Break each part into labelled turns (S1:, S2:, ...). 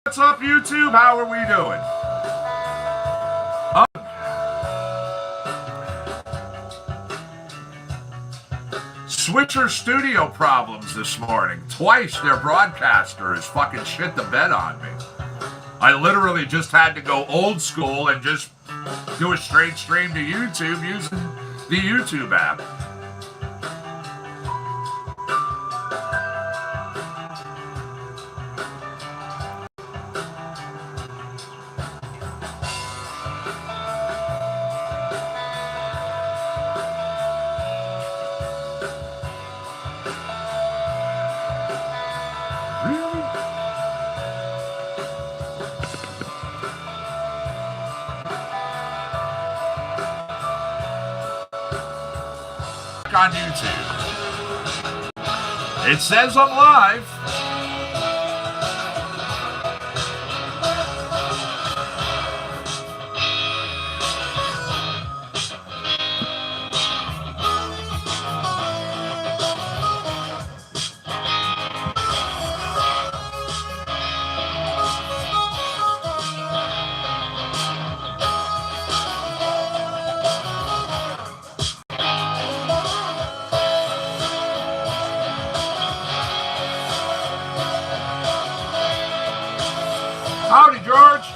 S1: What's up, YouTube? How are we doing? Switcher studio problems this morning. Twice their broadcaster has fucking shit the bed on me. I literally just had to go old school and just do a straight stream to YouTube using the YouTube app. On YouTube. It says I'm live. Howdy, George.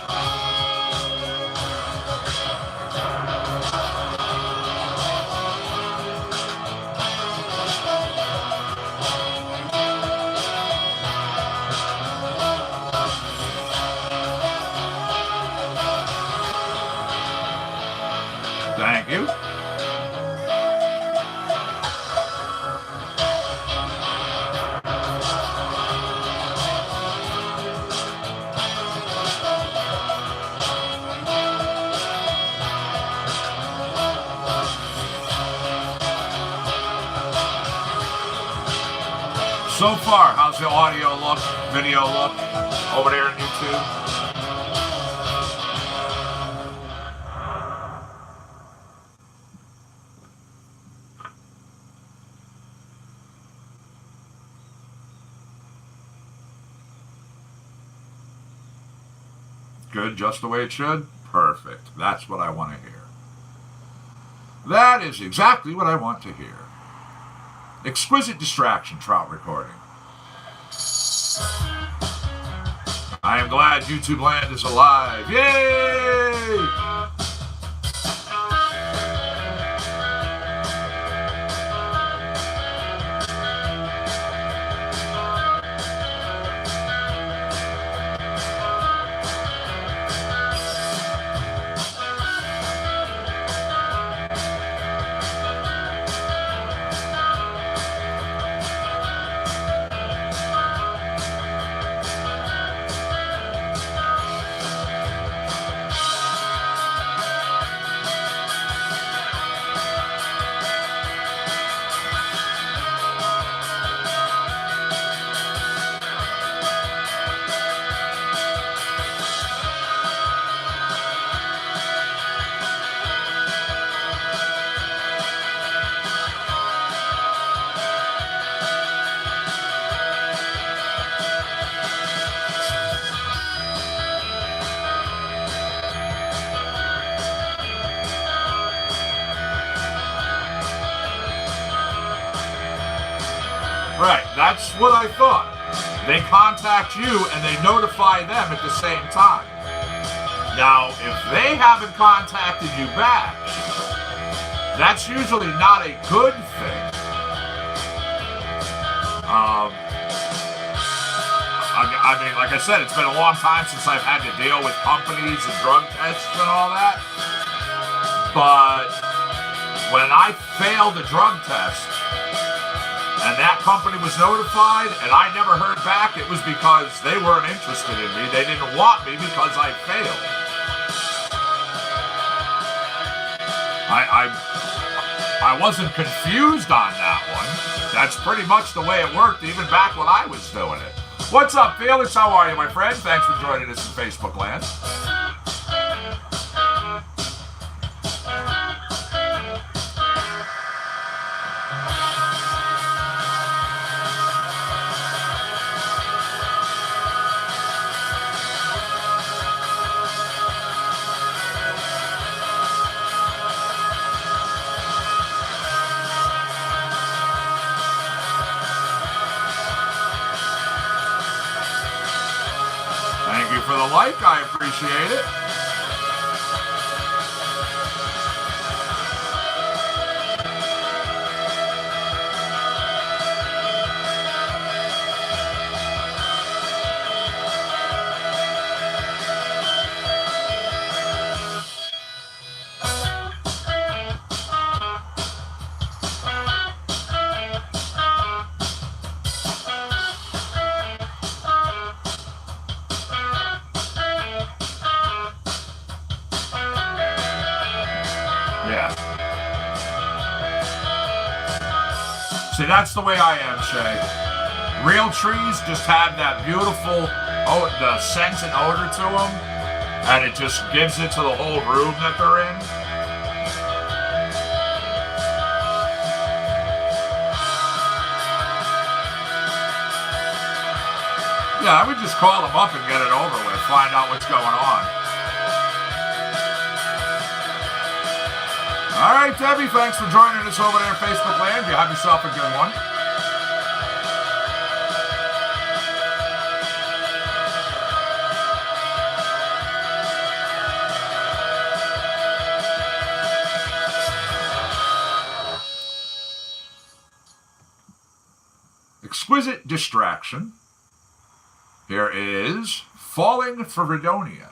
S1: Thank you. So far, how's the audio look, video look over there on YouTube? Good, just the way it should? Perfect. That's what I want to hear. That is exactly what I want to hear. Exquisite distraction, Trout recording. I am glad YouTube land is alive. Yay! Right, that's what I thought. They contact you and they notify them at the same time. Now, if they haven't contacted you back, that's usually not a good thing. I mean, like I said, it's been a long time since I've had to deal with companies and drug tests and all that. But when I failed a drug test, and that company was notified, and I never heard back, it was because they weren't interested in me. They didn't want me because I failed. I wasn't confused on that one. That's pretty much the way it worked, even back when I was doing it. What's up, Felix? How are you, my friend? Thanks for joining us in Facebook land. Thank you for the like. I appreciate it. See, that's the way I am, Shay. Real trees just have that beautiful the scent and odor to them, and it just gives it to the whole room that they're in. Yeah, I would just call them up and get it over with, find out what's going on. All right, Debbie, thanks for joining us over there in Facebook Land. You have yourself a good one. Exquisite Distraction. Here is Falling for Fredonia.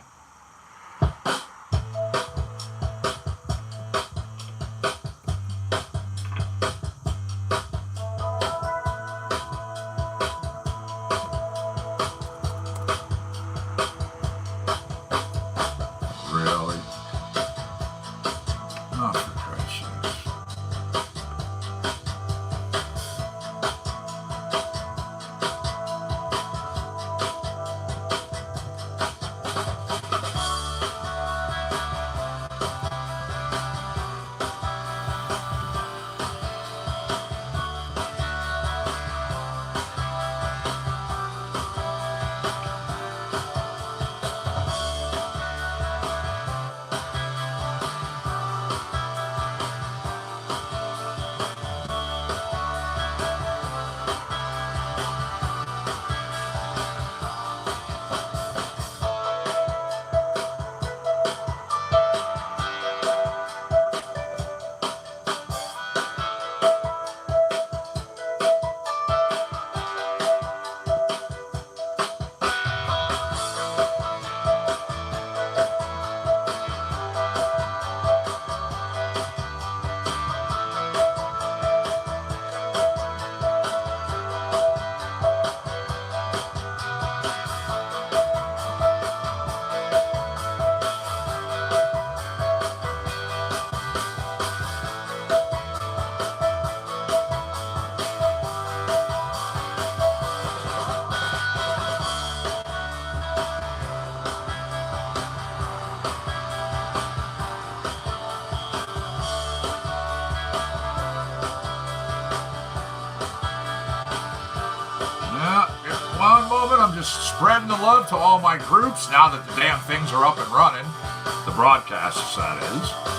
S1: Spreading the love to all my groups now that the damn things are up and running. The broadcasts, that is.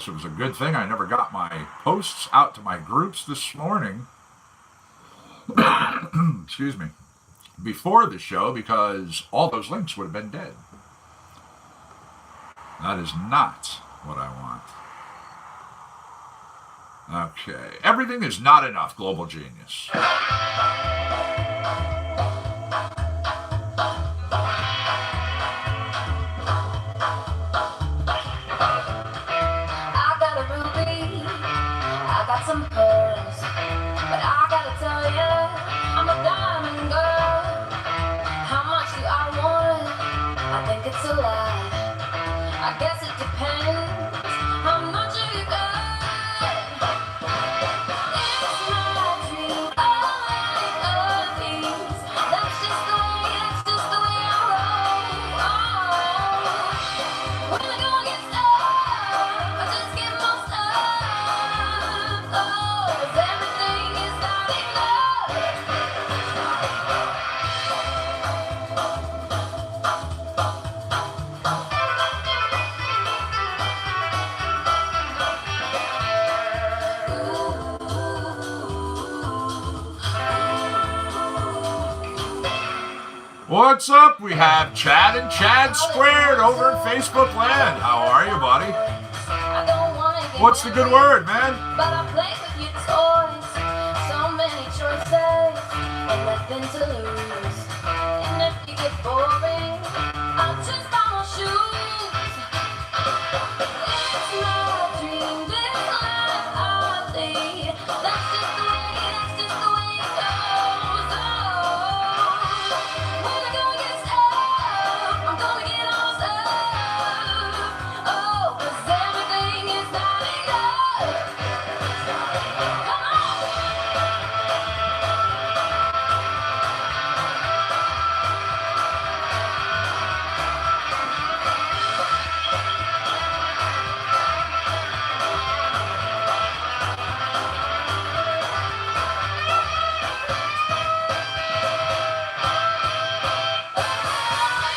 S1: guess it was a good thing I never got my posts out to my groups this morning. Excuse me. Before the show, because all those links would have been dead. That is not what I want. Okay. Everything is not enough, Global Genius.
S2: Some pearls, but I gotta tell you, I'm a diamond girl. How much do I want? I think it's a lot. I guess it depends how much you got. It's my dream, all these. That's just the way I roll. Oh, when I go get stuck, I just get my stuff.
S1: What's up? We have Chad and Chad Squared over in Facebook land. How are you, buddy? What's the good word, man?
S2: But I play with your toys. So many choices and nothing to lose. And if you get boring, I'll just buy my shoes. It's my dream, this life I lead. That's just the way it goes. Oh, when I go get stuck, I'm gonna get all stuck. Oh, 'cause everything is not enough. Come on.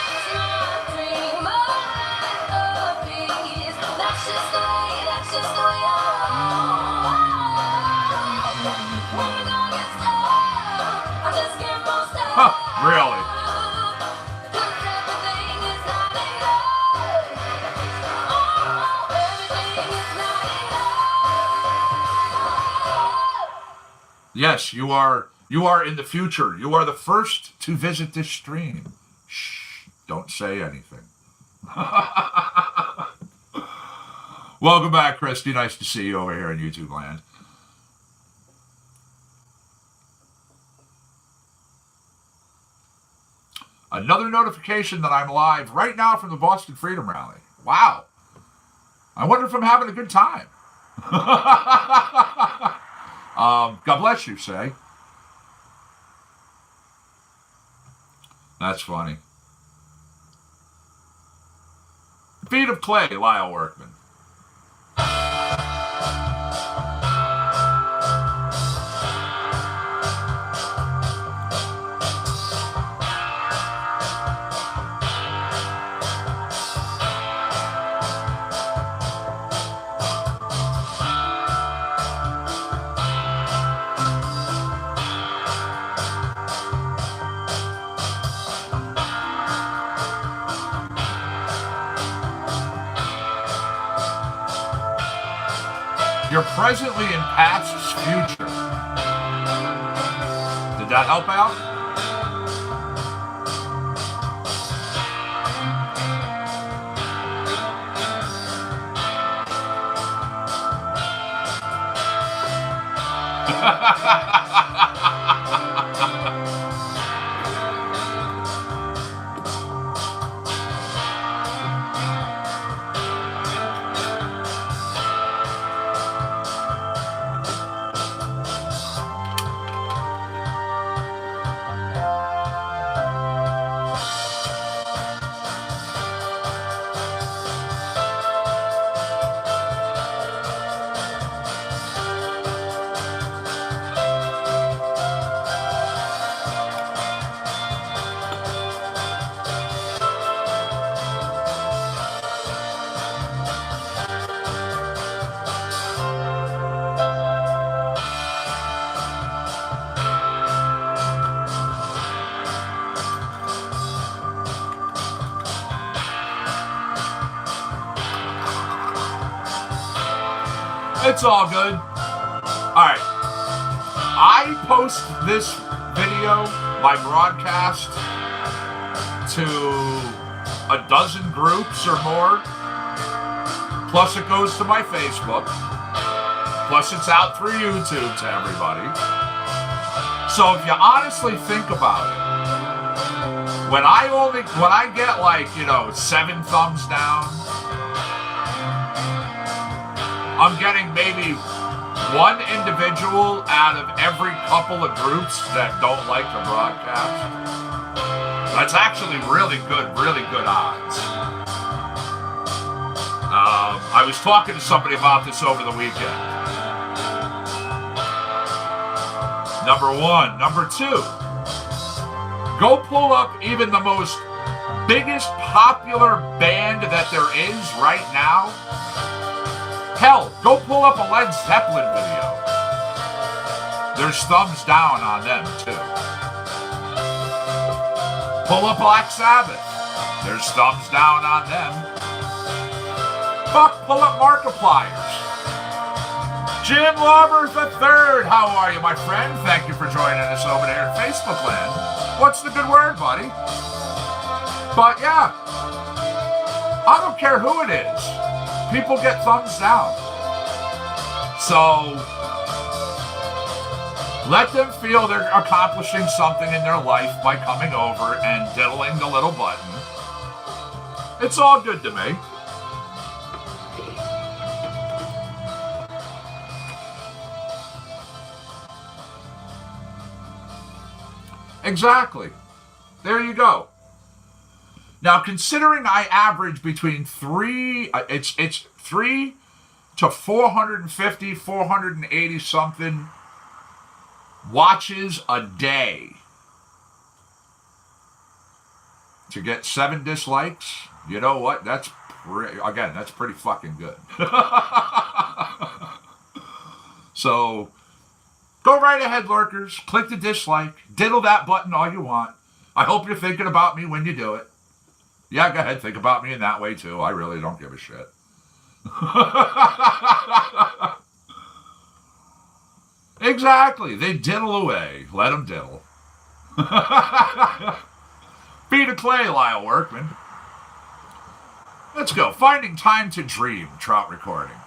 S2: It's my dream, a life of peace. That's just the way I roll. When I go get stuck, I just get more stuck.
S1: Huh, really?
S2: 'Cause everything is not enough. Oh, everything is not enough.
S1: Yes, you are in the future. You are the first to visit this stream. Shh, don't say anything. Welcome back, Christy. Nice to see you over here in YouTube land. Another notification that I'm live right now from the Boston Freedom Rally. Wow. I wonder if I'm having a good time. God bless you, say. That's funny. Feet of Clay, Lyle Workman. You're presently in past's future. Did that help out? It's all good. All right. I post this video, my broadcast, to a dozen groups or more. Plus it goes to my Facebook. Plus it's out through YouTube to everybody. So if you honestly think about it, when I get like, 7 thumbs down, I'm getting maybe one individual out of every couple of groups that don't like the broadcast. That's actually really good odds. I was talking to somebody about this over the weekend. Number 1. Number 2. Go pull up even the most biggest popular band that there is right now. Hell, go pull up a Led Zeppelin video. There's thumbs down on them, too. Pull up Black Sabbath. There's thumbs down on them. Fuck, pull up Markipliers. Jim Lauber III, how are you, my friend? Thank you for joining us over there in Facebook land. What's the good word, buddy? But yeah, I don't care who it is. People get thumbs down. So let them feel they're accomplishing something in their life by coming over and diddling the little button. It's all good to me. Exactly. There you go. Now, considering I average between 3 to 450, 480 something watches a day to get 7 dislikes, you know what? That's pretty fucking good. So, go right ahead, lurkers. Click the dislike. Diddle that button all you want. I hope you're thinking about me when you do it. Yeah, go ahead. Think about me in that way, too. I really don't give a shit. Exactly. They diddle away. Let them diddle. Feet of clay, Lyle Workman. Let's go. Finding Time to Dream, Trout Recording.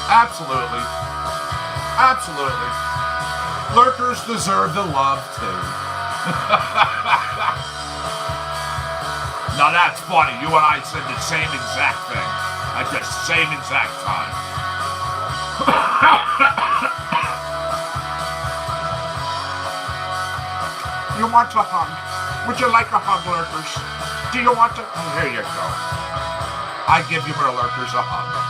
S1: Absolutely. Absolutely. Lurkers deserve the love, too. Now that's funny. You and I said the same exact thing at the same exact time. You want a hug? Would you like a hug, lurkers? Do you want to? Oh, here you go. I give you my lurkers a hug.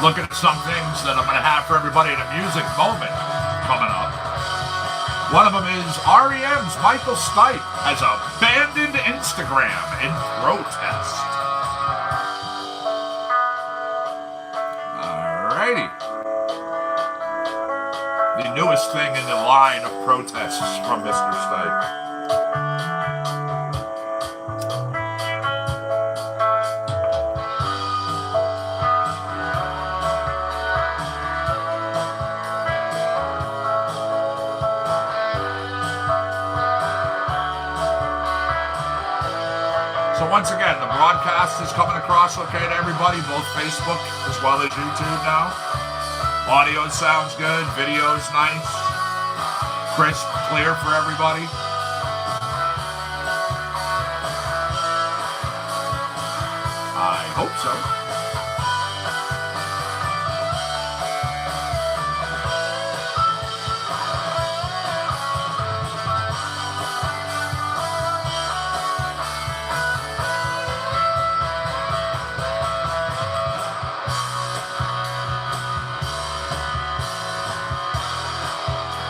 S1: Look at some things that I'm going to have for everybody in a music moment coming up. One of them is REM's Michael Stipe has abandoned Instagram in protest. Alrighty. The newest thing in the line of protests from Mr. Stipe. So once again, the broadcast is coming across okay to everybody, both Facebook as well as YouTube now. Audio sounds good, video's nice, crisp, clear for everybody. I hope so.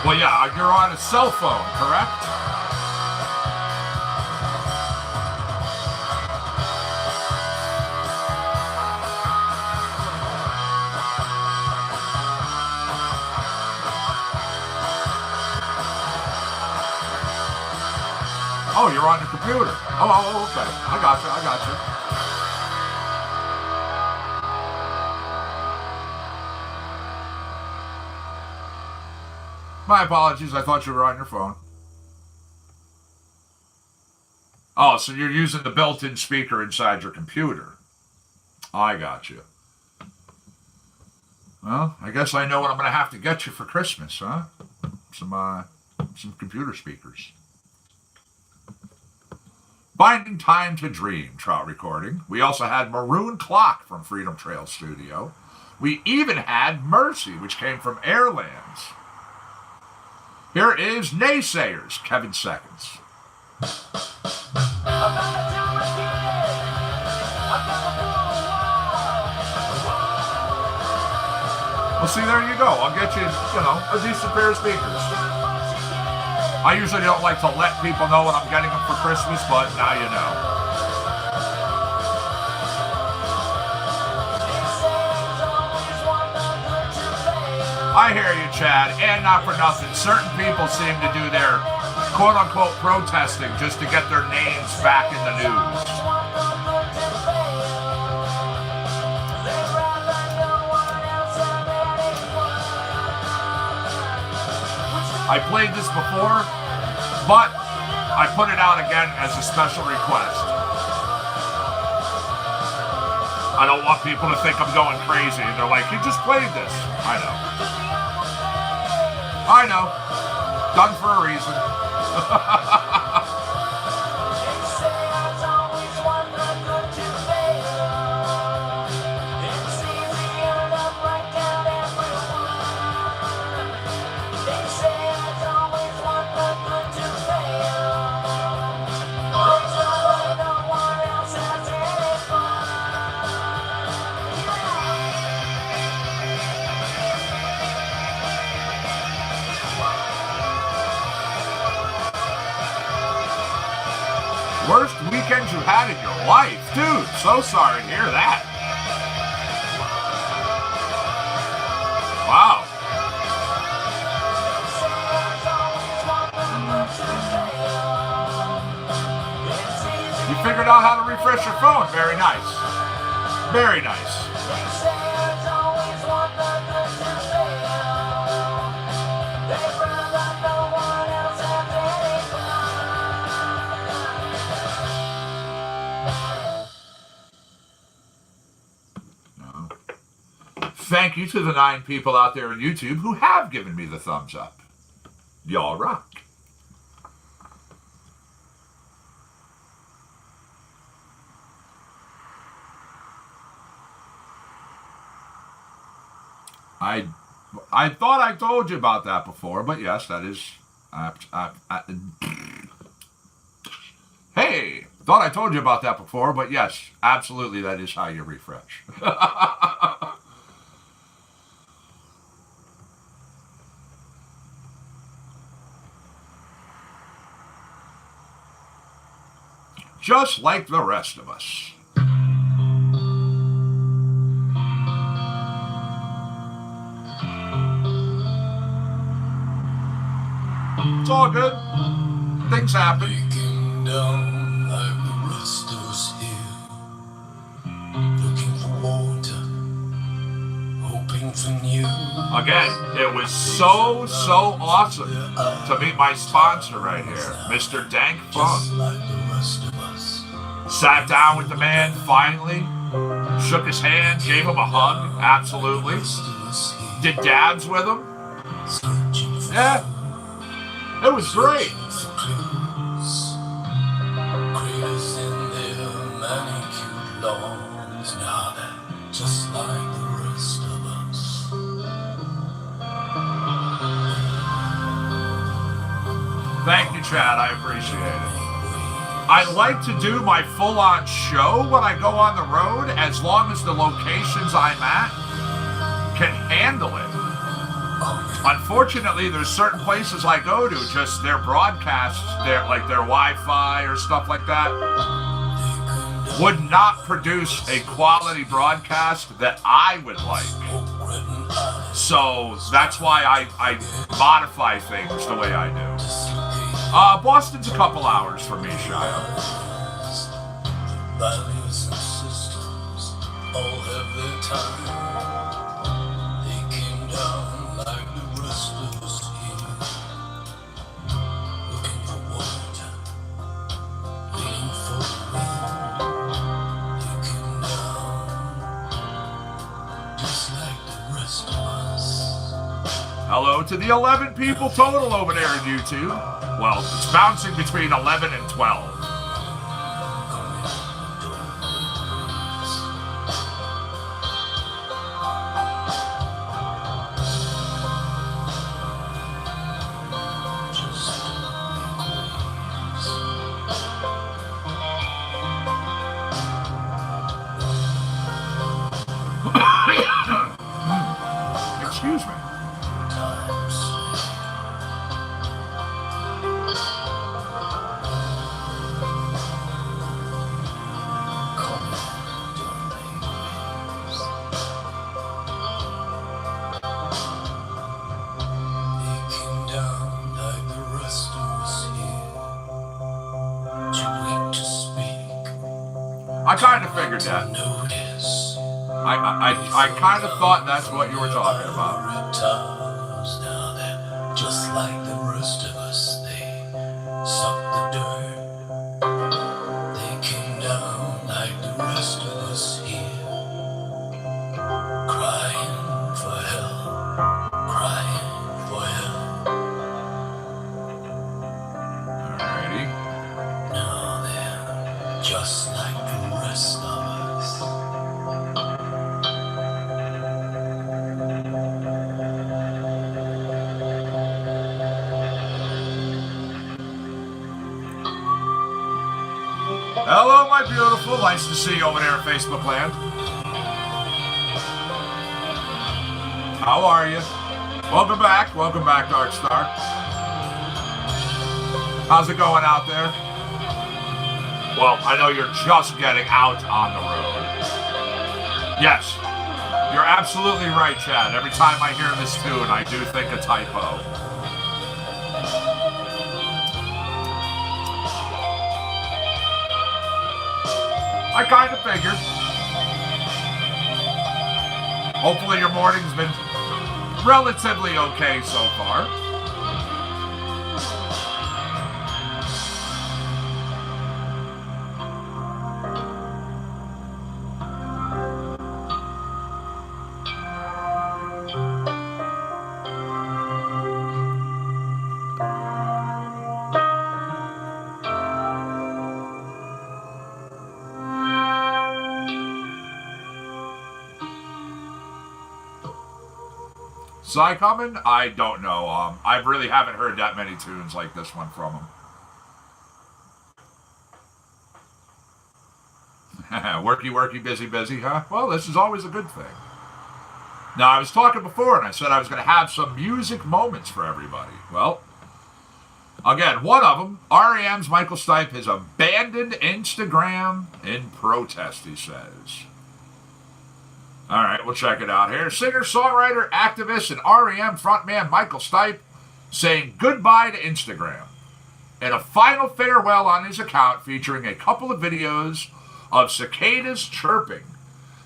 S1: Well, yeah, you're on a cell phone, correct? Oh, you're on the computer. Oh, okay. I got you. My apologies, I thought you were on your phone. Oh, so you're using the built-in speaker inside your computer. I got you. Well, I guess I know what I'm going to have to get you for Christmas, huh? Some computer speakers. Binding Time to Dream, Trout Recording. We also had Maroon Clock from Freedom Trail Studio. We even had Mercy, which came from Airlands. Here is Naysayers, Kevin Seconds. Well, see, there you go. I'll get you, a decent pair of speakers. I usually don't like to let people know what I'm getting them for Christmas, but now you know. I hear you, Chad, and not for nothing. Certain people seem to do their quote-unquote protesting just to get their names back in the news. I played this before, but I put it out again as a special request. I don't want people to think I'm going crazy. They're like, you just played this. I know. Done for a reason. Worst weekend you had in your life. Dude, so sorry to hear that. Wow. You figured out how to refresh your phone. Very nice. Very nice. Thank you to the 9 people out there on YouTube who have given me the thumbs up. Y'all rock. I thought I told you about that before, but yes, that is... Hey! Thought I told you about that before, but yes, absolutely that is how you refresh. Just like the rest of us. It's all good. Things happen.
S3: Breaking down like the rest of us here. Looking for water, hoping for new.
S1: Again, it was so awesome to meet my sponsor right here, Mr. Dank Funk.
S3: Just like the rest of us.
S1: Sat down with the man finally, shook his hand, gave him a hug, absolutely. Did dabs with him. Yeah, it was great.
S3: Just like the rest of us.
S1: Thank you, Chad. I appreciate it. I like to do my full-on show when I go on the road, as long as the locations I'm at can handle it. Unfortunately, there's certain places I go to, just their broadcasts, their Wi-Fi or stuff like that, would not produce a quality broadcast that I would like. So that's why I modify things the way I do. Boston's a couple hours for me, Shia.
S3: Values and systems all have their time. They came down like the rest of us here, looking for water, waiting for the wind. They came down just like the rest of us.
S1: Hello to the 11 people total over there in YouTube. Well, it's bouncing between 11 and 12. Excuse me. I kind of figured that. I kind of thought that's what you were talking about.
S3: Just like the rest of us, they suck the dirt. They came down like the rest of us here, crying for help, crying for help.
S1: Alrighty.
S3: Now they're just like the rest of us.
S1: Hello, my beautiful. Nice to see you over there in Facebook land. How are you? Welcome back, Darkstar. How's it going out there? Well, I know you're just getting out on the road. Yes, you're absolutely right, Chad. Every time I hear this tune, I do think a typo. I kind of figured. Hopefully your morning's been relatively okay so far. Cy coming? I don't know. I really haven't heard that many tunes like this one from him. Worky, worky, busy, busy, huh? Well, this is always a good thing. Now, I was talking before, and I said I was going to have some music moments for everybody. Well, again, one of them, R.E.M's Michael Stipe has abandoned Instagram in protest, he says. All right, we'll check it out here. Singer, songwriter, activist, and R.E.M. frontman Michael Stipe saying goodbye to Instagram. In a final farewell on his account featuring a couple of videos of cicadas chirping,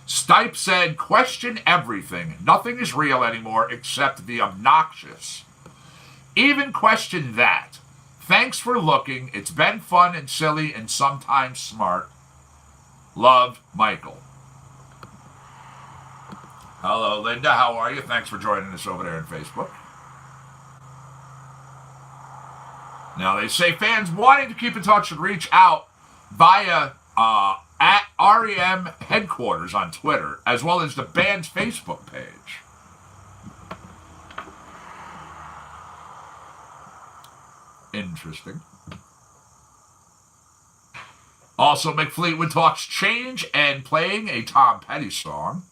S1: Stipe said, "Question everything. Nothing is real anymore except the obnoxious. Even question that. Thanks for looking. It's been fun and silly and sometimes smart. Love, Michael. Hello, Linda. How are you? Thanks for joining us over there on Facebook. Now, they say fans wanting to keep in touch should reach out via at REM headquarters on Twitter, as well as the band's Facebook page. Interesting. Also, Mick Fleetwood talks change and playing a Tom Petty song.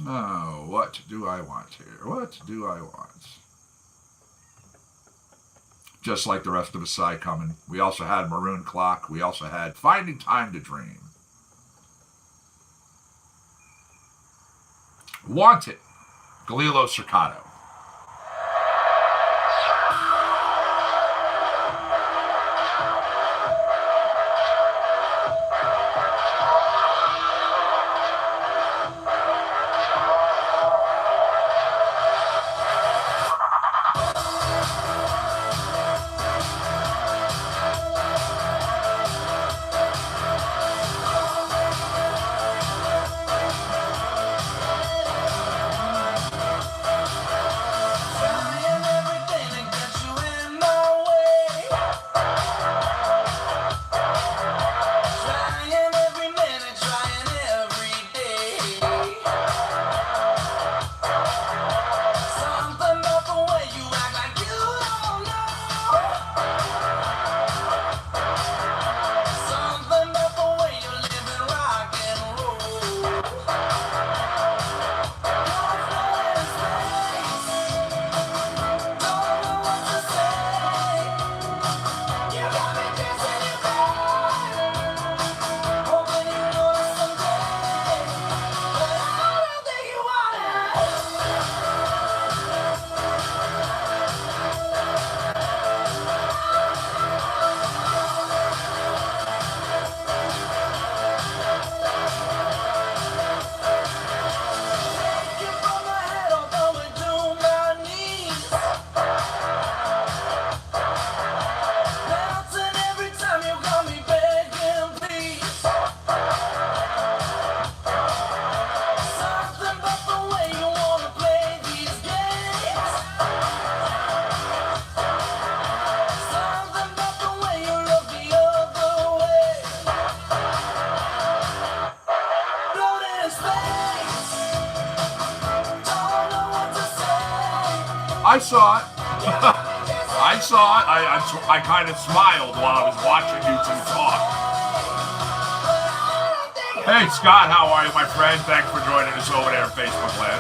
S1: Oh, what do I want here? What do I want? Just like the rest of the side coming. We also had Maroon Clock. We also had Finding Time to Dream. Want It, Galilo Cercato. I saw it. I saw it. I kind of smiled while I was watching you two talk. Hey, Scott, how are you, my friend? Thanks for joining us over there on Facebook Land.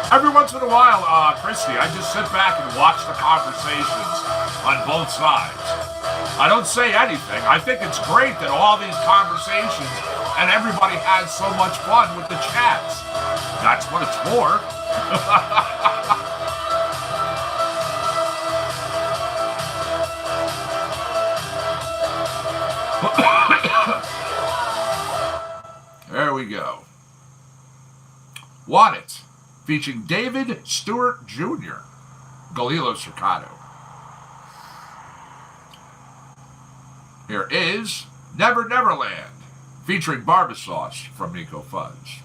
S1: Every once in a while, Christy, I just sit back and watch the conversations on both sides. I don't say anything. I think it's great that all these conversations and everybody has so much fun with the chats. That's what it's for. There we go. Want It, featuring David Stewart Jr., Galilo Cercato. Here is Never Neverland, featuring Barbasauce from Nico Fudge.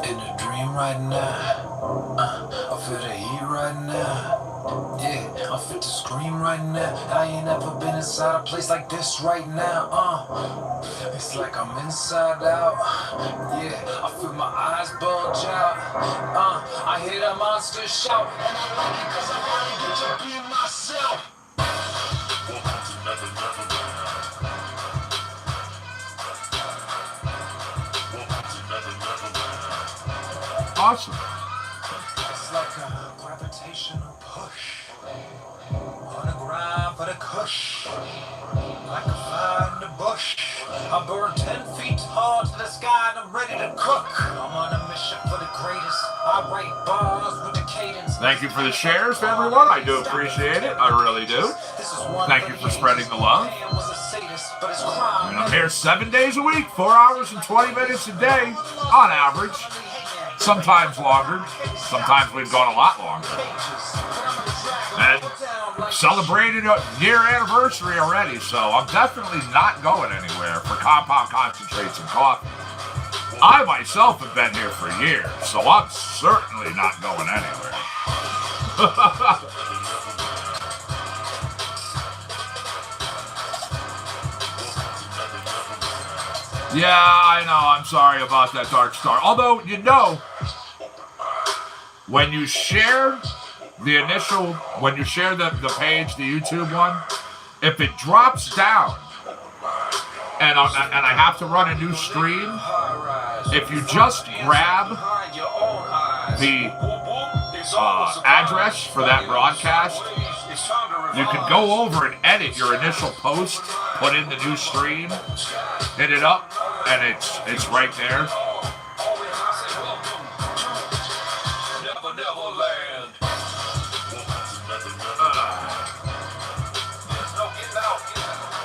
S3: In a dream right now, I feel the heat right now. Yeah, I'm fit to scream right now. I ain't ever been inside a place like this right now. It's like I'm inside out. Yeah, I feel my eyes bulge out. I hear the monster shout, and I like it 'cause I'm running to be myself. Welcome to Never Neverland. Welcome to Never Neverland.
S1: Awesome.
S3: It's like a gravitational push. On the ground for the kush. Like a fire in the bush. I burn 10 feet tall to the sky and I'm ready to cook. I'm on a mission for the greatest. I write bars with the cadence.
S1: Thank you for the shares, everyone. I do appreciate it. I really do. Thank you for spreading the love. And I'm here there 7 days a week, 4 hours and 20 minutes a day on average. Sometimes longer. Sometimes we've gone a lot longer. And celebrated a year anniversary already, so I'm definitely not going anywhere for Compound Concentrates and Coffee. I myself have been here for years, so I'm certainly not going anywhere. Yeah, I know. I'm sorry about that, Dark Star. Although, you know, when you share the page, the YouTube one, if it drops down and I have to run a new stream, if you just grab the address for that broadcast, you can go over and edit your initial post, put in the new stream, hit it up, and it's right there.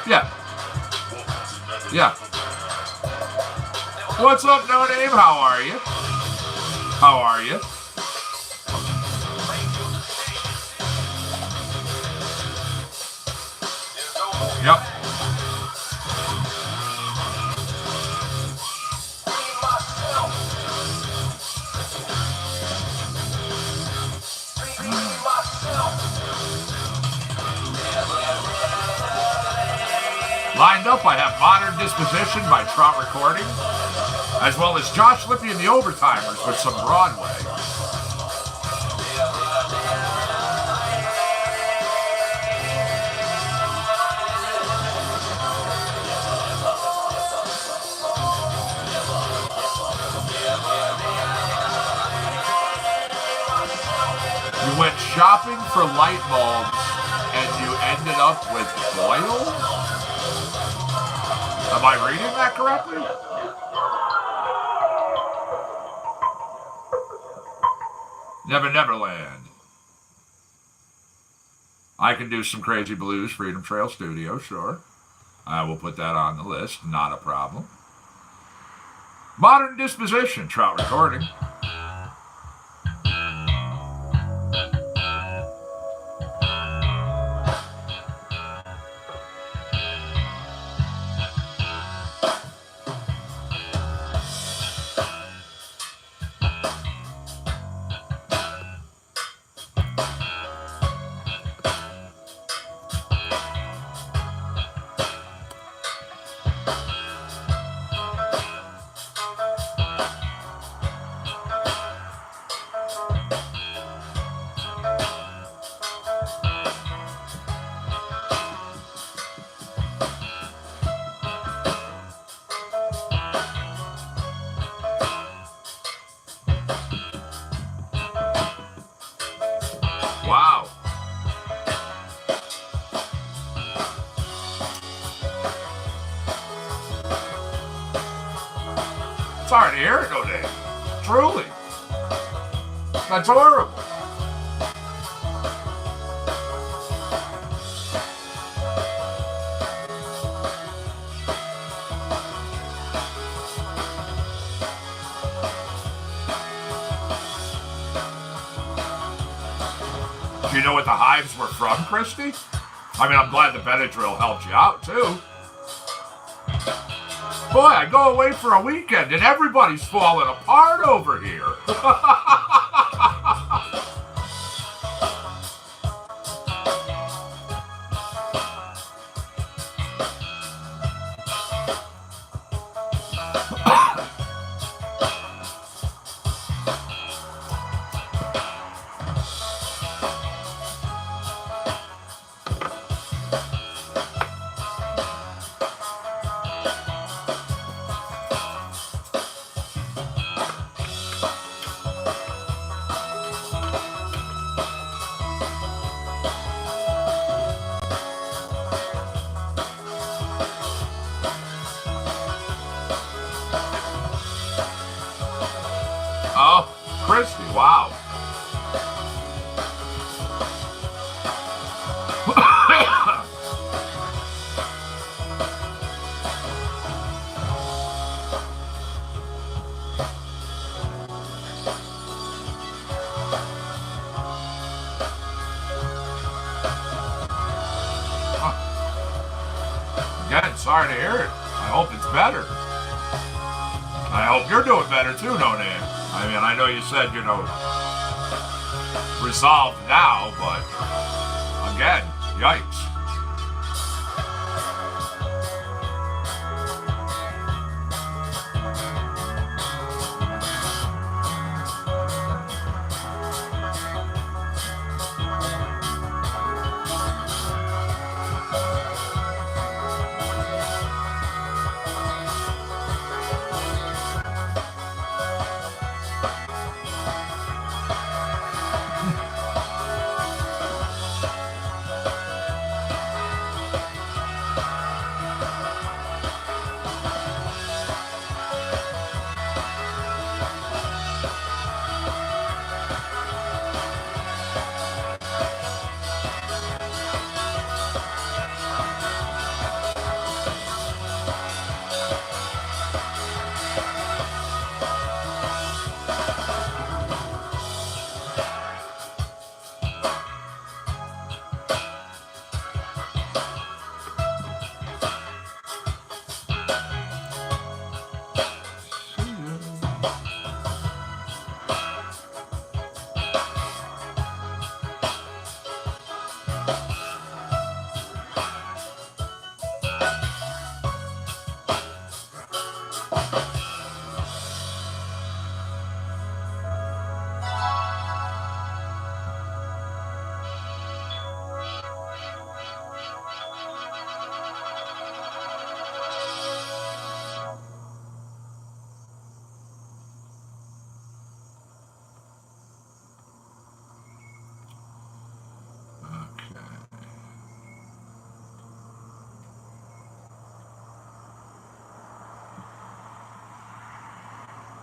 S1: Yeah. Yeah. What's up, No Name? How are you? How are you? Yep. Lined up, I have Modern Disposition by Trout Recording, as well as Josh Lippy and the Overtimers with some Broadway. You went shopping for light bulbs and you ended up with oil? Am I reading that correctly? Neverland. I can do some Crazy Blues, Freedom Trail Studio, sure. I will put that on the list, not a problem. Modern Disposition, Trout Recording. Wow. Sorry to hear it, no name. Truly. That's horrible. Do you know what the hives were from, Christy? I mean, I'm glad the Benadryl helped you out, too. Boy, I go away for a weekend and everybody's falling apart over here. again, sorry to hear it. I hope it's better. I hope you're doing better too, No Name. I mean, I know you said, resolved now, but again, yikes.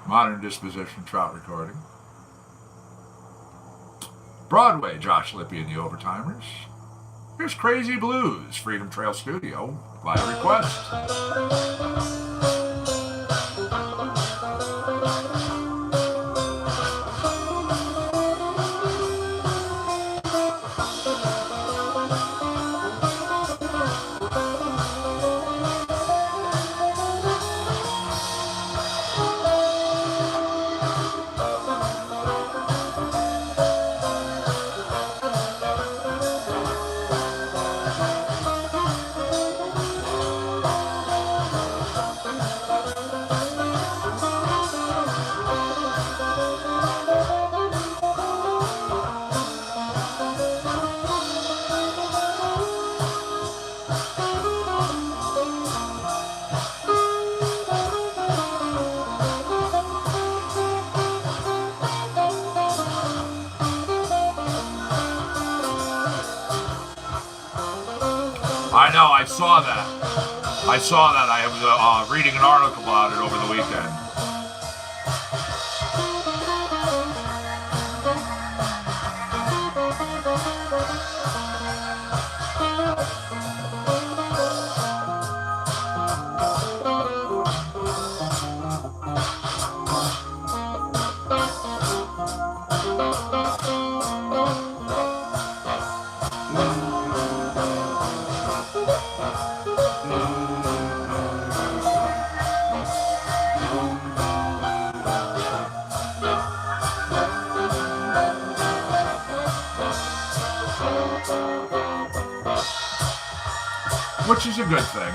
S1: Modern Disposition Trout recording. Broadway, Josh Lippy and the Overtimers. Here's Crazy Blues, Freedom Trail Studio, by request. I know, I saw that. I was reading an article about it over the weekend. Which is a good thing.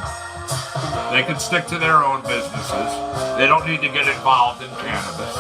S1: They can stick to their own businesses. They don't need to get involved in cannabis.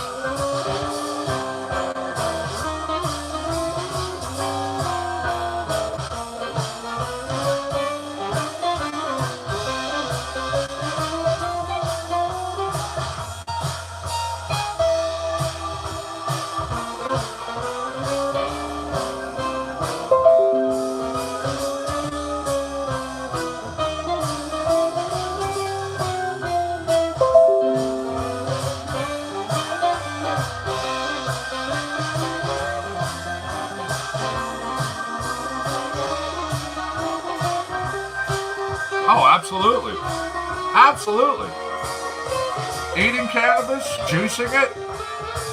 S1: Oh, absolutely. Absolutely. Eating cannabis, juicing it,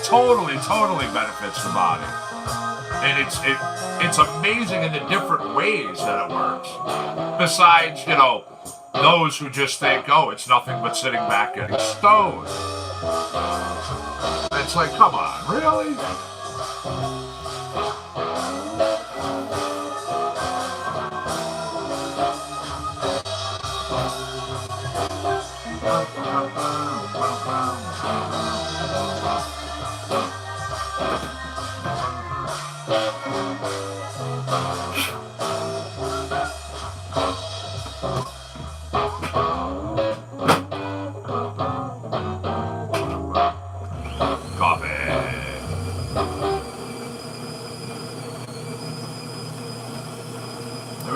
S1: totally benefits the body. And it's amazing in the different ways that it works. Besides, those who just think, oh, it's nothing but sitting back getting stoned. And it's like, come on, really?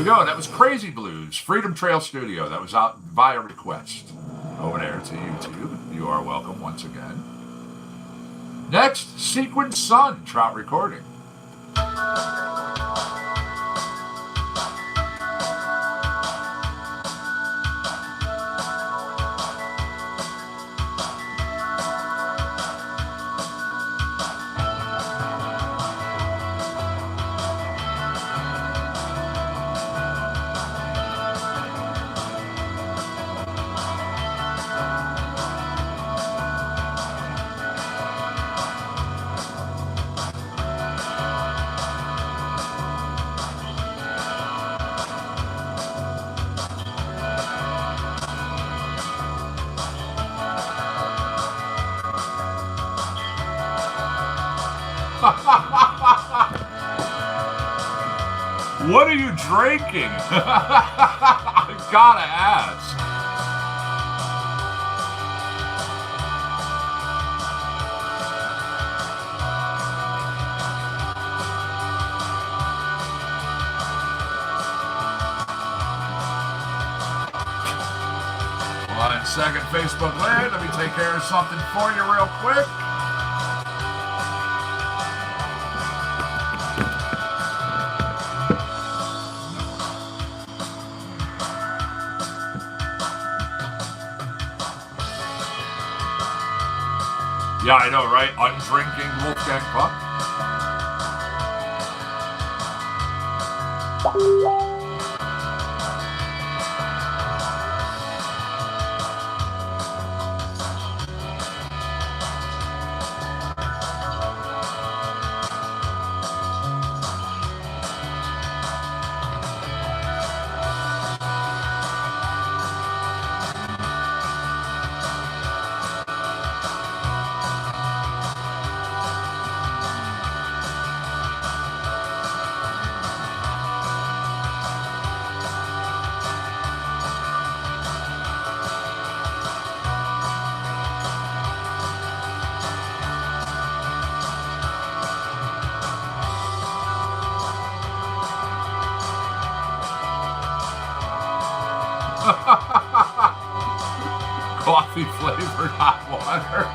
S1: Go. That was Crazy Blues, Freedom Trail Studio. That was out via request over there to YouTube. You are welcome once again. Next, Sequin Sun, Trout Recording. What are you drinking? I gotta ask. One second, Facebook Live. Let me take care of something for you real quick. Yeah, I know, right? Undrinking Wolfgang Puck. Coffee flavored hot water.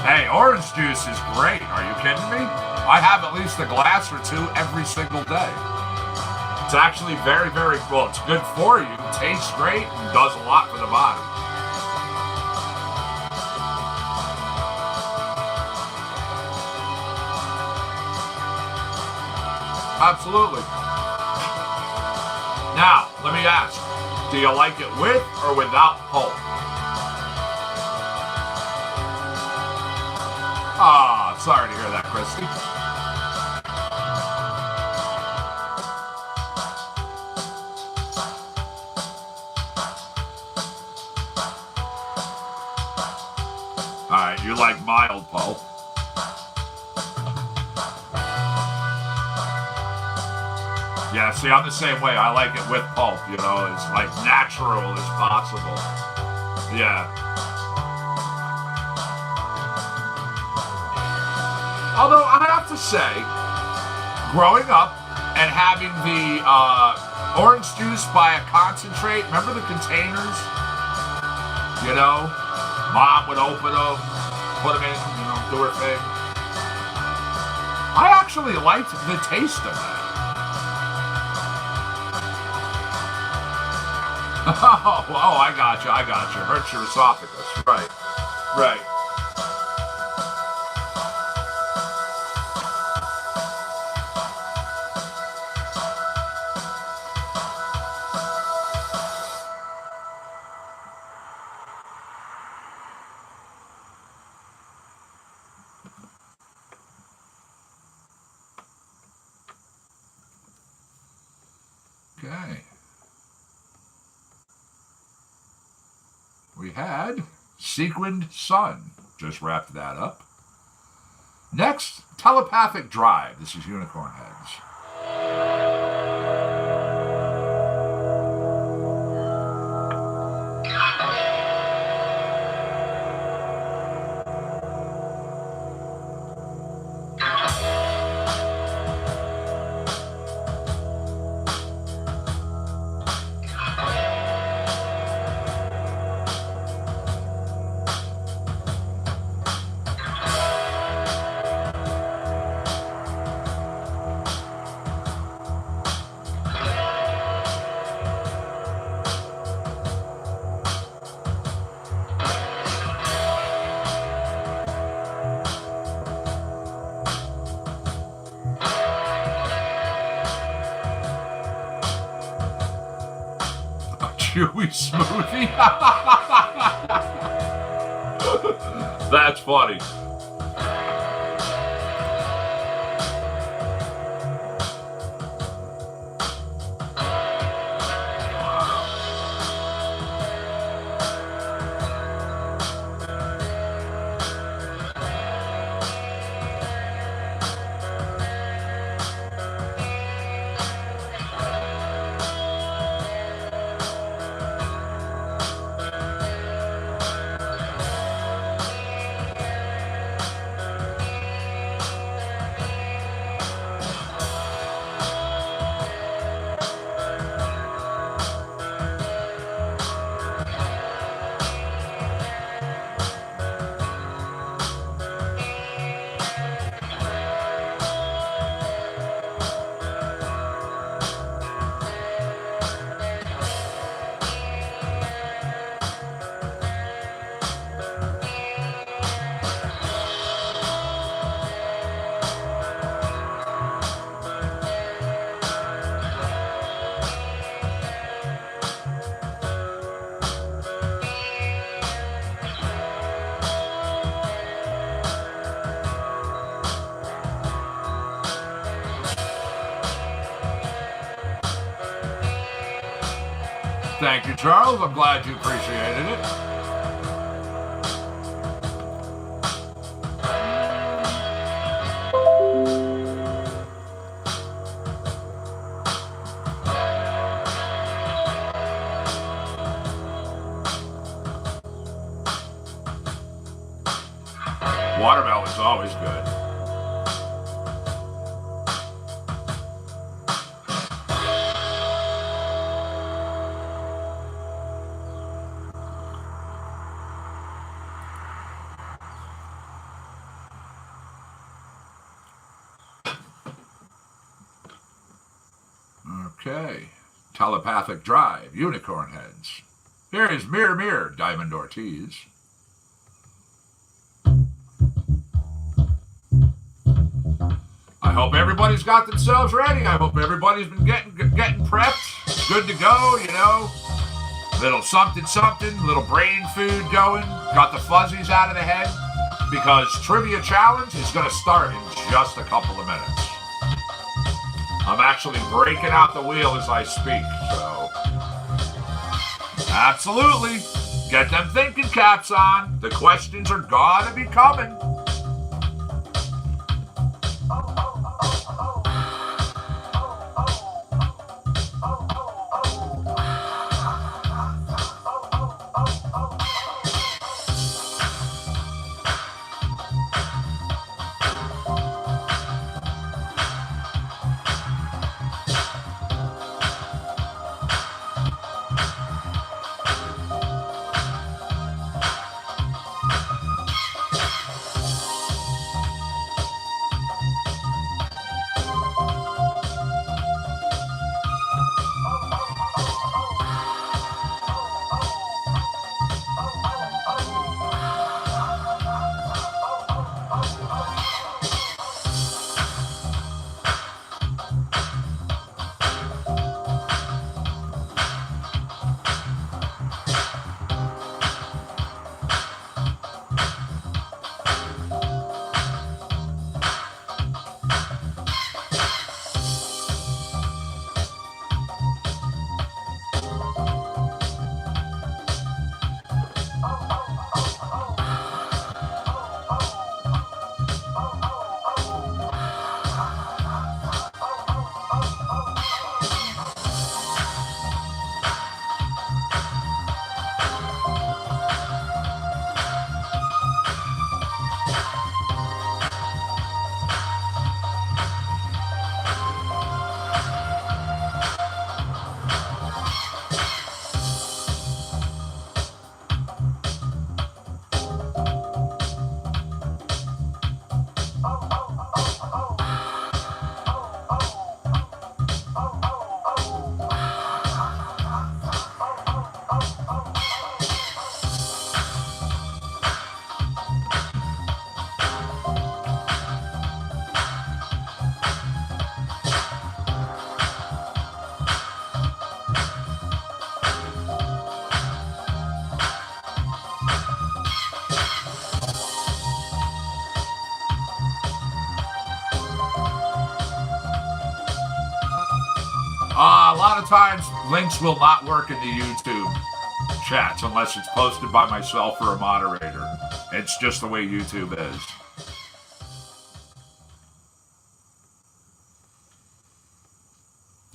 S1: Hey, orange juice is great. Are you kidding me? I have at least a glass or two every single day. It's actually very, very well. It's good for you. It tastes great and does a lot for the body. Absolutely. Now, let me ask, do you like it with or without pulp? Ah, sorry to hear that, Christy. All right, you like mild pulp. Yeah, see, I'm the same way. I like it with pulp, you know, as like natural as possible. Yeah. Although I have to say, growing up and having the orange juice by a concentrate, remember the containers? You know, Mom would open them, put them in, you know, do her thing. I actually liked the taste of that. Oh, I got you. Hurts your esophagus. Right. Okay. We had Sequined Sun. Just wrapped that up. Next, Telepathic Drive. This is Unicorn Heads. Chewy smoothie. That's funny. Thank you, Charles. I'm glad you appreciated it. Watermelon's always good. Okay. Telepathic Drive, Unicorn Heads. Here is Mirror Mirror, Diamond Ortiz. I hope everybody's got themselves ready. I hope everybody's been getting prepped. Good to go, you know. Little something, little brain food going. Got the fuzzies out of the head. Because Trivia Challenge is going to start in just a couple of minutes. I'm actually breaking out the wheel as I speak, so. Absolutely. Get them thinking caps on. The questions are gotta be coming. A lot of times, links will not work in the YouTube chats unless it's posted by myself or a moderator. It's just the way YouTube is.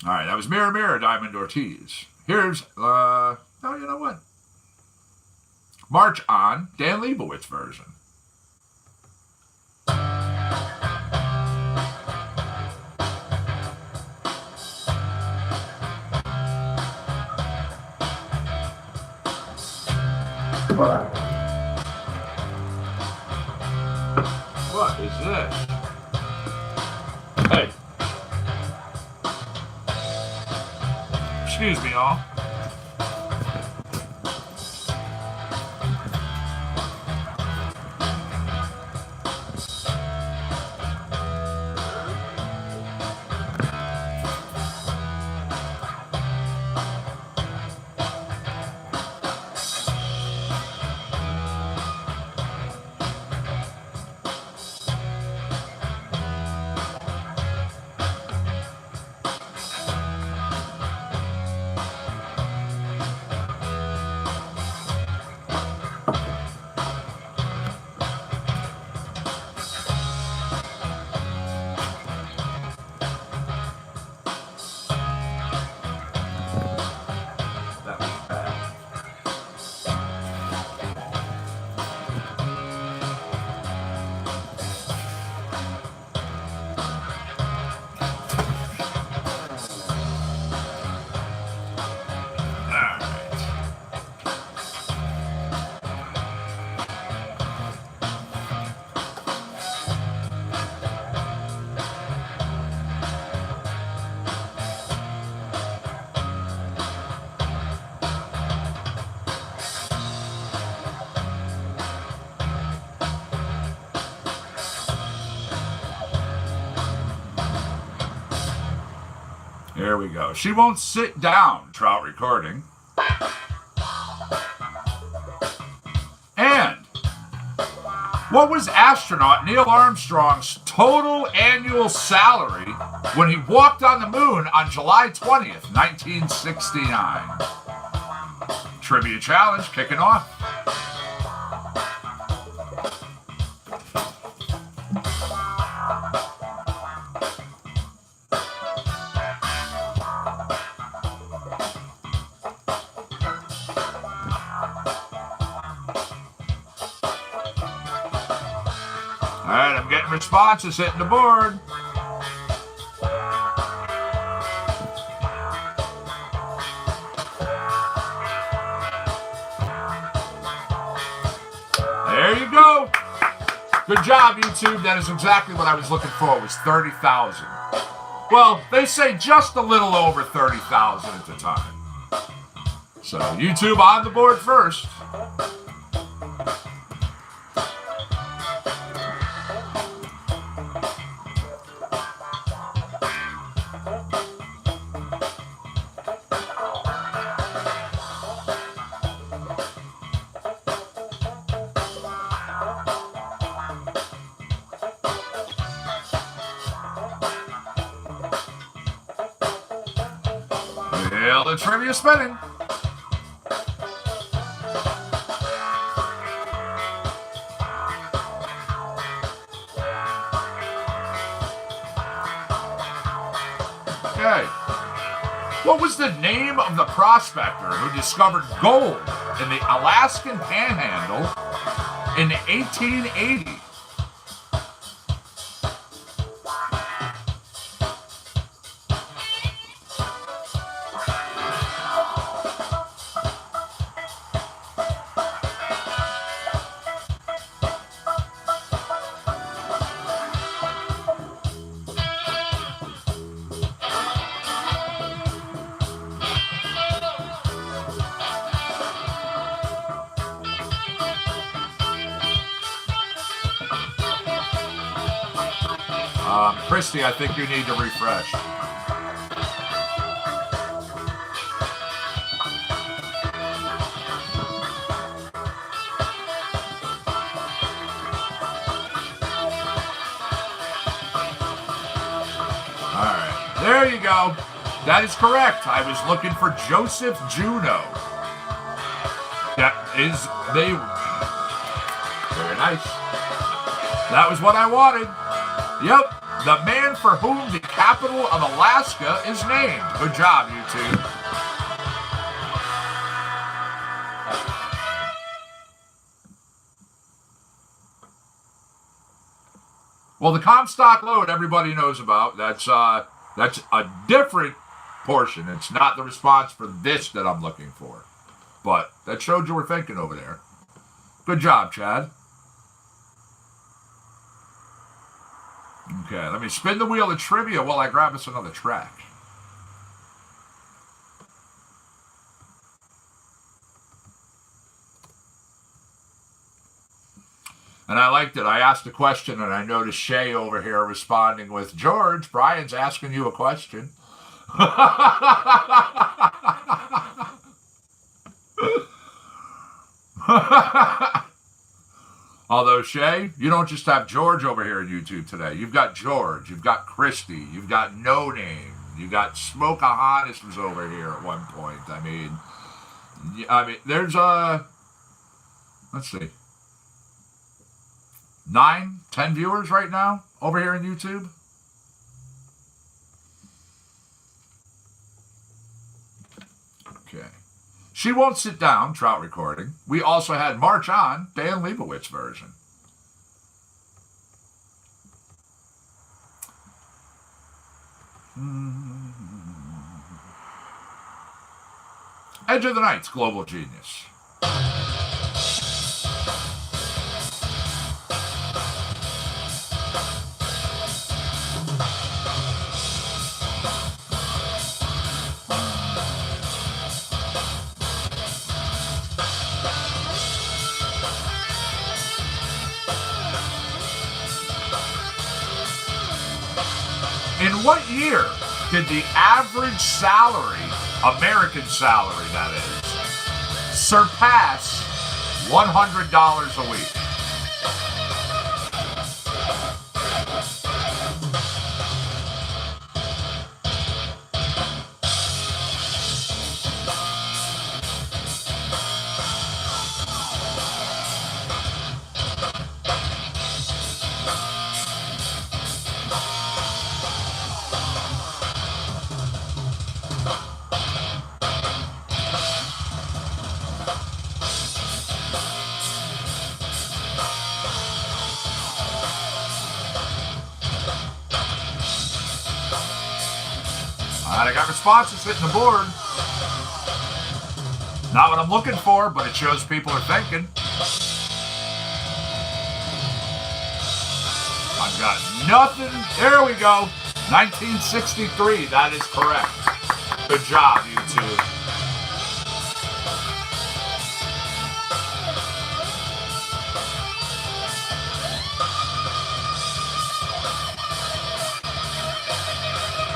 S1: All right, that was Mirror Mirror, Diamond Ortiz. Here's, oh, you know what? March On, Dan Leibowitz version. What is this? Hey. Excuse me, all. There we go. She won't sit down, Trout recording. And what was astronaut Neil Armstrong's total annual salary when he walked on the moon on July 20th, 1969? Trivia challenge kicking off. Responses hitting the board. There you go. Good job, YouTube. That is exactly what I was looking for. It was 30,000. Well, they say just a little over 30,000 at the time. So YouTube on the board first. The trivia spinning. Okay. What was the name of the prospector who discovered gold in the Alaskan Panhandle in 1880? Christy, I think you need to refresh. All right, there you go. That is correct. I was looking for Joseph Juno. That is they. Very nice. That was what I wanted. Yep. The man for whom the capital of Alaska is named. Good job, you two. Well, the Comstock lode everybody knows about. That's a different portion. It's not the response for this that I'm looking for. But that showed you were thinking over there. Good job, Chad. Okay, let me spin the wheel of trivia while I grab us another track. And I liked it. I asked a question, and I noticed Shay over here responding with, George, Brian's asking you a question. Although, Shay, you don't just have George over here on YouTube today. You've got George, you've got Christy, you've got No Name, you've got Smokeahonest was over here at one point. I mean, there's let's see, 9, 10 viewers right now over here on YouTube. Okay. She Won't Sit Down, Trout Recording. We also had March On, Dan Leibowitz version. Edge of the Night's Global Genius. In what year did the average salary, American salary that is, surpass $100 a week? I got responses hitting the board. Not what I'm looking for, but it shows people are thinking. I've got nothing. There we go. 1963. That is correct. Good job, YouTube.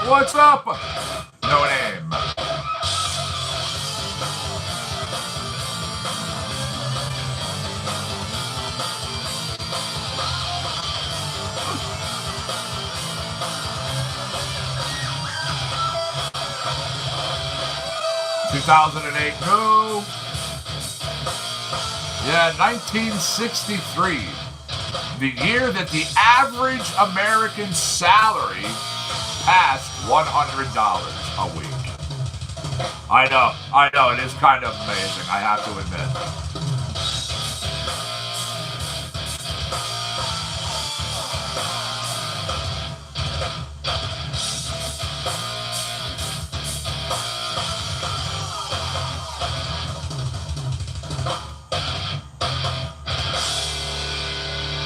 S1: What's up? No Name. $2008, no. Yeah, 1963. The year that the average American salary passed $100 a week. I know, it is kind of amazing, I have to admit.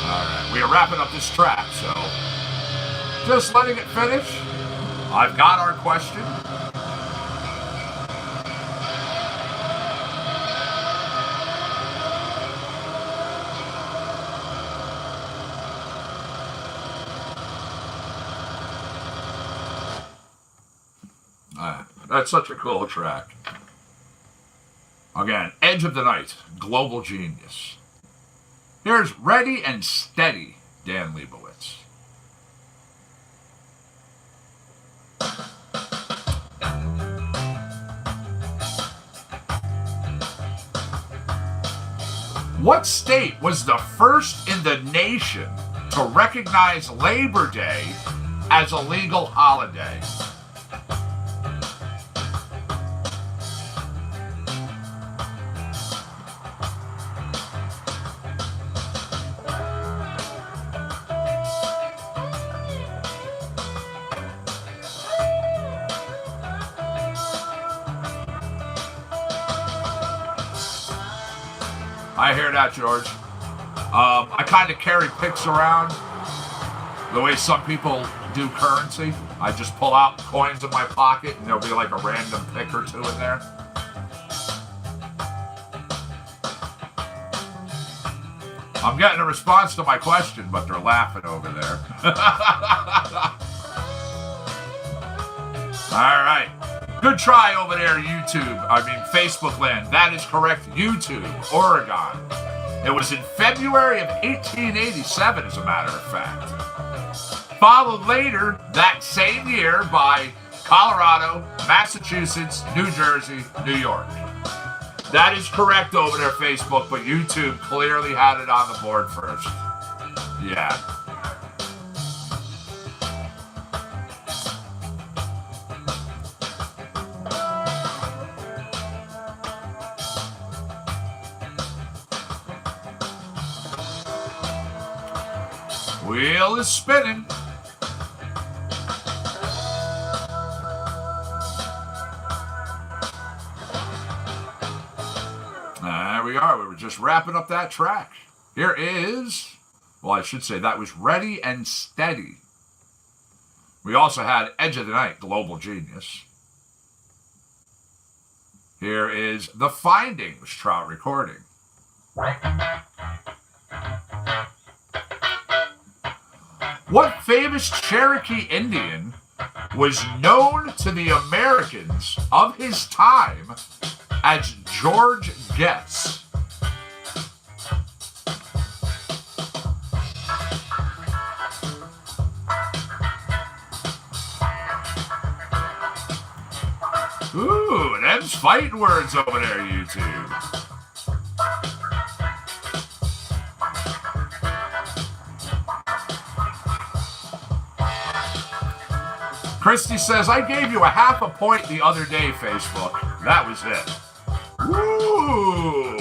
S1: Alright, we are wrapping up this track, so just letting it finish. I've got our question. That's such a cool track. Again, Edge of the Night, Global Genius. Here's Ready and Steady, Dan Leibowitz. What state was the first in the nation to recognize Labor Day as a legal holiday? I hear that, George. I kind of carry picks around the way some people do currency. I just pull out coins in my pocket and there'll be like a random pick or two in there. I'm getting a response to my question, but they're laughing over there. All right. Good try over there, Facebook land. That is correct, YouTube, Oregon. It was in February of 1887, as a matter of fact. Followed later that same year by Colorado, Massachusetts, New Jersey, New York. That is correct over there, Facebook, but YouTube clearly had it on the board first. Yeah. Wheel is spinning. There we are. We were just wrapping up that track. Here is, well, I should say that was Ready and Steady. We also had Edge of the Night, Global Genius. Here is The Findings, Trout Recording. What famous Cherokee Indian was known to the Americans of his time as George Guess? Ooh, them's fighting words over there, YouTube. Christy says, I gave you a half a point the other day, Facebook. That was it. Ooh.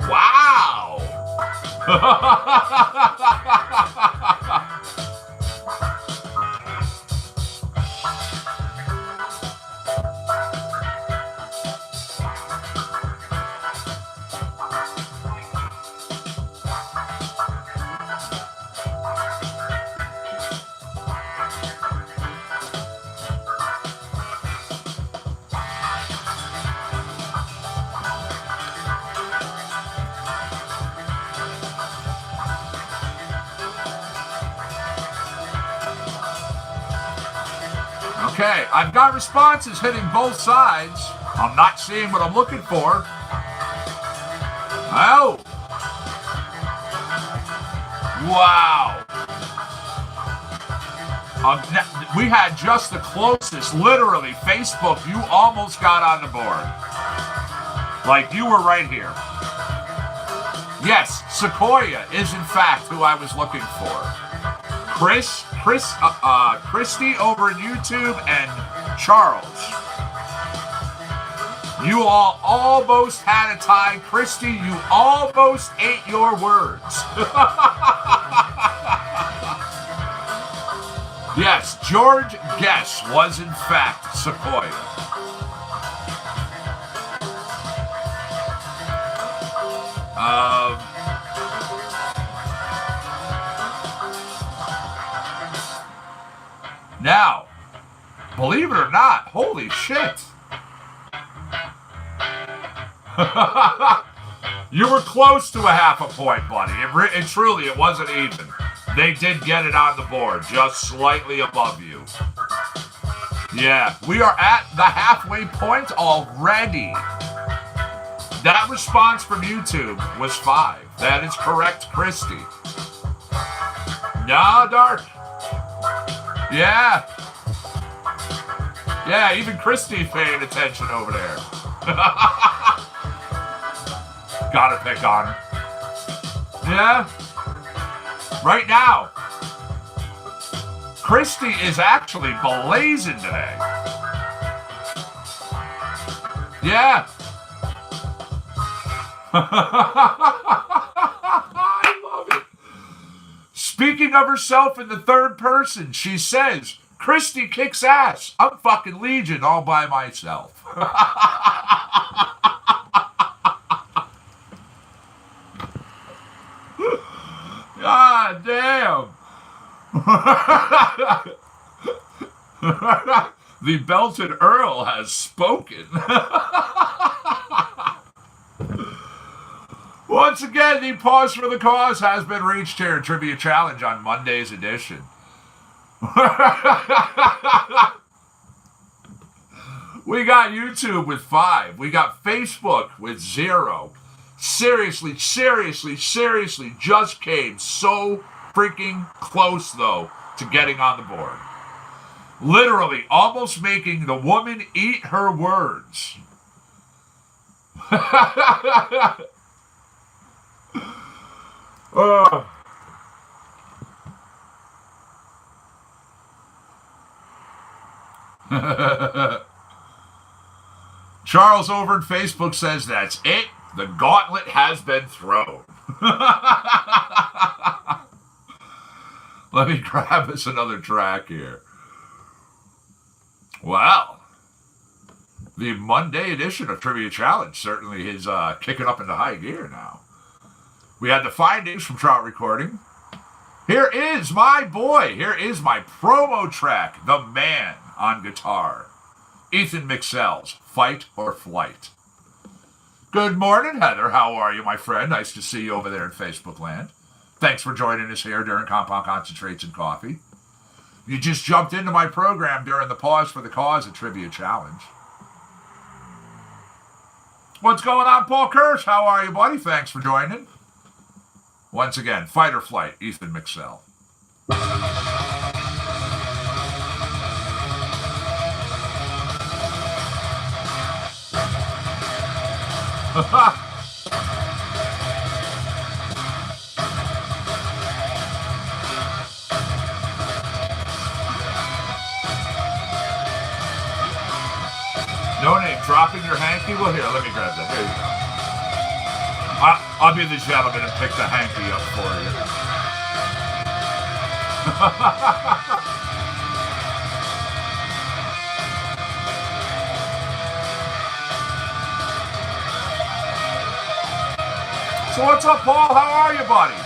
S1: Wow. Okay, I've got responses hitting both sides. I'm not seeing what I'm looking for. Oh. Wow. We had just the closest. Literally, Facebook, you almost got on the board. Like, you were right here. Yes, Sequoia is, in fact, who I was looking for. Christy over in YouTube, and Charles. You all almost had a tie. Christy, you almost ate your words. Yes, George Guess was in fact Sequoia. Now, believe it or not, holy shit. You were close to a half a point, buddy. And truly, it wasn't even. They did get it on the board, just slightly above you. Yeah, we are at the halfway point already. That response from YouTube was 5. That is correct, Christy. Nah, Dark. Yeah. Yeah, even Christy's paying attention over there. Gotta pick on her. Yeah? Right now, Christy is actually blazing today. Yeah. I love it. Speaking of herself in the third person, she says, Christy kicks ass. I'm fucking Legion all by myself. God damn. The belted Earl has spoken. Once again, the pause for the cause has been reached here in Trivia Challenge on Monday's edition. We got YouTube with 5. We got Facebook with 0. Seriously, just came so freaking close, though, to getting on the board. Literally, almost making the woman eat her words. Charles over at Facebook says that's it. The gauntlet has been thrown. Let me grab us another track here. Well, the Monday edition of Trivia Challenge certainly is kicking up into high gear now. We had the findings from Trout Recording. Here is my boy. Here is my promo track, The Man on guitar. Ethan Mixell's Fight or Flight. Good morning, Heather. How are you, my friend? Nice to see you over there in Facebook land. Thanks for joining us here during Compound Concentrates and Coffee. You just jumped into my program during the pause for the cause of Trivia Challenge. What's going on, Paul Kirsch? How are you, buddy? Thanks for joining. Once again, Fight or Flight, Ethan Mixell. No name, dropping your hanky? Well, here, let me grab that. There you go. I'll be the gentleman and pick the hanky up for you. So what's up, Paul? How are you, buddy?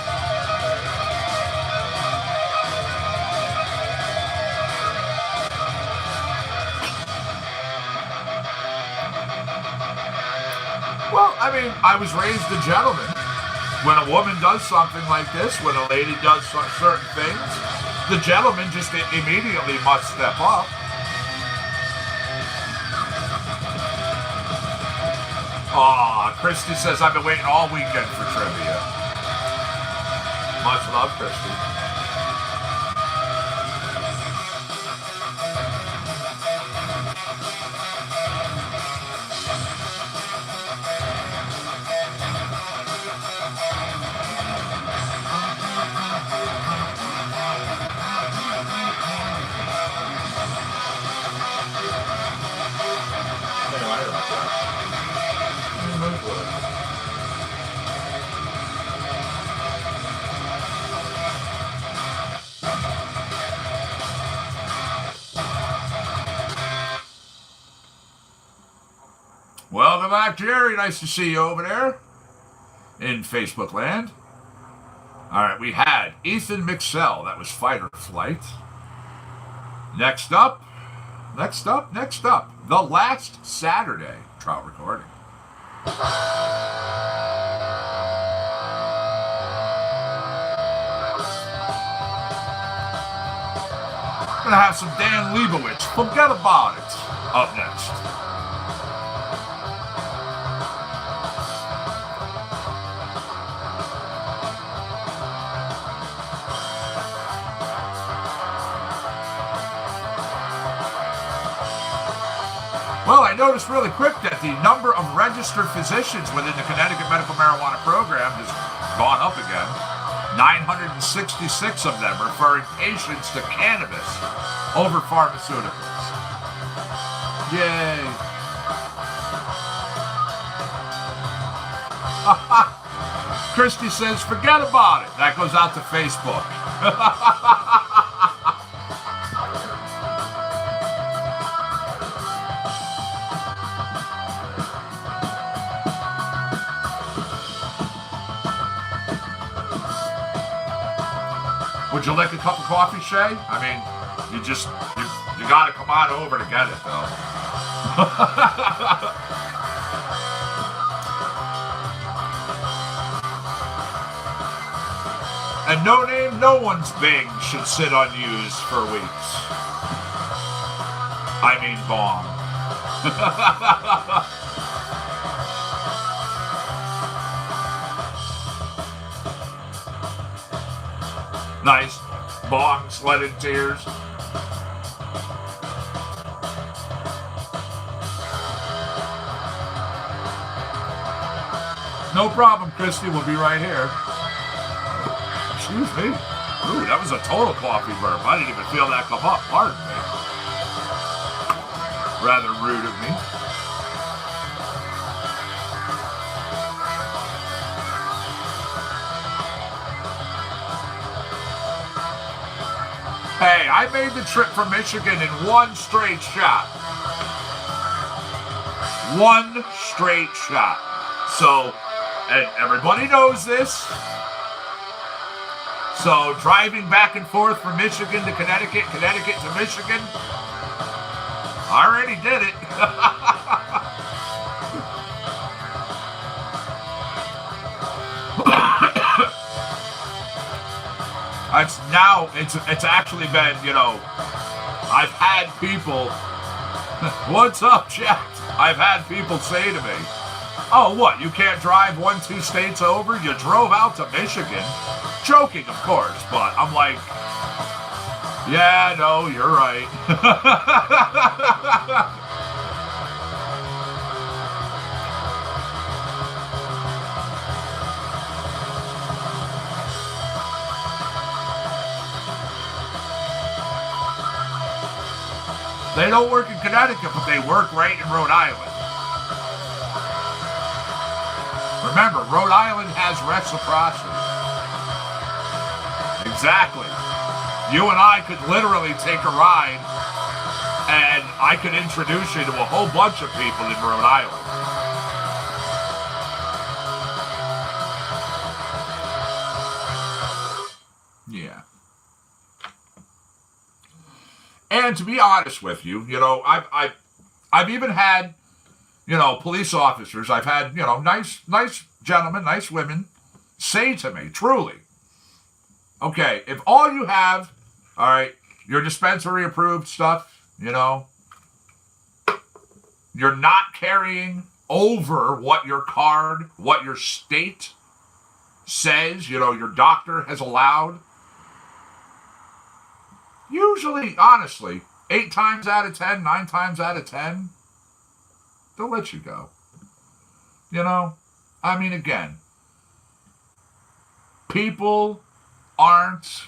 S1: Well, I mean, I was raised a gentleman. When a woman does something like this, when a lady does certain things, the gentleman just immediately must step up. Aw, Christy says I've been waiting all weekend for trivia. Much love, Christy. Welcome back, Jerry. Nice to see you over there in Facebook land. All right, we had Ethan Mixell. That was Fight or Flight. Next up. The Last Saturday Trout Recording. We're going to have some Dan Leibowitz. Forget about it. Up next. Well, I noticed really quick that the number of registered physicians within the Connecticut Medical Marijuana Program has gone up again. 966 of them referring patients to cannabis over pharmaceuticals. Yay. Christy says, forget about it. That goes out to Facebook. Would you like a cup of coffee, Shay? I mean, you got to come on over to get it, though. And no name, no one's Bing should sit unused for weeks. I mean, bong. Nice. Bong, sweat and tears. No problem, Christy. We'll be right here. Excuse me. Ooh, that was a total coffee burp. I didn't even feel that come up. Pardon me. Rather rude of me. Hey, I made the trip from Michigan in one straight shot. One straight shot. So, and everybody knows this. So, driving back and forth from Michigan to Connecticut, Connecticut to Michigan, I already did it. It's actually been, I've had people, what's up, Jack? I've had people say to me, oh, what, you can't drive 1-2 states over? You drove out to Michigan? Joking, of course, but I'm like, yeah, no, you're right. They don't work in Connecticut, but they work right in Rhode Island. Remember, Rhode Island has reciprocity. Exactly. You and I could literally take a ride, and I could introduce you to a whole bunch of people in Rhode Island. Yeah. And to be honest with you, I've even had, police officers. I've had, nice gentlemen, nice women say to me, truly, okay, if all you have, all right, your dispensary approved stuff, you're not carrying over what your card, what your state says, your doctor has allowed. Usually, honestly, 8 times out of 10, 9 times out of 10, they'll let you go. I mean, again, people aren't.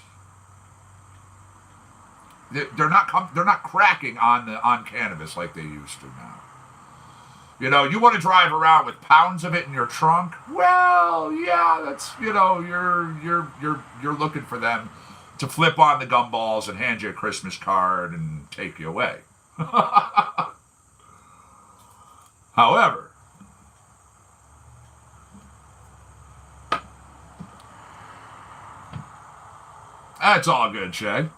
S1: They're not cracking on cannabis like they used to now. You want to drive around with pounds of it in your trunk? Well, yeah, that's you're looking for them to flip on the gumballs and hand you a Christmas card and take you away. However, that's all good, Shay.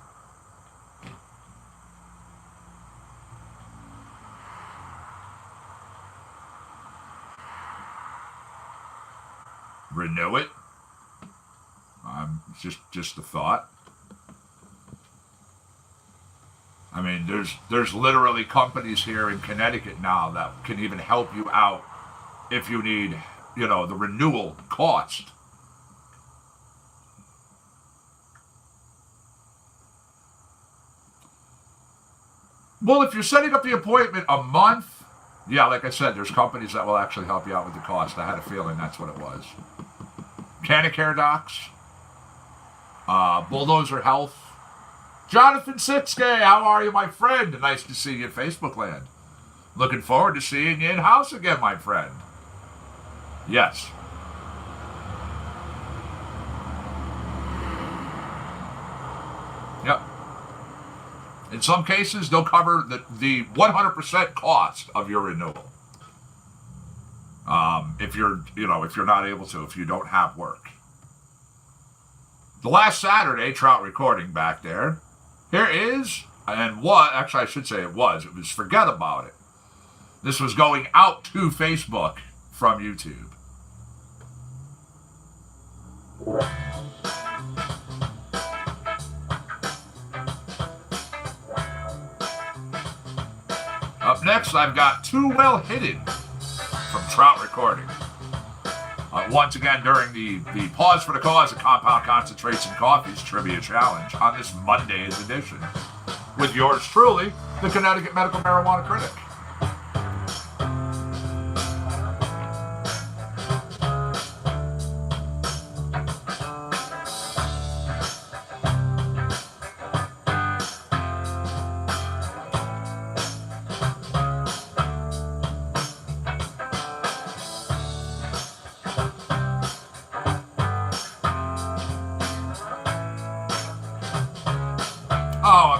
S1: Renew it. Just a thought. I mean, there's literally companies here in Connecticut now that can even help you out if you need, the renewal cost. Well, if you're setting up the appointment a month Yeah, like I said, there's companies that will actually help you out with the cost. I had a feeling that's what it was. Canicare Docs, Bulldozer Health, Jonathan Sitske, how are you, my friend? Nice to see you in Facebook land. Looking forward to seeing you in-house again, my friend. Yes. Yep. In some cases, they'll cover the 100% cost of your renewal. If you're not able to, if you don't have work. The last Saturday, Trout Recording back there. Here is, and what, actually I should say it was Forget About It. This was going out to Facebook from YouTube. Up next, I've got Too Well Hidden from Trout Recording. Once again, during the Pause for the Cause of Compound Concentrates and Coffees Trivia Challenge on this Monday's edition, with yours truly, the Connecticut Medical Marijuana Critic.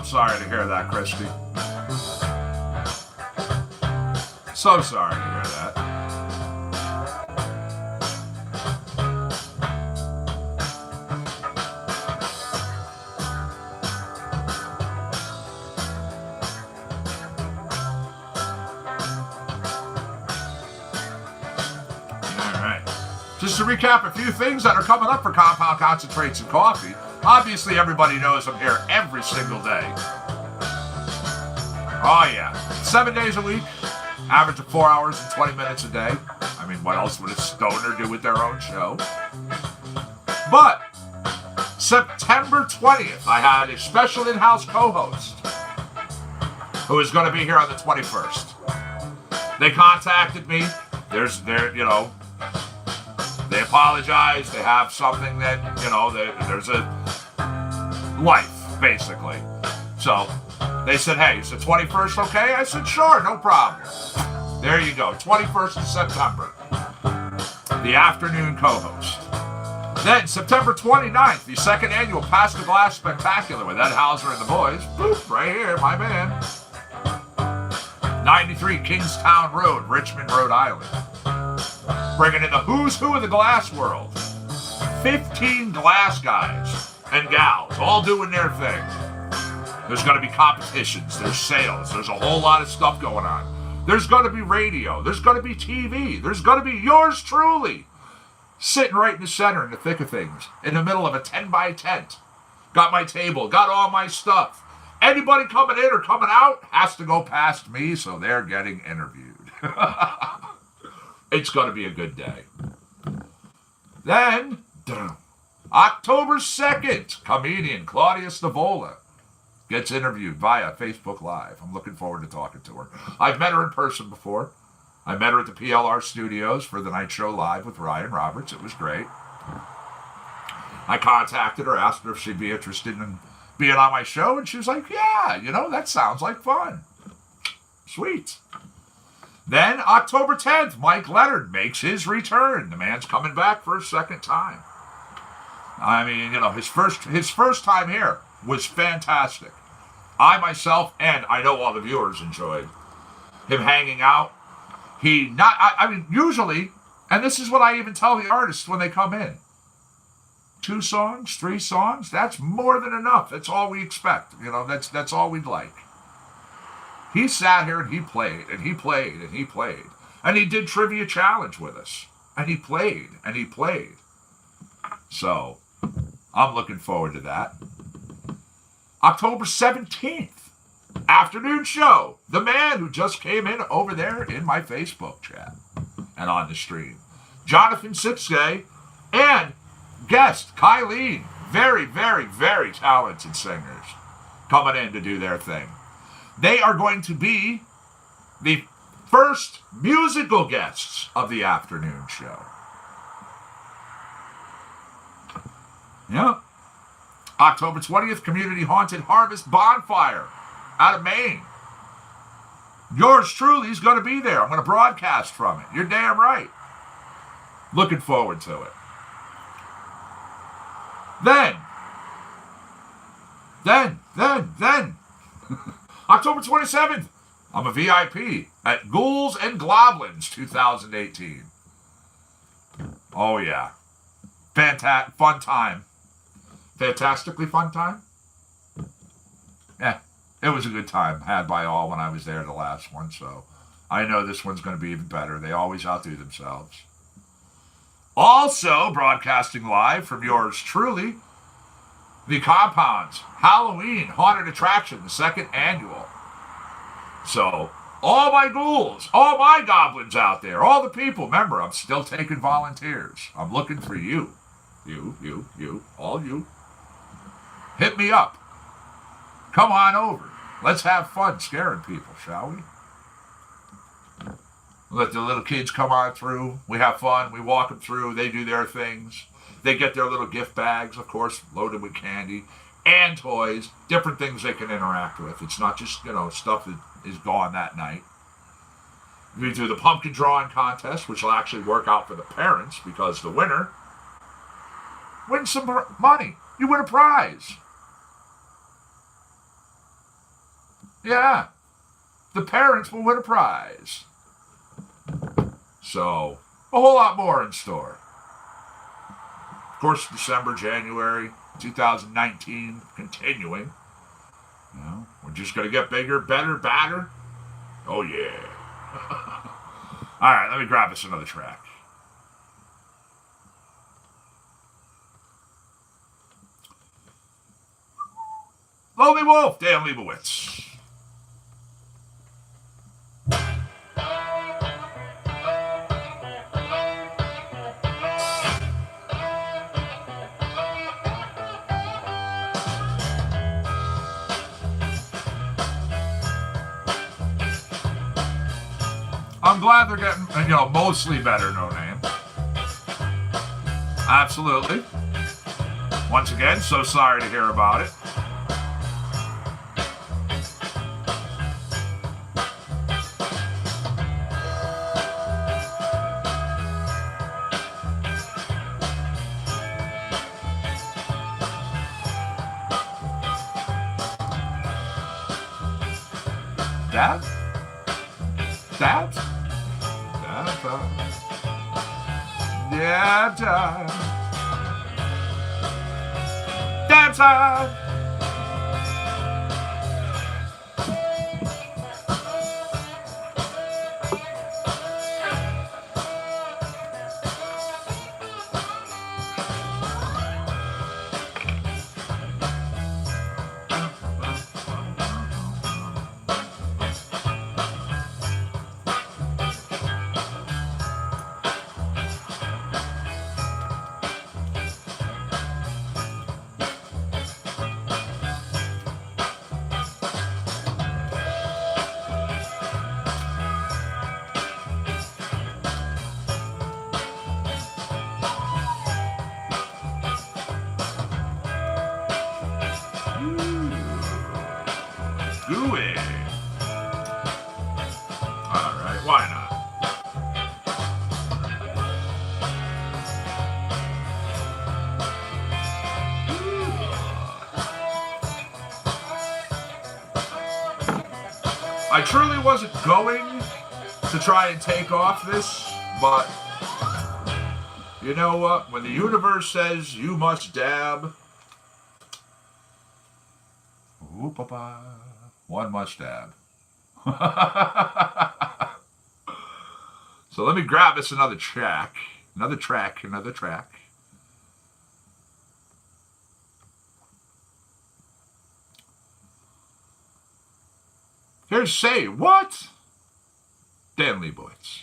S1: Sorry to hear that, Christy. So sorry to hear that. All right. Just to recap a few things that are coming up for Compound Concentrates and Coffee. Obviously, everybody knows I'm here every single day. Oh, yeah. 7 days a week, average of 4 hours and 20 minutes a day. I mean, what else would a stoner do with their own show? But September 20th, I had a special in-house co-host who is going to be here on the 21st. They contacted me. They apologize. They have something that, there's a life, basically. So they said, hey, is the 21st okay? I said, sure, no problem. There you go, 21st of September. The afternoon co-host. Then September 29th, the second annual Pass the Glass Spectacular with Ed Hauser and the boys. Boop, right here, my man. 93 Kingstown Road, Richmond, Rhode Island. Bringing in the who's who of the glass world. 15 glass guys and gals, all doing their thing. There's going to be competitions, there's sales, there's a whole lot of stuff going on. There's going to be radio, there's going to be TV, there's going to be yours truly, sitting right in the center in the thick of things, in the middle of a 10x tent. Got my table, got all my stuff. Anybody coming in or coming out has to go past me, so they're getting interviewed. It's going to be a good day. Then, October 2nd, comedian Claudia Stavola gets interviewed via Facebook Live. I'm looking forward to talking to her. I've met her in person before. I met her at the PLR studios for the night show live with Ryan Roberts. It was great. I contacted her, asked her if she'd be interested in being on my show, and she was like, yeah, that sounds like fun. Sweet. Then, October 10th, Mike Leonard makes his return. The man's coming back for a second time. I mean, his first time here was fantastic. I myself, and I know all the viewers enjoyed him hanging out. Usually, and this is what I even tell the artists when they come in. 2 songs, 3 songs, that's more than enough. That's all we expect. That's all we'd like. He sat here and he played and he played and he played. And he did Trivia Challenge with us. And he played and he played. So, I'm looking forward to that. October 17th, afternoon show. The man who just came in over there in my Facebook chat and on the stream. Jonathan Sitske and guest Kylene. Very, very, very talented singers coming in to do their thing. They are going to be the first musical guests of the afternoon show. Yeah. October 20th, Community Haunted Harvest Bonfire out of Maine. Yours truly is going to be there. I'm going to broadcast from it. You're damn right. Looking forward to it. Then. October 27th, I'm a VIP at Ghouls and Goblins 2018. Oh, yeah. Fun time. Fantastically fun time? Yeah, it was a good time had by all when I was there the last one, so I know this one's going to be even better. They always outdo themselves. Also, broadcasting live from yours truly, the Compounds Halloween Haunted Attraction, the second annual. So, all my ghouls, all my goblins out there, all the people, remember, I'm still taking volunteers. I'm looking for you. You, all you. Hit me up. Come on over. Let's have fun scaring people, shall we? Let the little kids come on through. We have fun. We walk them through. They do their things. They get their little gift bags, of course, loaded with candy and toys, different things they can interact with. It's not just, stuff that is gone that night. We do the pumpkin drawing contest, which will actually work out for the parents because the winner wins some money. You win a prize. Yeah. The parents will win a prize. So, a whole lot more in store. Of course, December, January 2019, continuing. We're just going to get bigger, better, badder. Oh, yeah. All right, let me grab us another track. Lonely Wolf, Dan Leibowitz. I'm glad they're getting, mostly better, No Name. Absolutely. Once again, so sorry to hear about it. Dad? Yeah, time. Damn time. I truly wasn't going to try and take off this, but you know what? When the universe says you must dab, one must dab. So let me grab us another track. Here's Say What? Dan Leibowitz.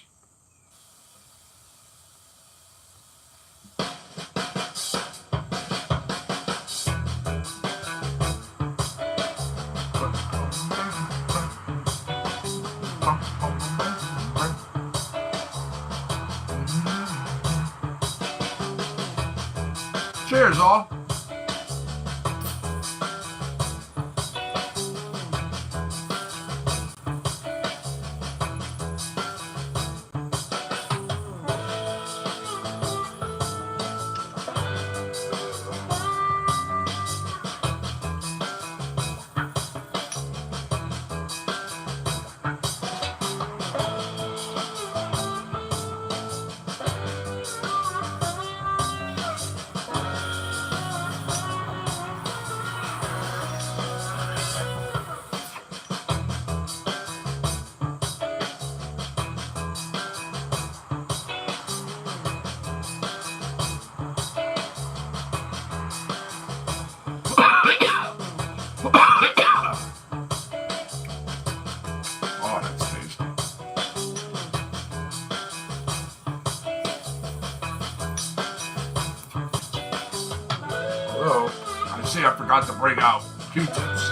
S1: Cheers, all. Oh, that's tasty. Although, I see I forgot to bring out Q-tips.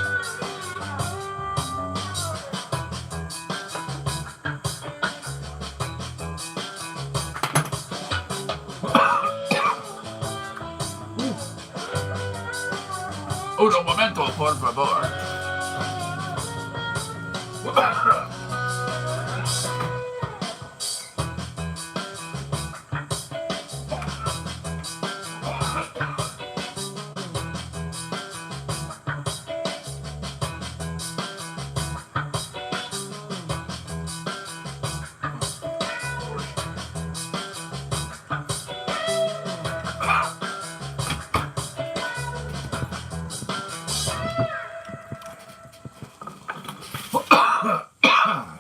S1: Un momento, por favor.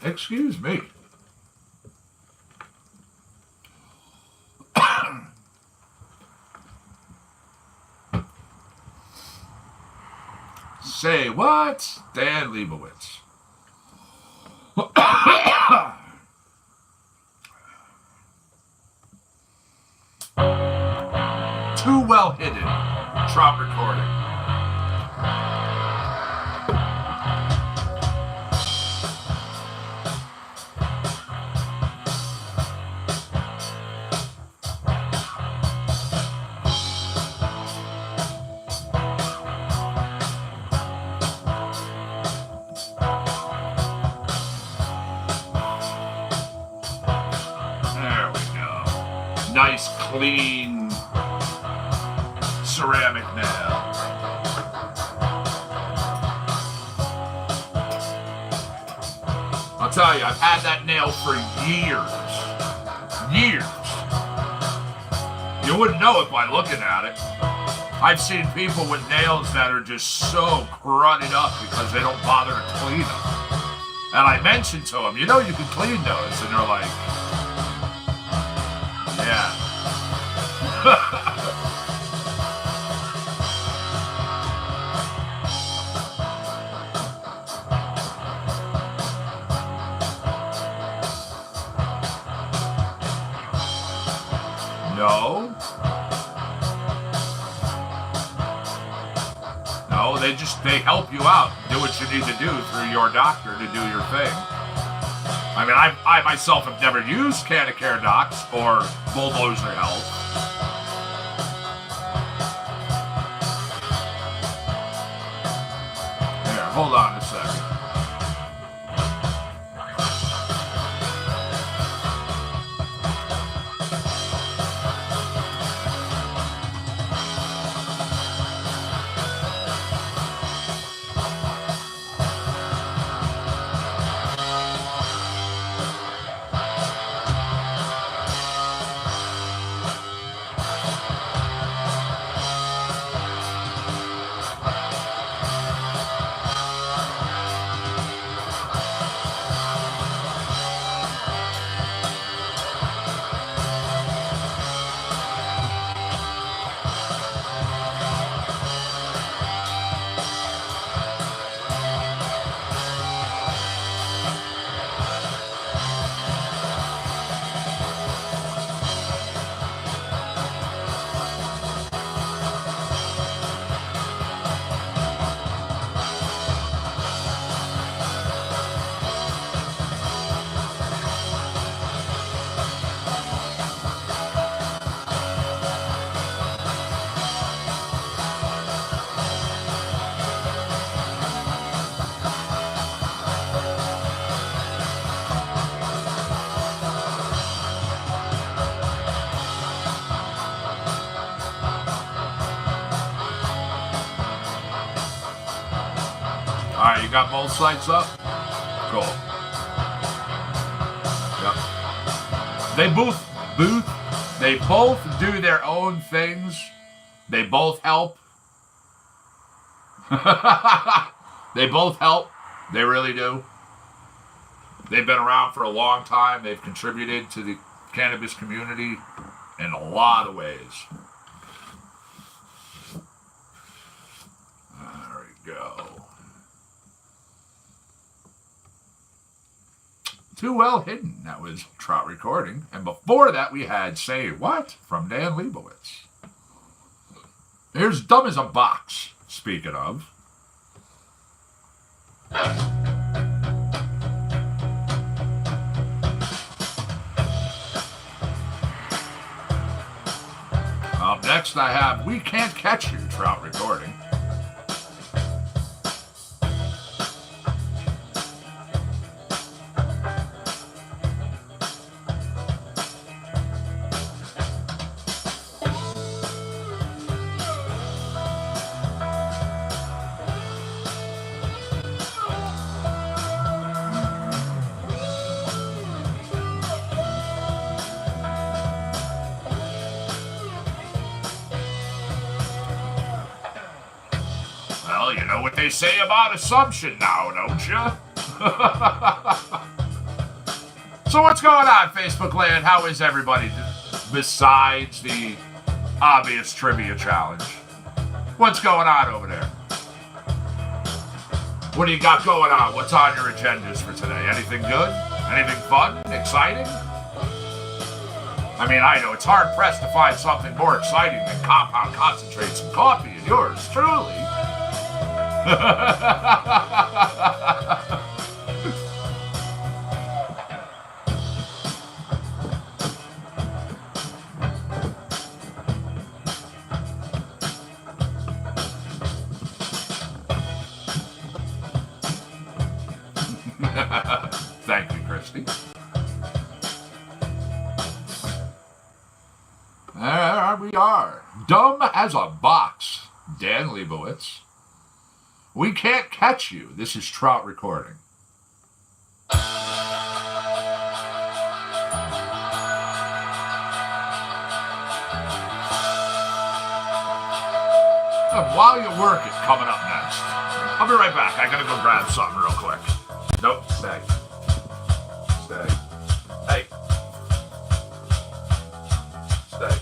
S1: Excuse me. Say what? Dan Leibowitz. Too well hidden. Trout recording. Nice, clean ceramic nail. I'll tell you, I've had that nail for years. Years. You wouldn't know it by looking at it. I've seen people with nails that are just so cruddy up because they don't bother to clean them. And I mentioned to them, you know you can clean those. And they're like, yeah. No. No, they help you out. Do what you need to do through your doctor to do your thing. I mean, I myself have never used Canacare Docs or Bulldozer Health. Here, hold on a second. got both sites up? Cool. Yep. They both do their own things. They both help. They both help. They really do. They've been around for a long time. They've contributed to the cannabis community in a lot of ways. There we go. Too Well Hidden. That was Trout Recording. And before that, we had Say What from Dan Leibowitz. Here's Dumb as a Box, speaking of. Up next, I have We Can't Catch You, Trout Recording. They say about Assumption now, don't you? So what's going on, Facebook land? How is everybody besides the obvious trivia challenge? What's going on over there? What do you got going on? What's on your agendas for today? Anything good? Anything fun? Exciting? I mean, I know it's hard pressed to find something more exciting than compound concentrates and coffee in yours truly. Thank you, Christy. There we are. Dumb as a Box. Dan Leibowitz. We Can't Catch You. This is Trout Recording. And while you work it, coming up next. I'll be right back. I gotta go grab something real quick. Nope, stay. Stay. Hey. Stay.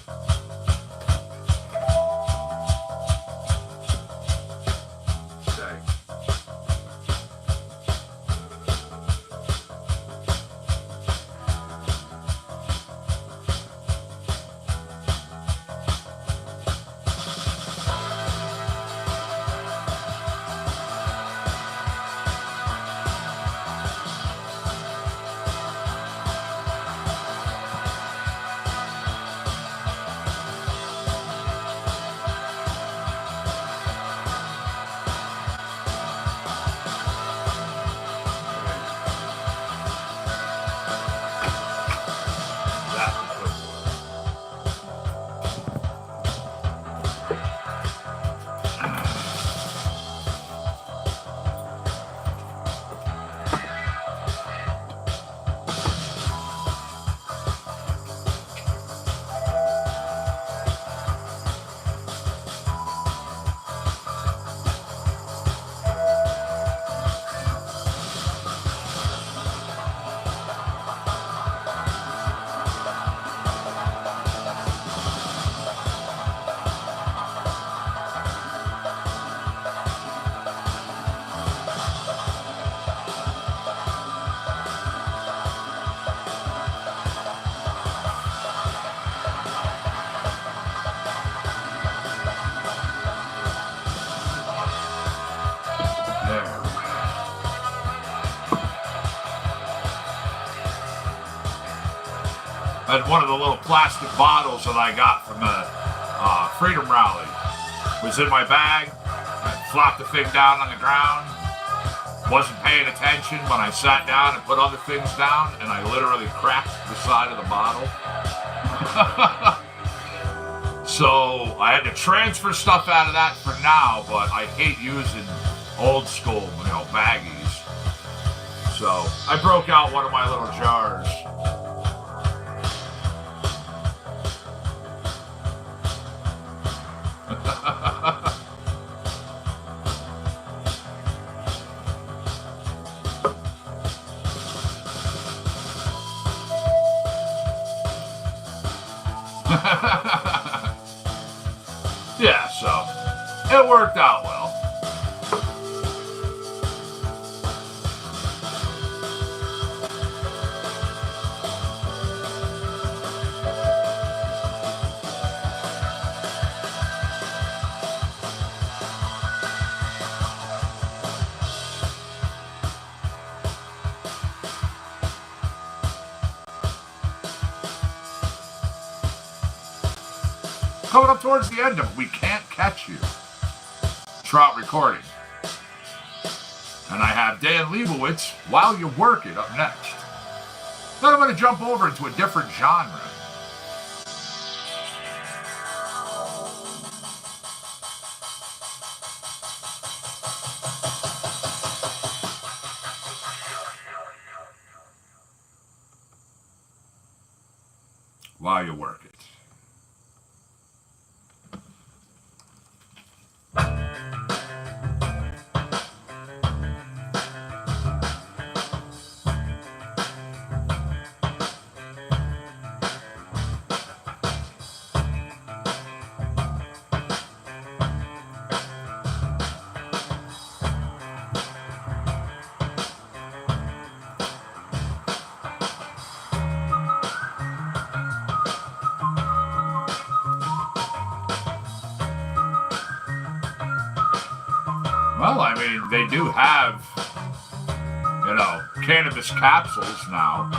S1: And one of the little plastic bottles that I got from the Freedom Rally was in my bag. I flopped the thing down on the ground. Wasn't paying attention when I sat down and put other things down, and I literally cracked the side of the bottle. So I had to transfer stuff out of that for now, but I hate using old school, baggies. So I broke out one of my little jars. Yeah, so it worked out well. Coming up towards the end of We Can't Catch You, Trout Recording. And I have Dan Leibowitz, While You Work It, up next. Then I'm going to jump over into a different genre. While You Work It. Well, I mean, they do have, cannabis capsules now.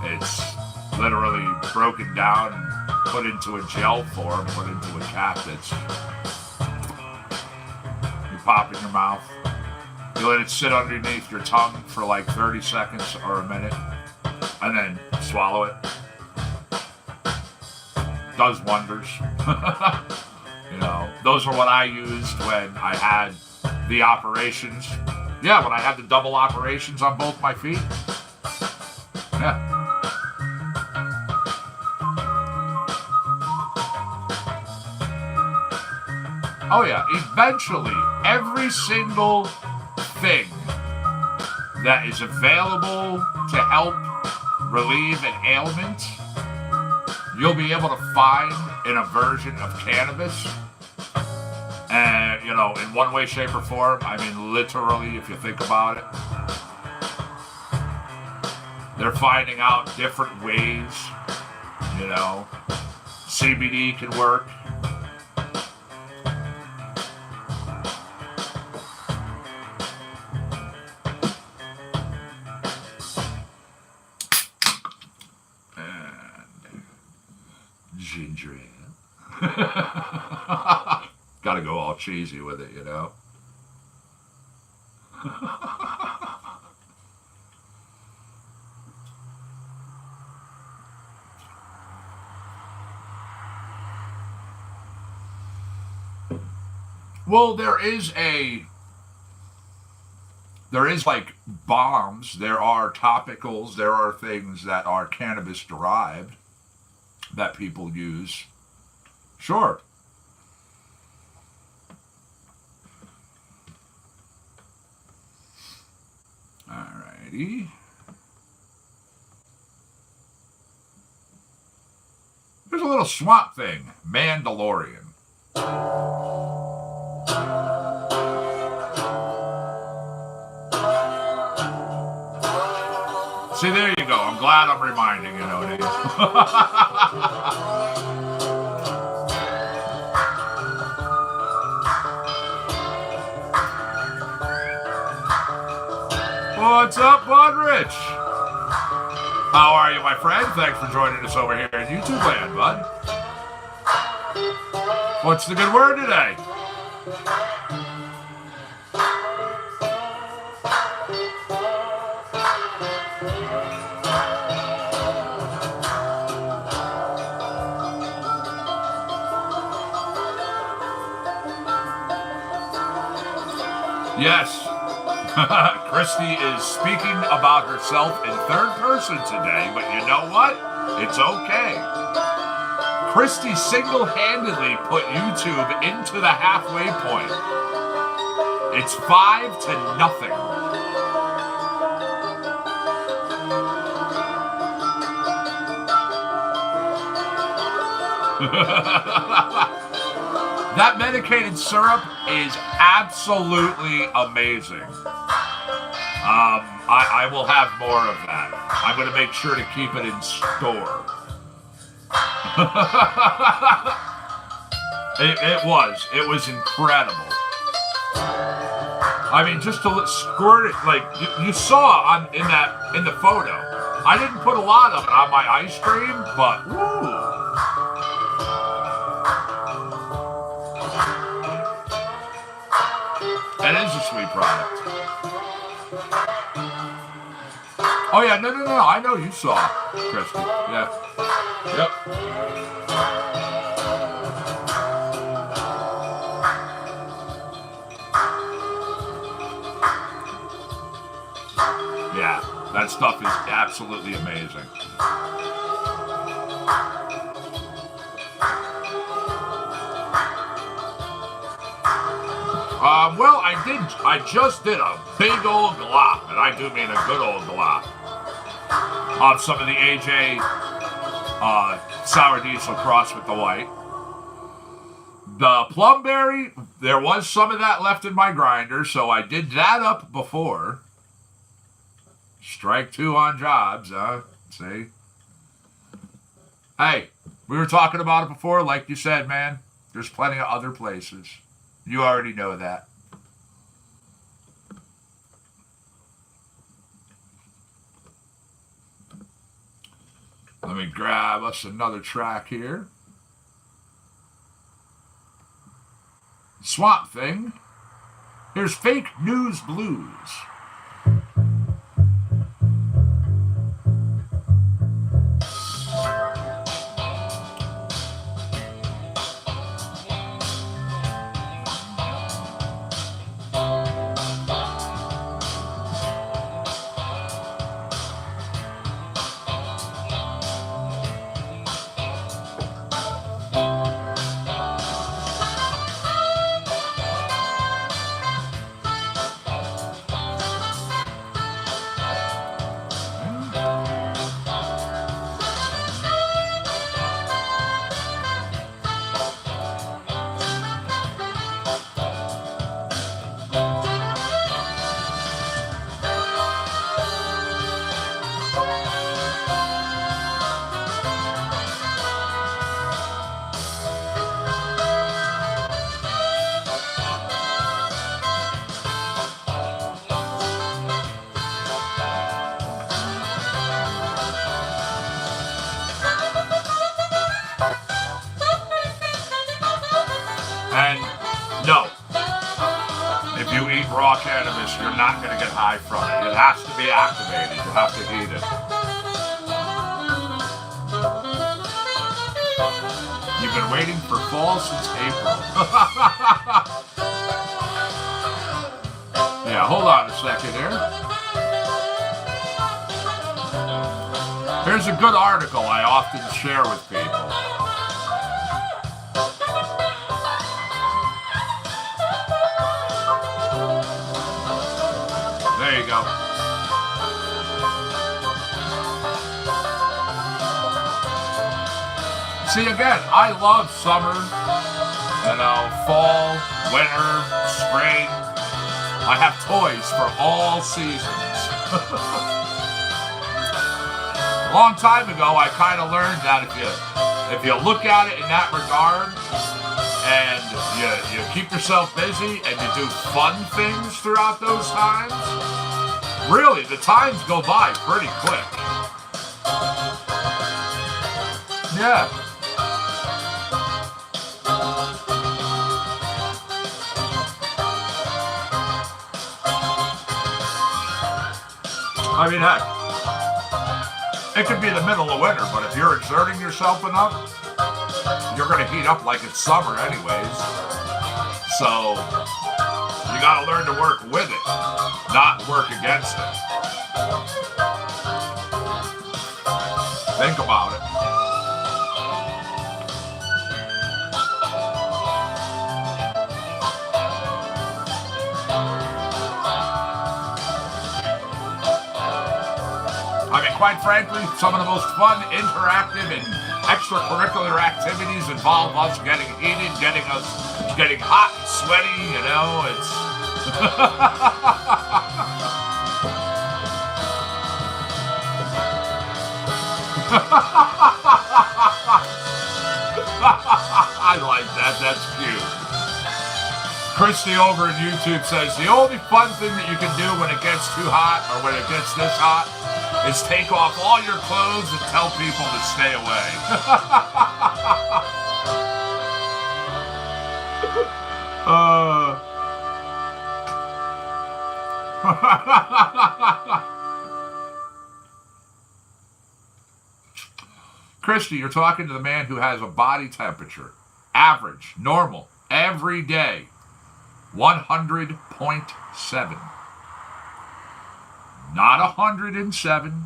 S1: It's literally broken down and put into a gel form, put into a cap that's you pop in your mouth. You let it sit underneath your tongue for like 30 seconds or a minute, and then swallow it. Does wonders. Those are what I used when I had the operations. Yeah, when I had the double operations on both my feet. Yeah. Oh yeah, eventually every single thing that is available to help relieve an ailment, you'll be able to find in a version of cannabis. And, in one way, shape, or form, I mean, literally, if you think about it, they're finding out different ways, CBD can work. And ginger ale. Gotta go all cheesy with it, Well, there is like bombs, there are topicals, there are things that are cannabis derived that people use. Sure. Alrighty. There's a little Swamp Thing, Mandalorian. See, there you go. I'm glad I'm reminding you, Odie. What's up, Budrich? How are you, my friend? Thanks for joining us over here in YouTube land, bud. What's the good word today? Yes. Christy is speaking about herself in third person today, but you know what? It's okay. Christy single-handedly put YouTube into the halfway point. It's 5-0. That medicated syrup is absolutely amazing. I will have more of that. I'm going to make sure to keep it in store. It was incredible. I mean, just to squirt it, like you saw in the photo. I didn't put a lot of it on my ice cream, but woo. That is a sweet product. Oh yeah, no. I know you saw it, Christy. Yeah. Yep. Yeah, that stuff is absolutely amazing. Well, I just did a big old glop, and I do mean a good old glop, of some of the AJ sour diesel crossed with the white. The plumberry, there was some of that left in my grinder, so I did that up before. Strike 2 on jobs, see? Hey, we were talking about it before, like you said, man. There's plenty of other places. You already know that. Let me grab us another track here. Swamp Thing. Here's Fake News Blues. And no, if you eat raw cannabis, you're not going to get high from it. It has to be activated. You have to eat it. You've been waiting for fall since April. Yeah, hold on a second here. Here's a good article I often share with people. There you go. See, again, I love summer, fall, winter, spring. I have toys for all seasons. A long time ago, I kind of learned that if you look at it in that regard, and you keep yourself busy and you do fun things throughout those times, really, the times go by pretty quick. Yeah. I mean, heck, it could be the middle of winter, but if you're exerting yourself enough, you're going to heat up like it's summer anyways. So, You got to learn to work with it, not work against it. Think about it. I mean, quite frankly, some of the most fun, interactive, and extracurricular activities involve us getting heated, getting hot and sweaty, you know, it's... I like that, that's cute. Christy over on YouTube says, the only fun thing that you can do when it gets too hot, or when it gets this hot, is take off all your clothes and tell people to stay away. Christy, you're talking to the man who has a body temperature, average, normal, every day, 100.7. Not 107,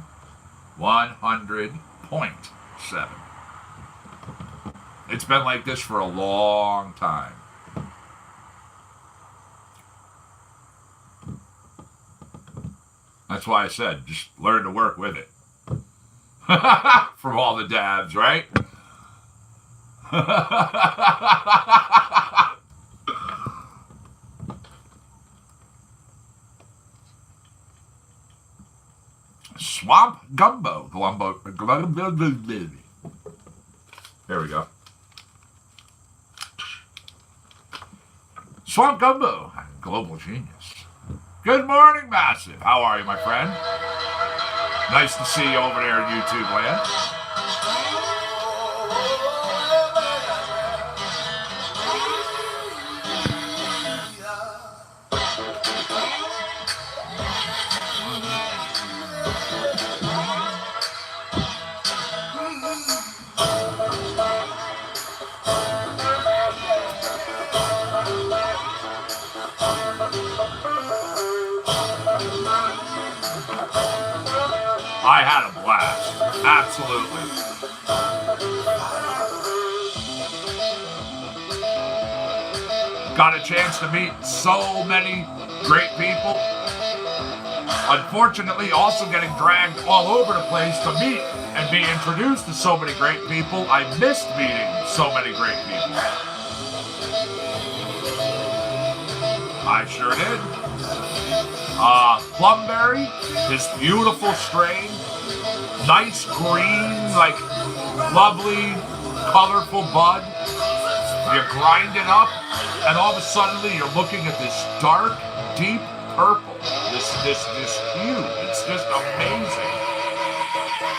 S1: 100.7. It's been like this for a long time. That's why I said, just learn to work with it. From all the dabs, right? Swamp Gumbo. There we go. Swamp Gumbo. Global genius. Good morning, Massive. How are you, my friend? Nice to see you over there in YouTube land. I had a blast. Absolutely. Got a chance to meet so many great people. Unfortunately, also getting dragged all over the place to meet and be introduced to so many great people. I missed meeting so many great people. I sure did. Plumberry, this beautiful strain, nice green, like lovely, colorful bud. You grind it up, and all of a sudden you're looking at this dark, deep purple, this hue. It's just amazing.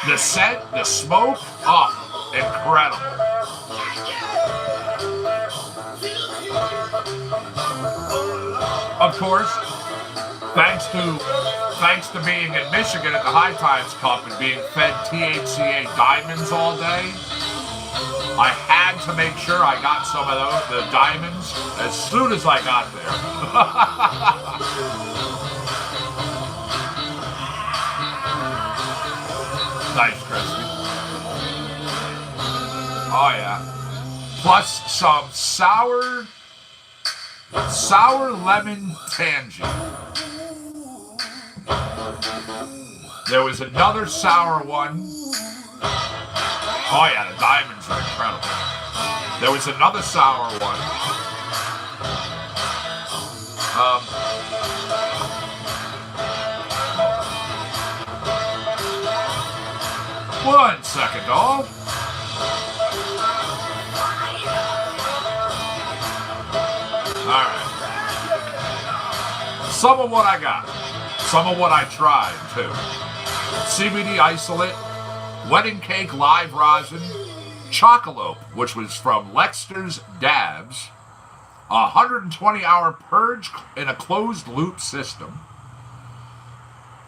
S1: The scent, the smoke, oh, incredible. Of course, thanks to being in Michigan at the High Times Cup and being fed THCA diamonds all day, I had to make sure I got some of the diamonds as soon as I got there. Nice, Christy. Oh yeah. Plus some sour lemon tangy. There was another sour one. Oh yeah, the diamonds are incredible. There was another sour one. One second, dog. Alright. Some of what I got. Some of what I tried, too. CBD isolate, wedding cake live rosin, Chocolope, which was from Lexter's Dabs, 120-hour purge in a closed-loop system,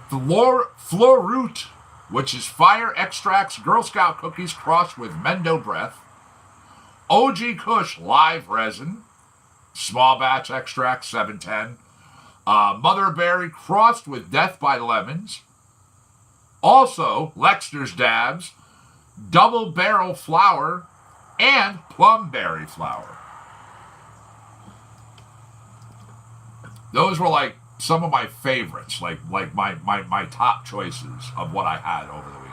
S1: Florute, which is fire extracts Girl Scout cookies crossed with Mendo Breath, OG Kush live resin, small batch extract 710, Motherberry crossed with Death by Lemons. Also, Lexner's Dabs, Double Barrel Flower, and Plumberry Flower. Those were like some of my favorites, like my top choices of what I had over the weekend.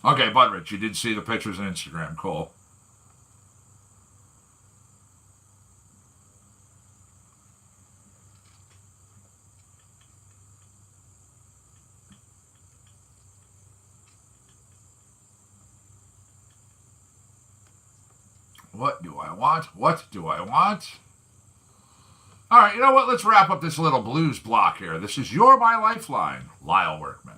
S1: Okay, Budrich, you did see the pictures on Instagram. Cool. What do I want? What do I want? All right, you know what? Let's wrap up this little blues block here. This is You're My Lifeline, Lyle Workman.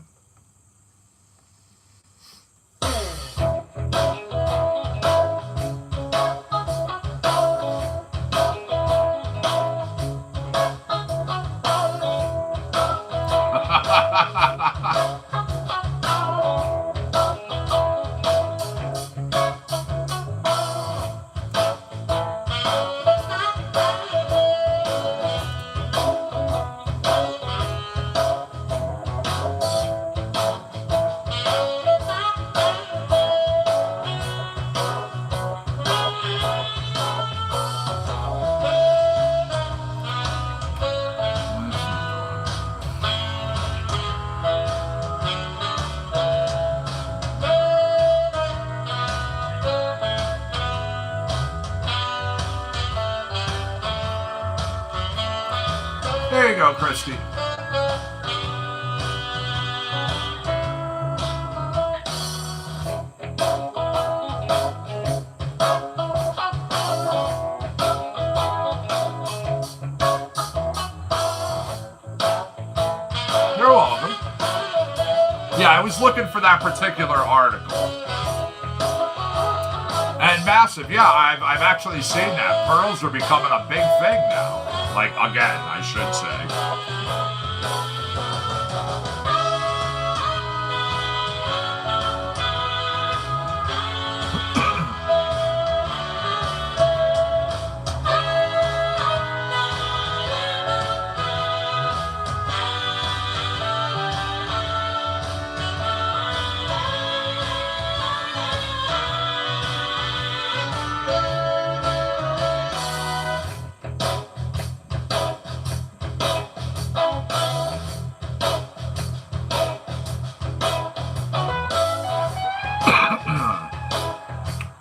S1: There you go, Christy. You're welcome. Yeah, I was looking for that particular article. And massive, yeah, I've actually seen that. Pearls are becoming a big thing now. Like, again, I should say.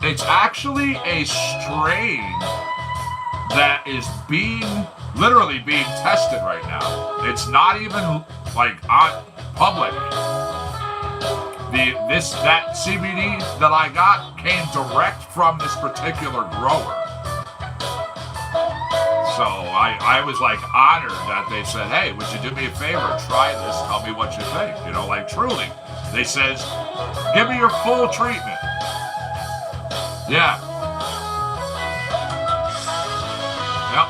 S1: It's actually a strain that is literally being tested right now. It's not even like on public. That CBD that I got came direct from this particular grower. So I was like honored that they said, hey, would you do me a favor? Try this. Tell me what you think. You know, like truly. They says, give me your full treatment. Yeah. Yep.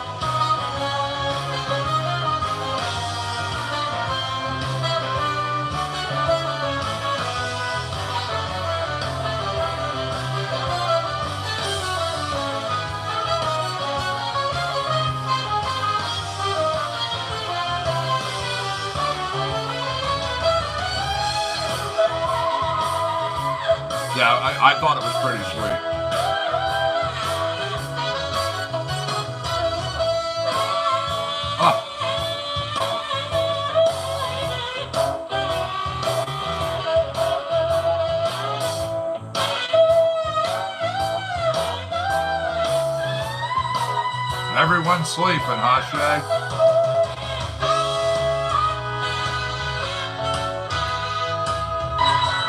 S1: Yeah, I thought it was pretty sweet. Everyone's sleeping, huh, Shay?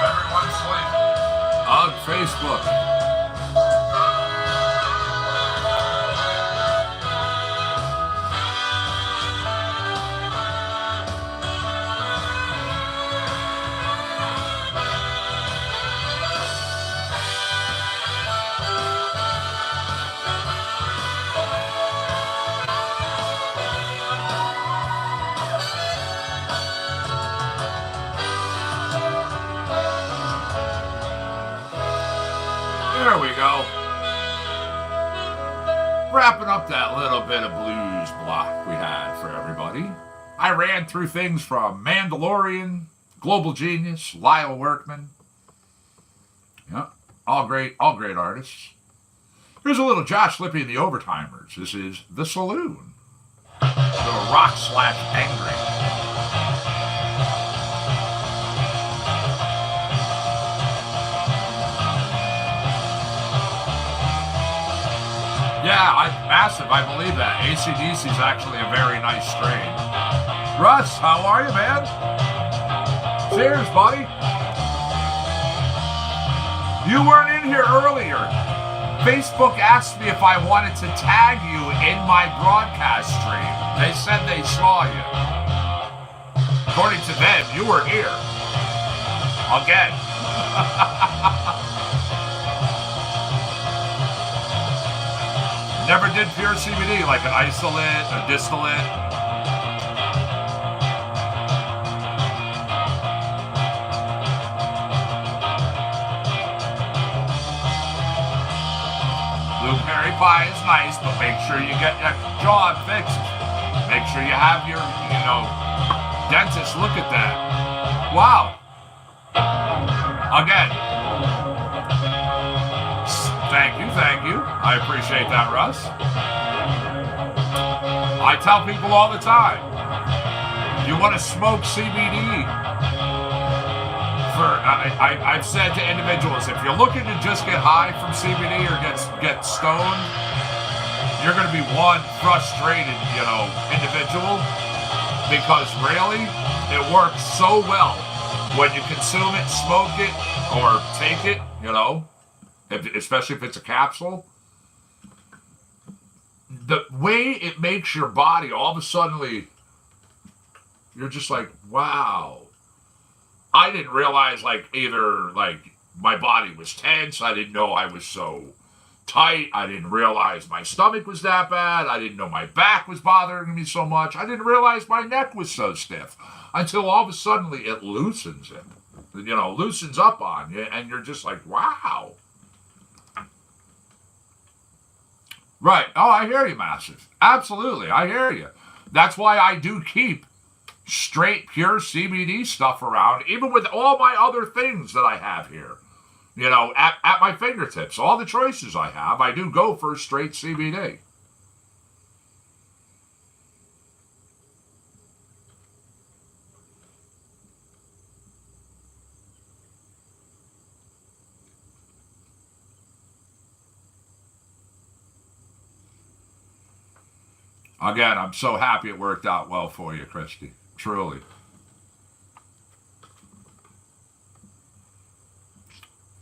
S1: Everyone's sleeping. On Facebook. go. Wrapping up that little bit of blues block we had for everybody. I ran through things from Mandalorian, Global Genius, Lyle Workman. Yeah, all great artists. Here's a little Josh Lippy and the Overtimers. This is The Saloon. A little rock / angry. Yeah, massive. I believe that. AC/DC is actually a very nice strain. Russ, how are you, man? Cheers, buddy. You weren't in here earlier. Facebook asked me if I wanted to tag you in my broadcast stream. They said they saw you. According to them, you were here. Again. Never did pure CBD like an isolate, a distillate. Blueberry pie is nice, but make sure you get your jaw fixed. Make sure you have your, dentist look at that. Wow. Again. Thank you. I appreciate that, Russ. I tell people all the time, you want to smoke CBD. I've said to individuals, if you're looking to just get high from CBD or get stoned, you're going to be one frustrated, individual, because really, it works so well when you consume it, smoke it, or take it, especially if it's a capsule. The way it makes your body all of a sudden, you're just like, wow. I didn't realize either my body was tense. I didn't know I was so tight. I didn't realize my stomach was that bad. I didn't know my back was bothering me so much. I didn't realize my neck was so stiff until all of a sudden it loosens it. Loosens up on you, and you're just like, wow. Right. Oh, I hear you, Massive. Absolutely. I hear you. That's why I do keep straight, pure CBD stuff around, even with all my other things that I have here. At my fingertips. All the choices I have, I do go for straight CBD. Again, I'm so happy it worked out well for you, Christy. Truly.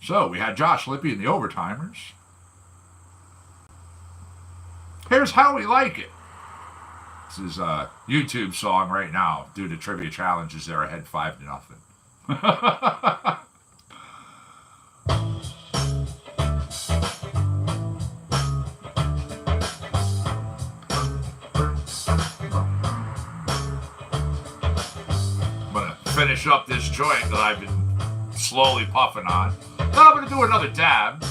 S1: So, we had Josh Lippy and the Overtimers. Here's How We Like It. This is a YouTube song right now. Due to trivia challenges, they're ahead 5-0. Finish up this joint that I've been slowly puffing on. Then I'm going to do another dab.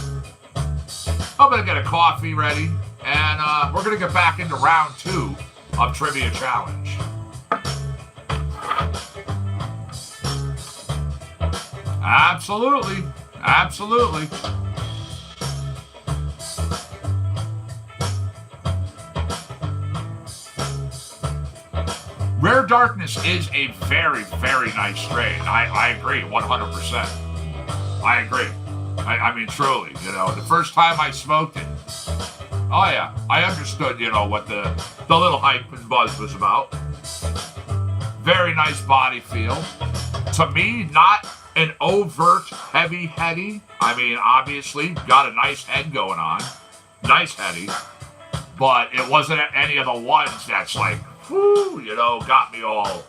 S1: I'm going to get a coffee ready, and we're going to get back into round 2 of Trivia Challenge. Absolutely. Rare Darkness is a very, very nice strain. I agree 100%. I agree. I mean, truly, the first time I smoked it, oh yeah, I understood, what the little hype and buzz was about. Very nice body feel. To me, not an overt heavy heady. I mean, obviously, got a nice head going on. Nice heady. But it wasn't any of the ones that's like, whoo, got me all.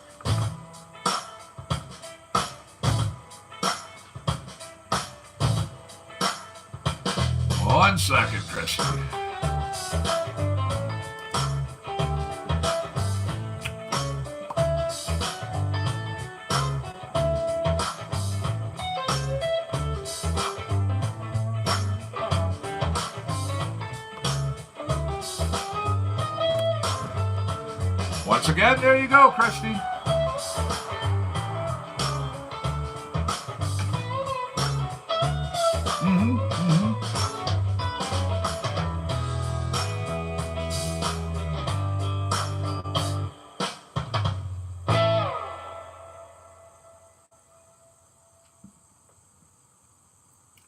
S1: One second, Christy. Once again, there you go, Christy.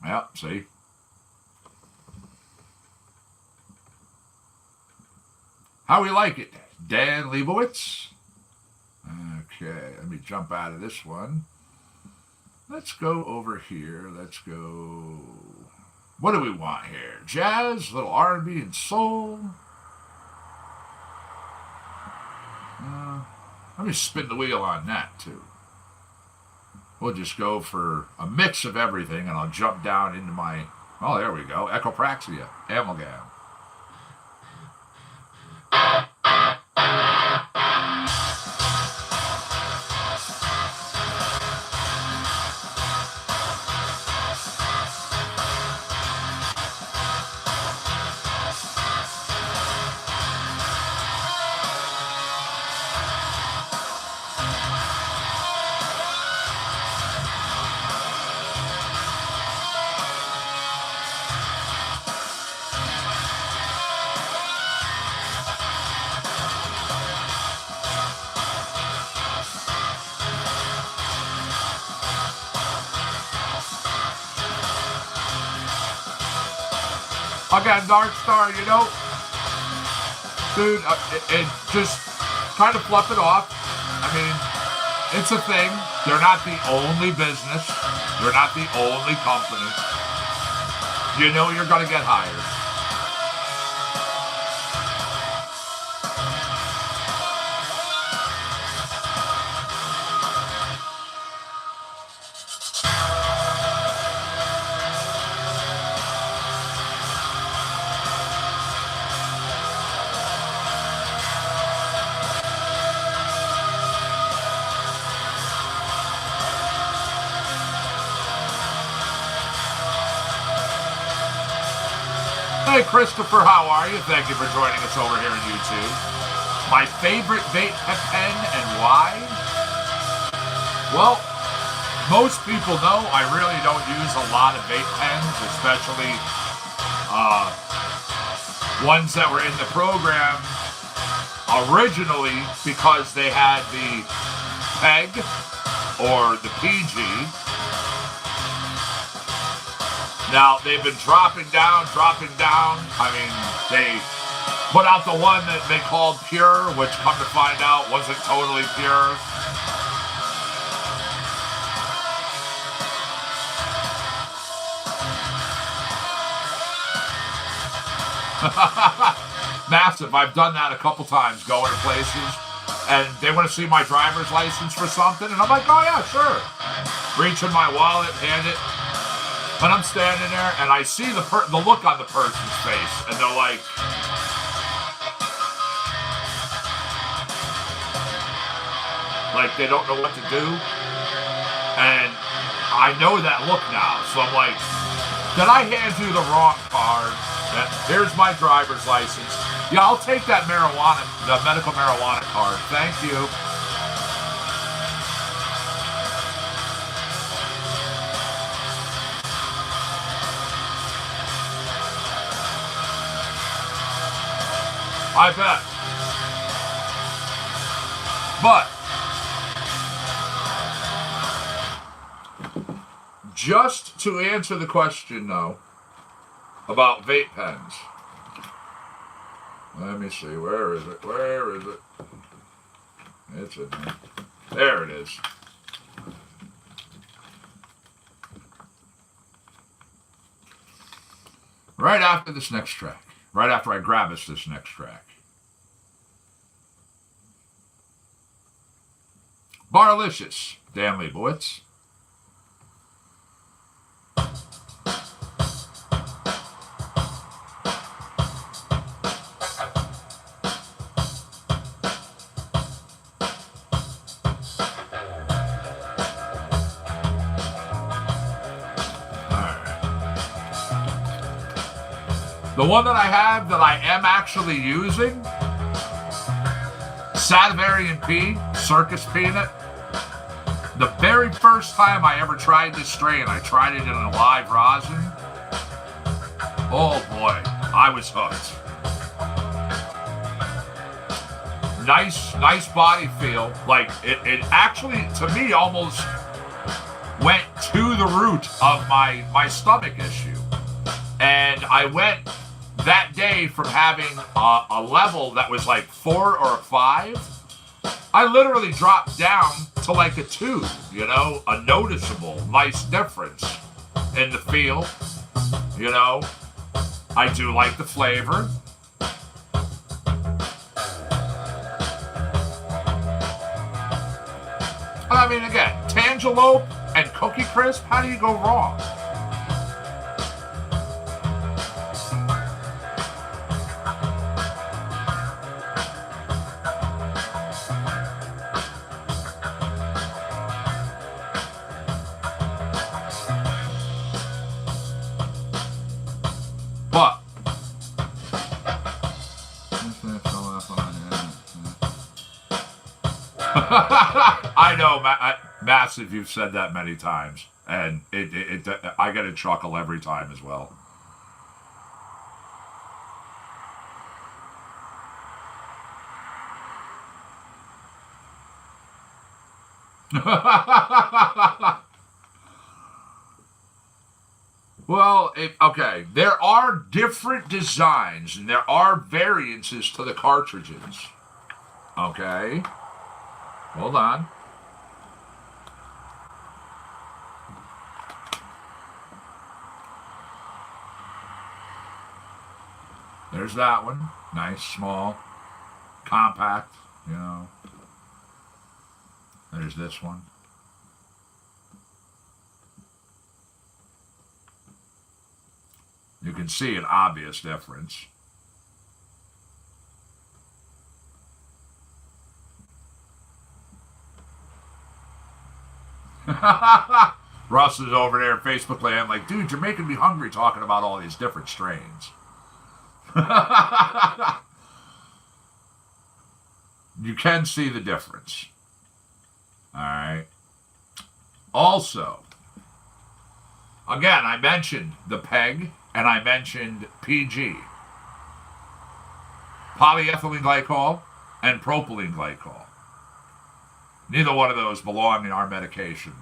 S1: Yep, see? How we like it, Dan Leibowitz? Okay, let me jump out of this one. Let's go over here. Let's go... What do we want here? Jazz, little R&B and soul. Let me spin the wheel on that, too. We'll just go for a mix of everything, and I'll jump down into my... Oh, there we go. Echopraxia. Amalgam. Again, Dark Star, you know, dude, it just kind of fluff it off. I mean, it's a thing. They're not the only business. They're not the only company. You know you're going to get hired. Hey Christopher, how are you? Thank you for joining us over here on YouTube. My favorite vape pen and why? Well, most people know I really don't use a lot of vape pens, especially ones that were in the program originally because they had the PEG or the PG. Now, they've been dropping down. I mean, they put out the one that they called Pure, which, come to find out, wasn't totally pure. Massive. I've done that a couple times, going to places, and they want to see my driver's license for something, and I'm like, oh, yeah, sure. Reach in my wallet, hand it. When I'm standing there and I see the look on the person's face, and they're like, they don't know what to do, and I know that look now, so I'm like, did I hand you the wrong card? Here's my driver's license. Yeah, I'll take that marijuana, the medical marijuana card. Thank you. I bet. But just to answer the question, though, about vape pens. Let me see. Where is it? Where is it? It's in there. There it is. Right after this next track. Right after I grab us this next track. Barlicious, Dan Leibowitz. The one that I have that I am actually using, Sadivarian P, Circus Peanut. The very first time I ever tried this strain, I tried it in a live rosin. Oh boy, I was hooked. Nice body feel. Like it actually, to me, almost went to the root of my stomach issue. And I went that day from having a level that was like 4 or a 5. I literally dropped down to like a 2, you know, a noticeable, nice difference in the feel, you know. I do like the flavor. I mean, again, Tangelope and Cookie Crisp, how do you go wrong? But I know, Massive, you've said that many times, and I get a chuckle every time as well. Well, okay, there are different designs and there are variances to the cartridges. Okay, hold on. There's that one. Nice, small, compact, you know. There's this one. You can see an obvious difference. Russ is over there in Facebook land like, dude, you're making me hungry talking about all these different strains. You can see the difference. All right. Also, again, I mentioned the PEG and I mentioned PG. Polyethylene glycol and propylene glycol. Neither one of those belong in our medication.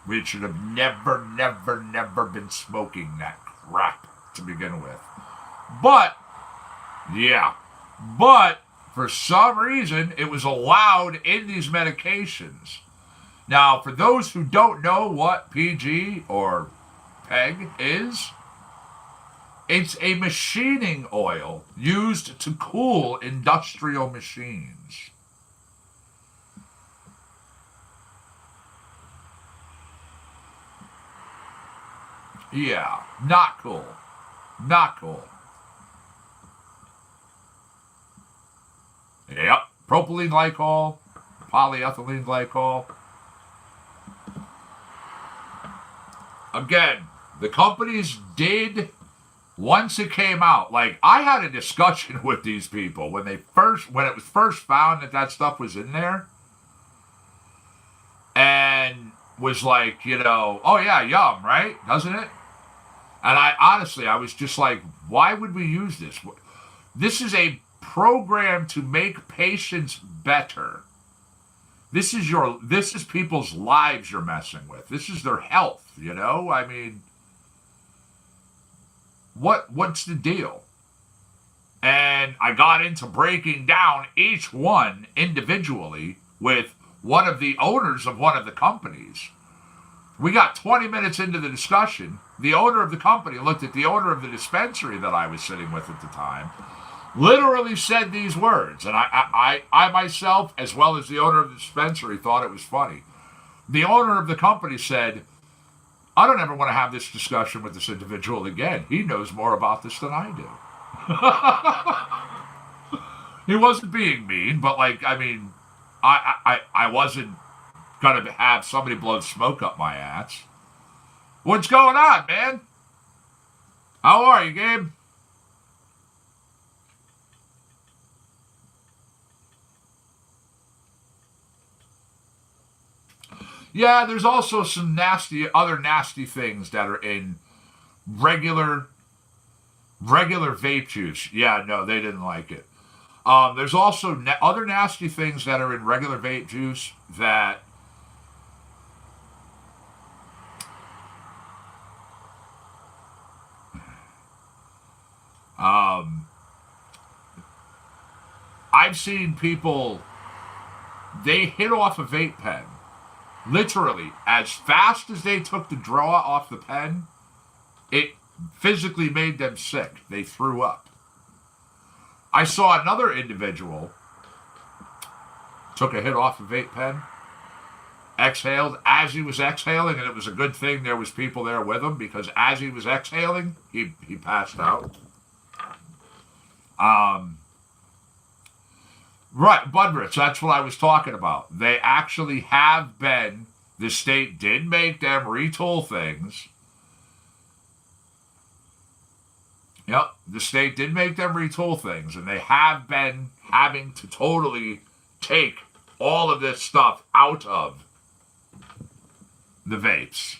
S1: We should have never been smoking that crap to begin with. But, yeah. But, for some reason, it was allowed in these medications. Now, for those who don't know what PG or PEG is, it's a machining oil used to cool industrial machines. Yeah, not cool. Not cool. Yep, propylene glycol, polyethylene glycol. Again, the companies did, once it came out, like I had a discussion with these people when it was first found that stuff was in there, and was like, you know, oh yeah, yum, right? Doesn't it? And I was just like, why would we use this? This is a program to make patients better. This is people's lives you're messing with. This is their health, you know? I mean, what's the deal? And I got into breaking down each one individually with one of the owners of one of the companies. We got 20 minutes into the discussion. The owner of the company looked at the owner of the dispensary that I was sitting with at the time, literally said these words, and I myself, as well as the owner of the dispensary, thought it was funny. The owner of the company said, I don't ever want to have this discussion with this individual again. He knows more about this than I do. He wasn't being mean, but like, I mean, I wasn't going to have somebody blow smoke up my ass. What's going on, man? How are you, Gabe? Yeah, there's also some other nasty things that are in regular vape juice. Yeah, no, they didn't like it. There's also other nasty things that are in regular vape juice that I've seen people, they hit off a vape pen. Literally, as fast as they took the draw off the pen, it physically made them sick. They threw up. I saw another individual took a hit off a vape pen, exhaled. As he was exhaling, and it was a good thing there was people there with him, because as he was exhaling, he passed out. Right, Budrich, that's what I was talking about. They actually have been, the state did make them retool things. Yep, the state did make them retool things, and they have been having to totally take all of this stuff out of the vapes.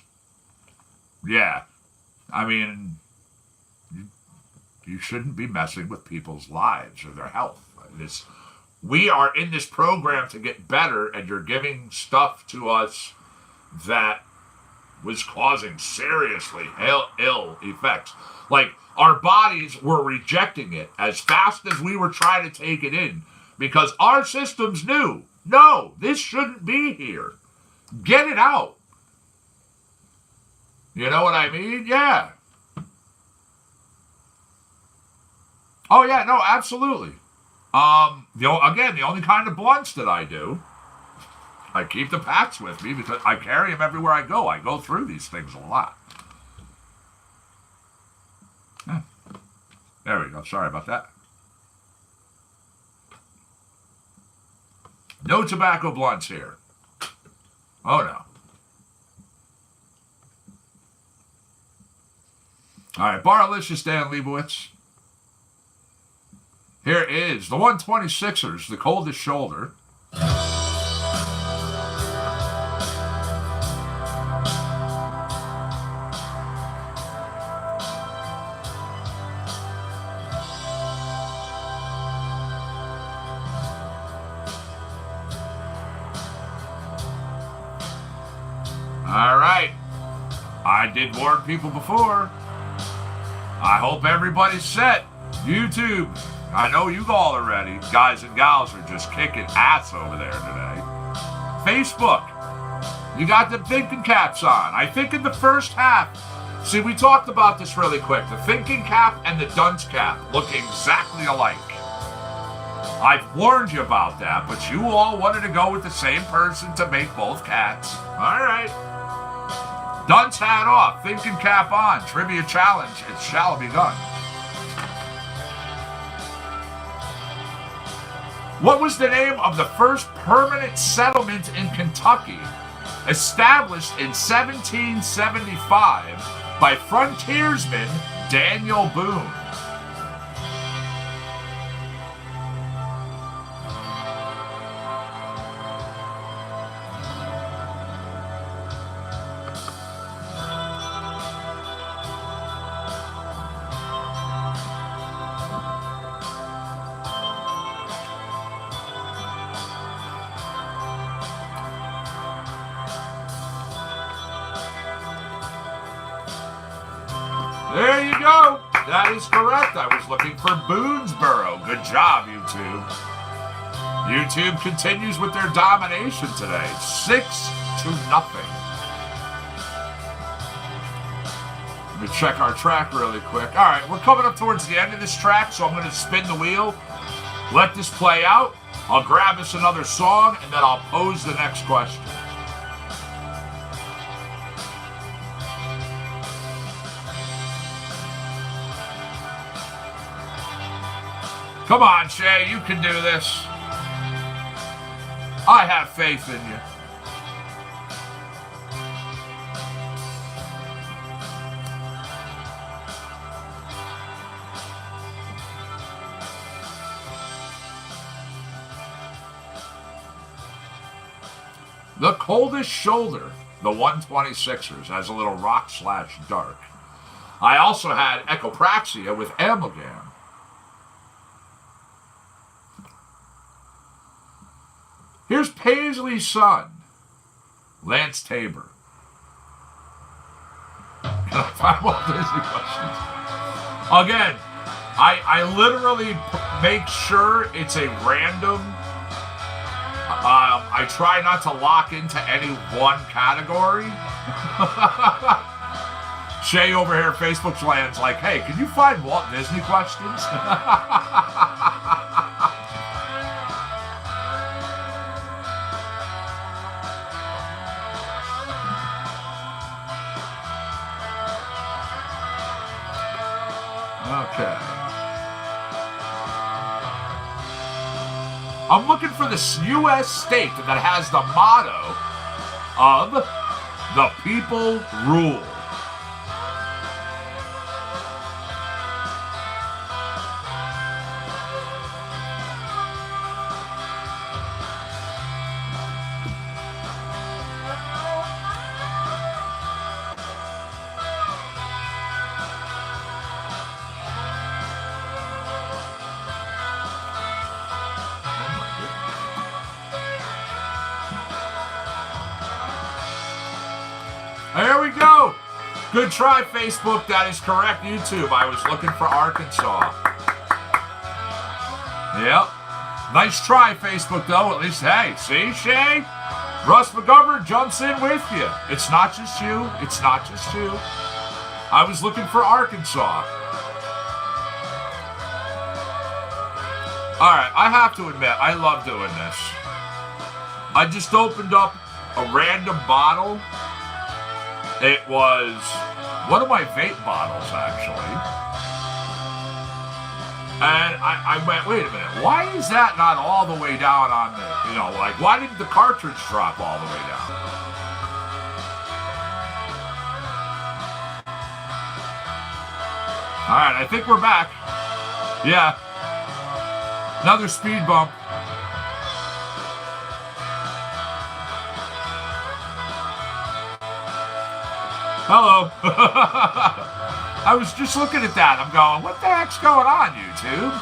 S1: Yeah, I mean, you shouldn't be messing with people's lives or their health. We are in this program to get better, and you're giving stuff to us that was causing seriously ill effects. Like, our bodies were rejecting it as fast as we were trying to take it in, because our systems knew, no, this shouldn't be here. Get it out. You know what I mean? Yeah. Oh, yeah, no, absolutely. The only kind of blunts that I do, I keep the packs with me because I carry them everywhere I go. I go through these things a lot. There we go. Sorry about that. No tobacco blunts here. Oh, no. All right, Barlicious Dan Leibowitz. Here is the 126ers, the coldest shoulder. All right. I did warn people before. I hope everybody's set. YouTube. I know you all are ready. Guys and gals are just kicking ass over there today. Facebook. You got the thinking caps on. I think in the first half, see, we talked about this really quick. The thinking cap and the dunce cap look exactly alike. I've warned you about that, but you all wanted to go with the same person to make both cats. All right. Dunce hat off, thinking cap on. Trivia challenge. It shall be done. What was the name of the first permanent settlement in Kentucky, established in 1775 by frontiersman Daniel Boone? There you go. That is correct. I was looking for Boonesboro. Good job, YouTube. YouTube continues with their domination today. 6-0. Let me check our track really quick. All right, we're coming up towards the end of this track, so I'm going to spin the wheel, let this play out. I'll grab us another song, and then I'll pose the next question. Come on, Shay, you can do this. I have faith in you. The Coldest Shoulder, the 126ers, has a little rock/dark. I also had Echopraxia with Amalgam. Here's Paisley's son, Lance Tabor. Can I find Walt Disney questions? Again, I literally make sure it's a random. I try not to lock into any one category. Shay over here, Facebook's land's like, hey, can you find Walt Disney questions? Okay. I'm looking for this U.S. state that has the motto of the people rule. There we go. Good try, Facebook. That is correct, YouTube. I was looking for Arkansas. Yep. Nice try, Facebook, though. At least, hey, see, Shay? Russ McGovern jumps in with you. It's not just you. It's not just you. I was looking for Arkansas. All right, I have to admit, I love doing this. I just opened up a random bottle. It was one of my vape bottles, actually. And I went, wait a minute, why is that not all the way down on the, like, why didn't the cartridge drop all the way down? All right, I think we're back. Yeah. Another speed bump. Hello. I was just looking at that. I'm going, what the heck's going on, YouTube?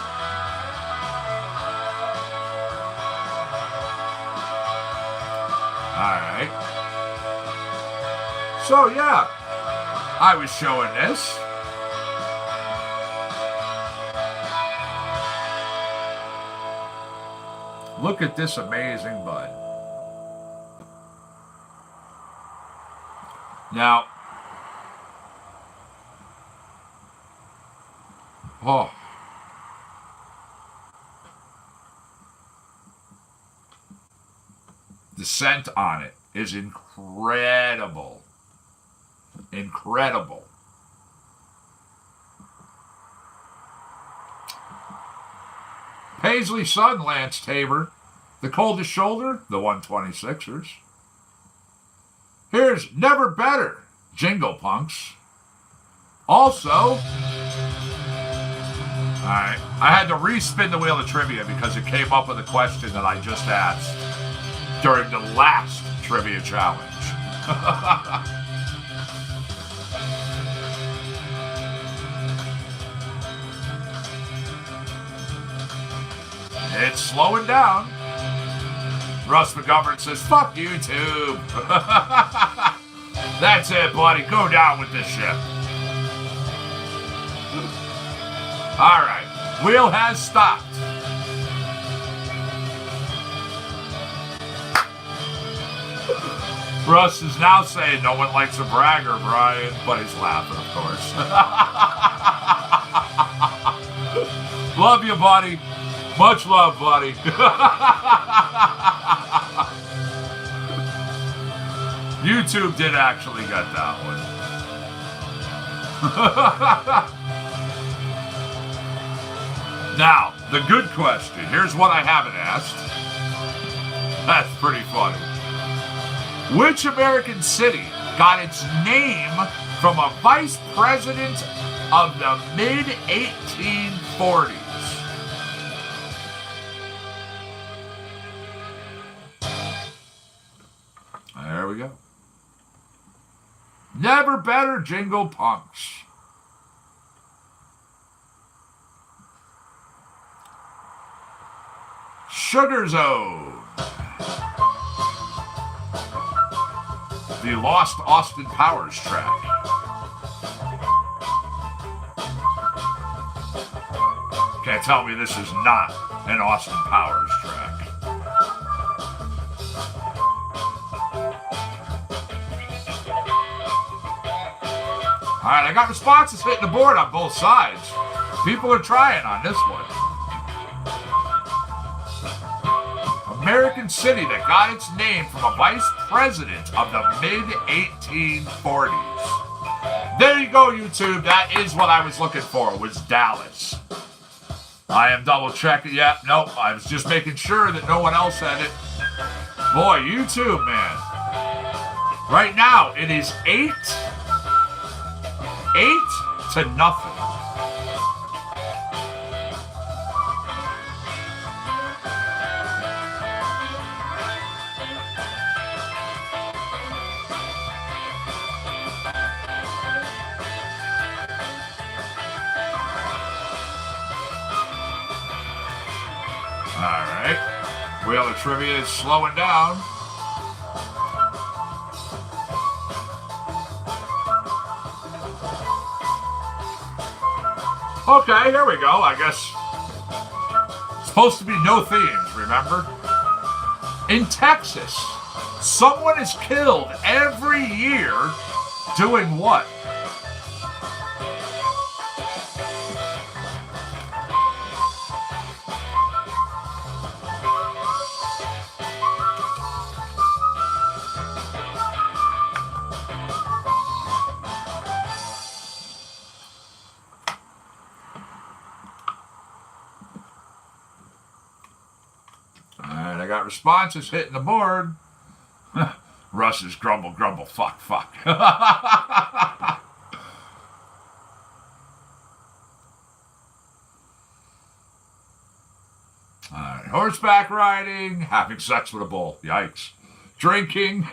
S1: All right. So, yeah. I was showing this. Look at this amazing bud. Now, oh. The scent on it is incredible. Incredible. Paisley's son, Lance Tabor. The Coldest Shoulder, the 126ers. Here's Never Better, Jingle Punks. Also, alright, I had to respin the wheel of trivia because it came up with a question that I just asked during the last trivia challenge. It's slowing down. Russ McGovern says, fuck YouTube. That's it, buddy. Go down with this ship. All right. Wheel has stopped. Russ is now saying no one likes a bragger, Brian, but he's laughing, of course. Love you, buddy. Much love, buddy. YouTube did actually get that one. Now, the good question. Here's what I haven't asked. That's pretty funny. Which American city got its name from a vice president of the mid-1840s? There we go. Never better jingle punks. Sugar Zone. The Lost Austin Powers track. Can't tell me this is not an Austin Powers track. All right, I got responses hitting the board on both sides. People are trying on this one. American city that got its name from a vice president of the mid-1840s. There you go, YouTube. That is what I was looking for, was Dallas. I am double checking. Yeah, nope. I was just making sure that no one else had it. Boy, YouTube, man. Right now, it is 8-0. Alright. Wheel of Trivia is slowing down. Okay, here we go. I guess it's supposed to be no themes, remember? In Texas, someone is killed every year doing what? Alright, I got responses hitting the board. Russ is grumble, grumble, fuck, fuck. Alright, horseback riding, having sex with a bull, yikes. Drinking,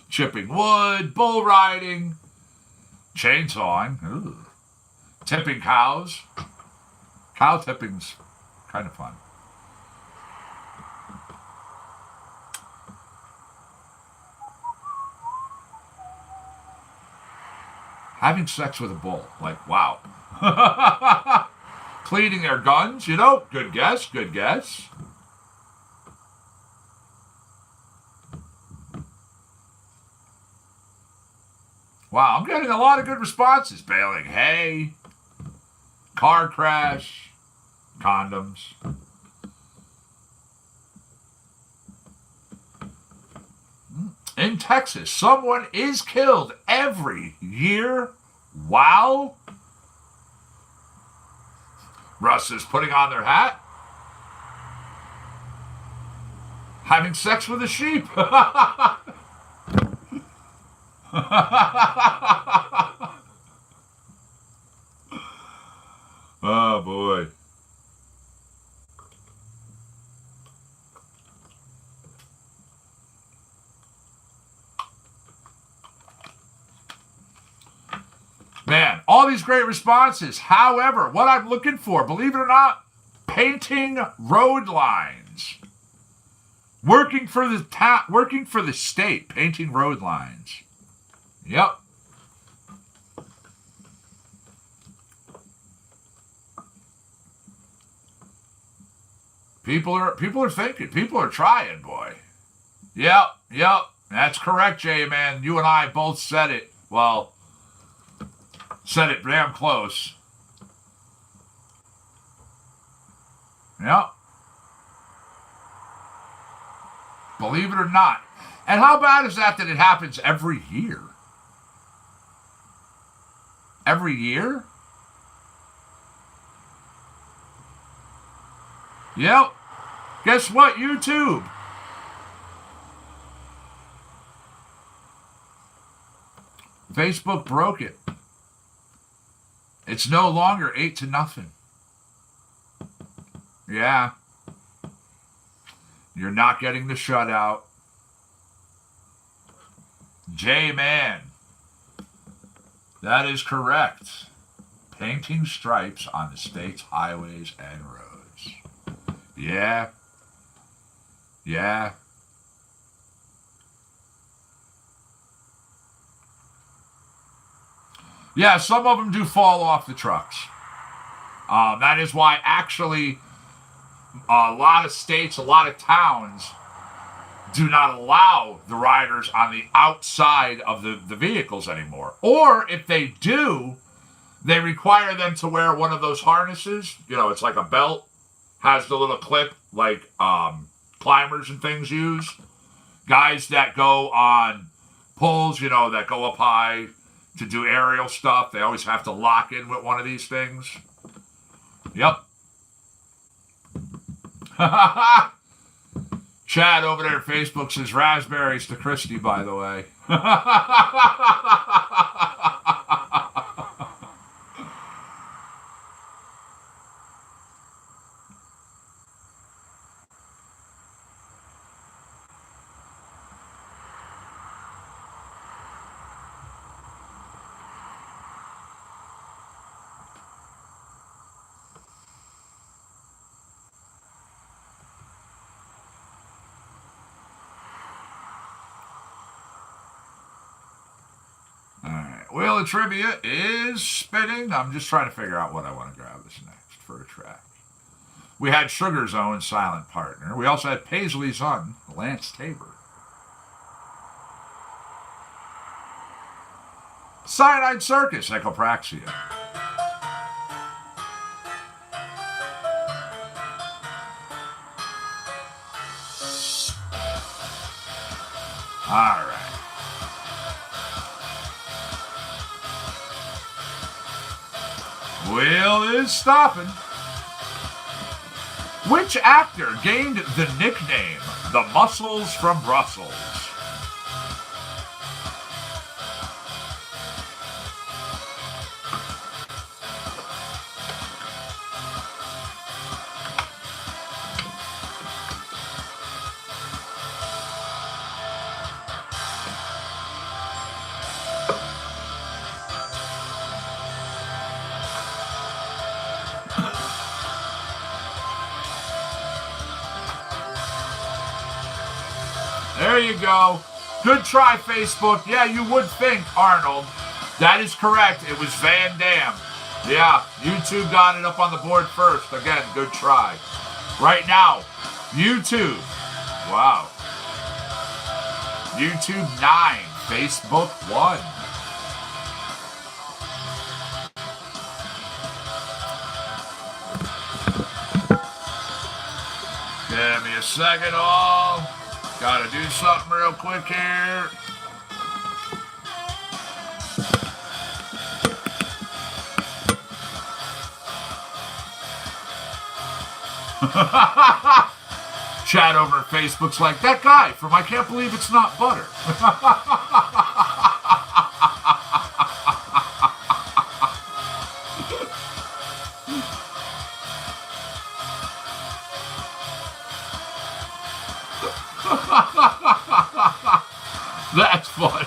S1: chipping wood, bull riding, chainsawing, ooh. Tipping cows. Cow tipping's kind of fun. Having sex with a bull. Like, wow. Cleaning their guns, you know? Good guess, good guess. Wow, I'm getting a lot of good responses. Baling hay, car crash, condoms. In Texas, someone is killed every year. Wow. Russ is putting on their hat. Having sex with a sheep. Oh, boy. Man, all these great responses. However, what I'm looking for, believe it or not, painting road lines. Working for the state, painting road lines. Yep. People are thinking. People are trying, boy. Yep. That's correct, J-Man. You and I both said it. Well, said it damn close. Yep. Believe it or not. And how bad is that it happens every year? Every year? Yep. Guess what, YouTube? Facebook broke it. It's no longer 8-0. Yeah. You're not getting the shutout. J-Man. That is correct. Painting stripes on the state's highways and roads. Yeah. Yeah. Yeah, some of them do fall off the trucks. That is why actually a lot of states, a lot of towns do not allow the riders on the outside of the vehicles anymore. Or if they do, they require them to wear one of those harnesses. You know, it's like a belt, has the little clip like climbers and things use. Guys that go on poles, you know, that go up high to do aerial stuff, they always have to lock in with one of these things. Yep. Chad over there at Facebook says raspberries to Christy, by the way. Wheel of Trivia is spinning. I'm just trying to figure out what I want to grab this next for a track. We had Sugar Zone, Silent Partner. We also had Paisley's Son, Lance Tabor. Cyanide Circus, Echopraxia. All right. Wheel is stopping. Which actor gained the nickname The Muscles from Brussels? There you go. Good try, Facebook. Yeah, you would think, Arnold. That is correct. It was Van Damme. Yeah, YouTube got it up on the board first. Again, good try. Right now, YouTube. Wow. YouTube 9. Facebook 1. Give me a second, all. Gotta do something real quick here. Chat over at Facebook's like, that guy from I Can't Believe It's Not Butter. That's funny.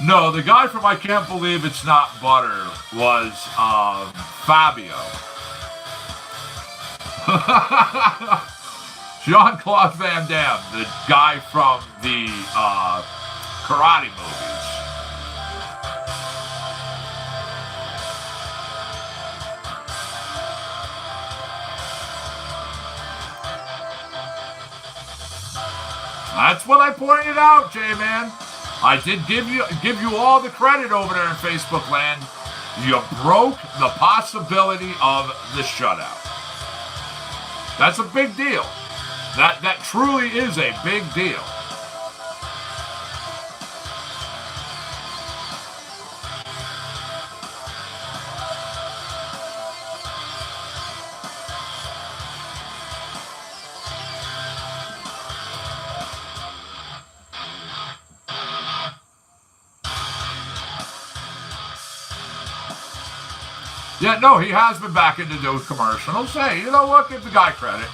S1: No, the guy from I Can't Believe It's Not Butter was Fabio. Jean-Claude Van Damme, the guy from the karate movies. That's what I pointed out, J-Man. I did give you all the credit over there in Facebook land. You broke the possibility of the shutout. That's a big deal. That truly is a big deal. Yeah, no, he has been back into those commercials. Hey, you know what? Give the guy credit.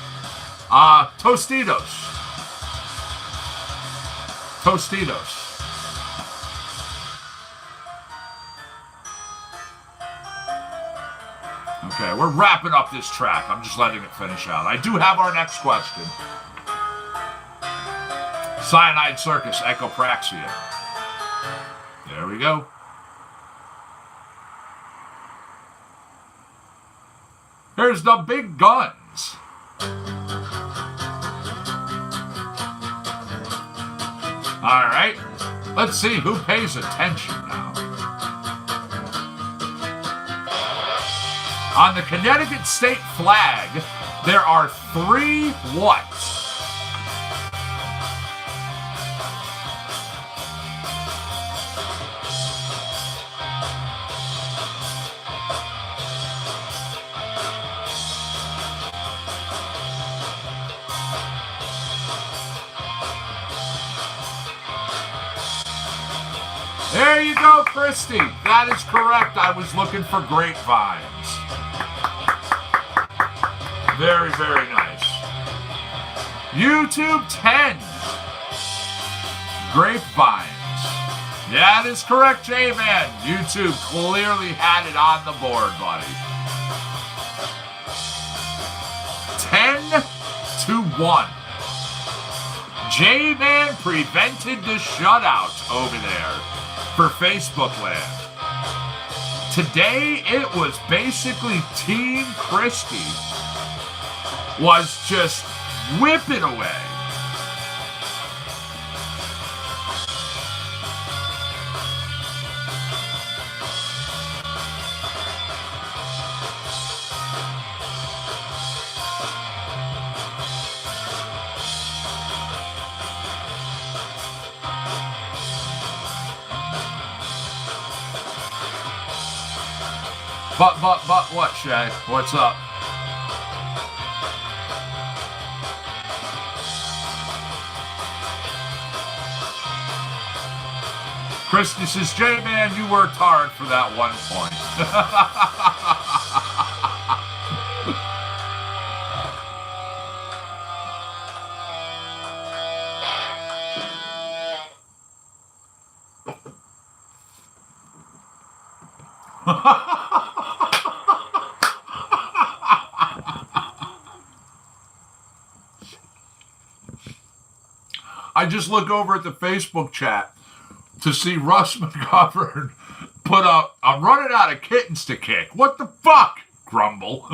S1: Tostitos. Tostitos. Okay, we're wrapping up this track. I'm just letting it finish out. I do have our next question. Cyanide Circus, Echopraxia. There we go. Here's the big guns. All right, let's see who pays attention now. On the Connecticut state flag, there are 3 what? There you go, Christy. That is correct. I was looking for grapevines. Very, very nice. YouTube 10. Grapevines. Yeah, that is correct, J-Man. YouTube clearly had it on the board, buddy. 10-1. J-Man prevented the shutout over there for Facebook land. Today, it was basically Team Christie was just whipping away. But what, Shay? What's up? Christy says, J-Man, you worked hard for that 1 point. I just look over at the Facebook chat to see Russ McGovern put up, I'm running out of kittens to kick. What the fuck? Grumble.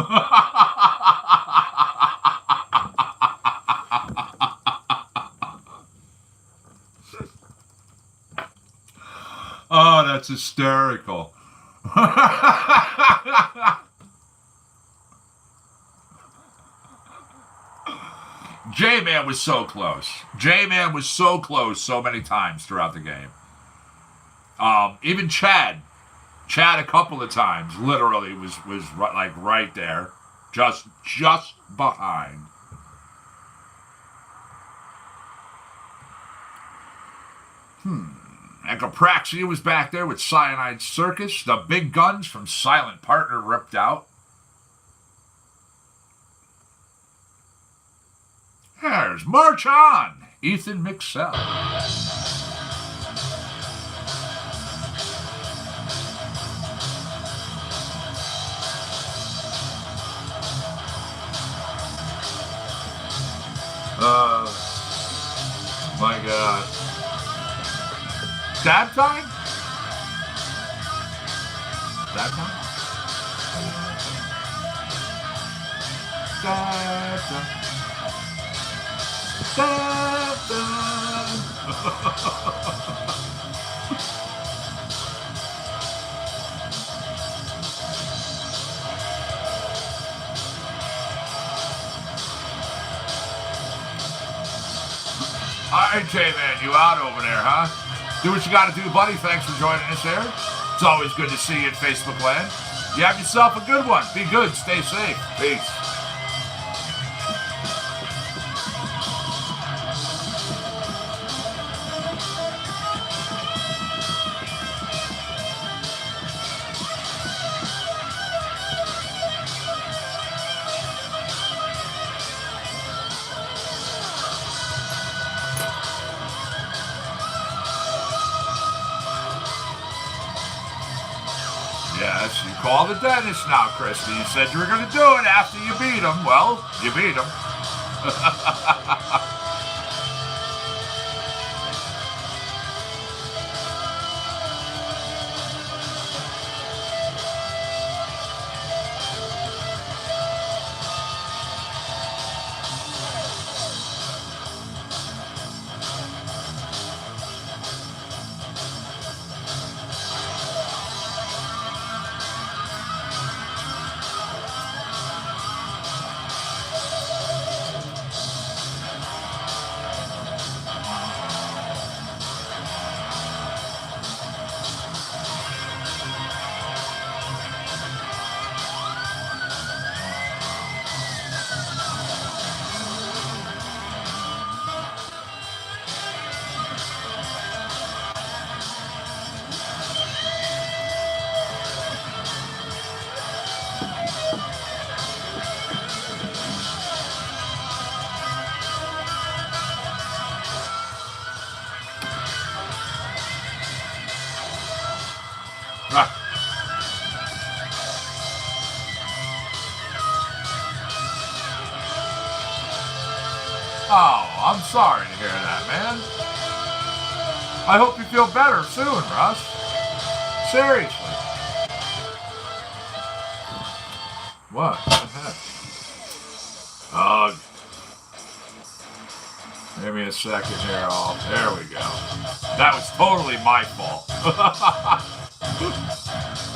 S1: Oh, that's hysterical. J-Man was so close. J-Man was so close so many times throughout the game. Even Chad a couple of times literally was like right there, just behind. Echopraxia was back there with Cyanide Circus. The big guns from Silent Partner ripped out. There's March On, Ethan Mixell. My God. Dab time? Dab time? Dab time. Dab time. All right, J-Man, you out over there, huh? Do what you got to do, buddy. Thanks for joining us here. It's always good to see you in Facebook land. You have yourself a good one. Be good. Stay safe. Peace. call the dentist now, Christy. You said you were going to do it after you beat him. Well, you beat him. Oh, I'm sorry to hear that, man. I hope you feel better soon, Russ. Seriously. What? Give me a second here. Oh, there we go. That was totally my fault.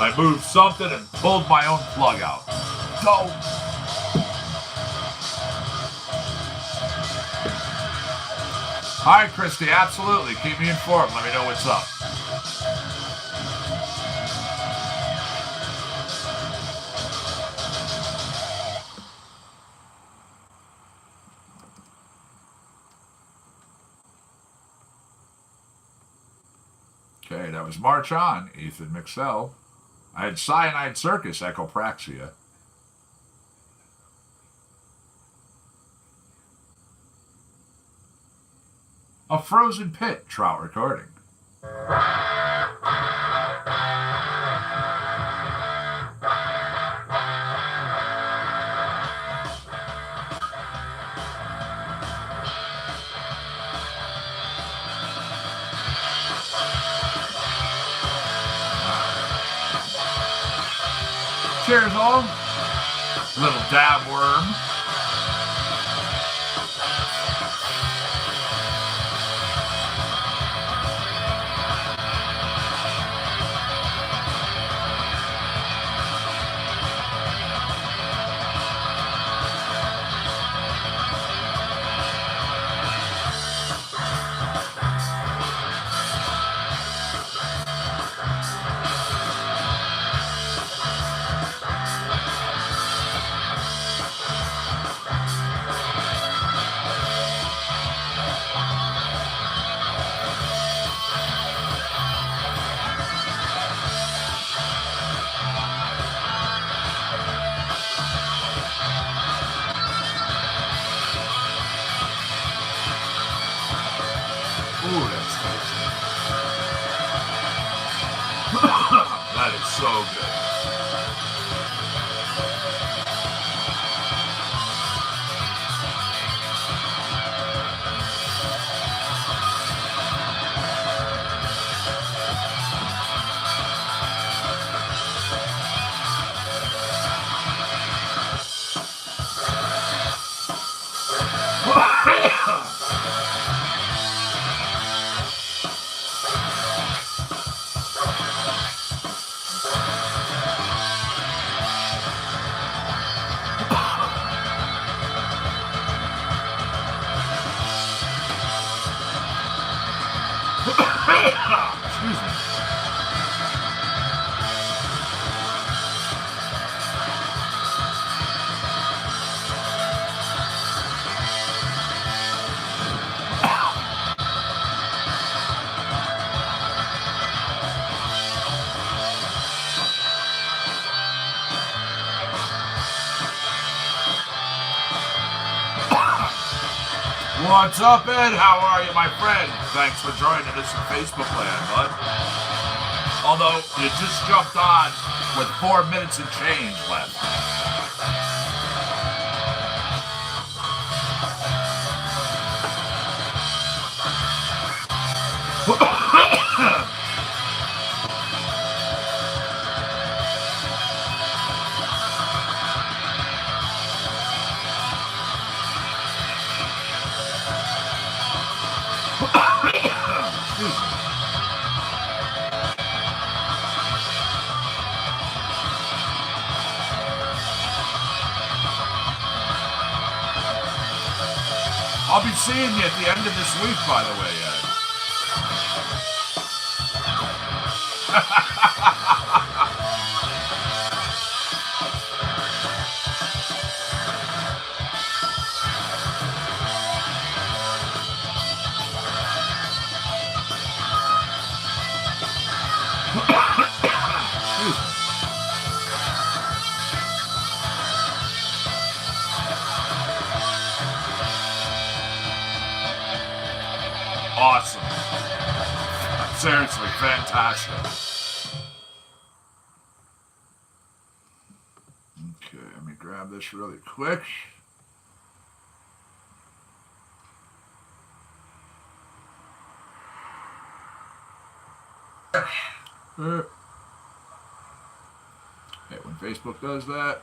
S1: I moved something and pulled my own plug out. Go. Hi, Christy. Absolutely. Keep me informed. Let me know what's up. Okay, that was March On, Ethan McSell. I had Cyanide Circus, Echopraxia. A Frozen Pit, Trout Recording. Cheers, all. Little dab worm. That is so good. What's up, Ed? How are you, my friend? Thanks for joining us in Facebook land, bud. Although you just jumped on with 4 minutes and change left. I'll be seeing you at the end of this week, by the way, Ed. Awesome. Seriously, fantastic. Okay, let me grab this really quick. Hey, when Facebook does that.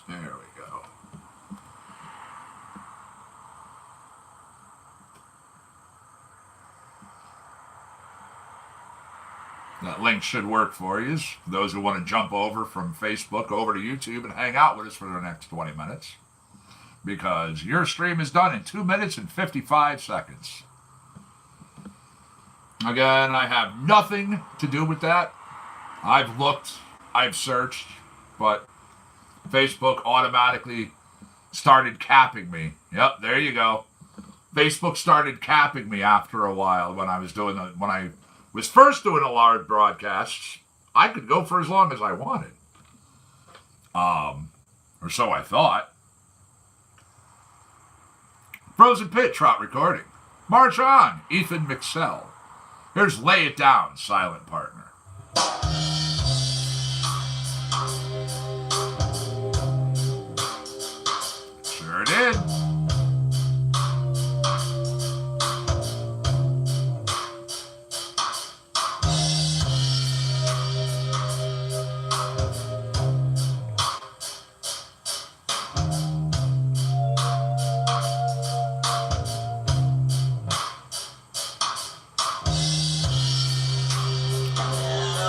S1: There we go. That link should work for you. For those who want to jump over from Facebook over to YouTube and hang out with us for the next 20 minutes. Because your stream is done in 2 minutes and 55 seconds. Again, I have nothing to do with that. I've looked, I've searched, but Facebook automatically started capping me. Yep, there you go. Facebook started capping me after a while when I was first doing a large broadcasts. I could go for as long as I wanted. Or so I thought. Frozen Pit, Trot Recording. March on, Ethan McSell. Here's Lay It Down, Silent Partner. Sure did.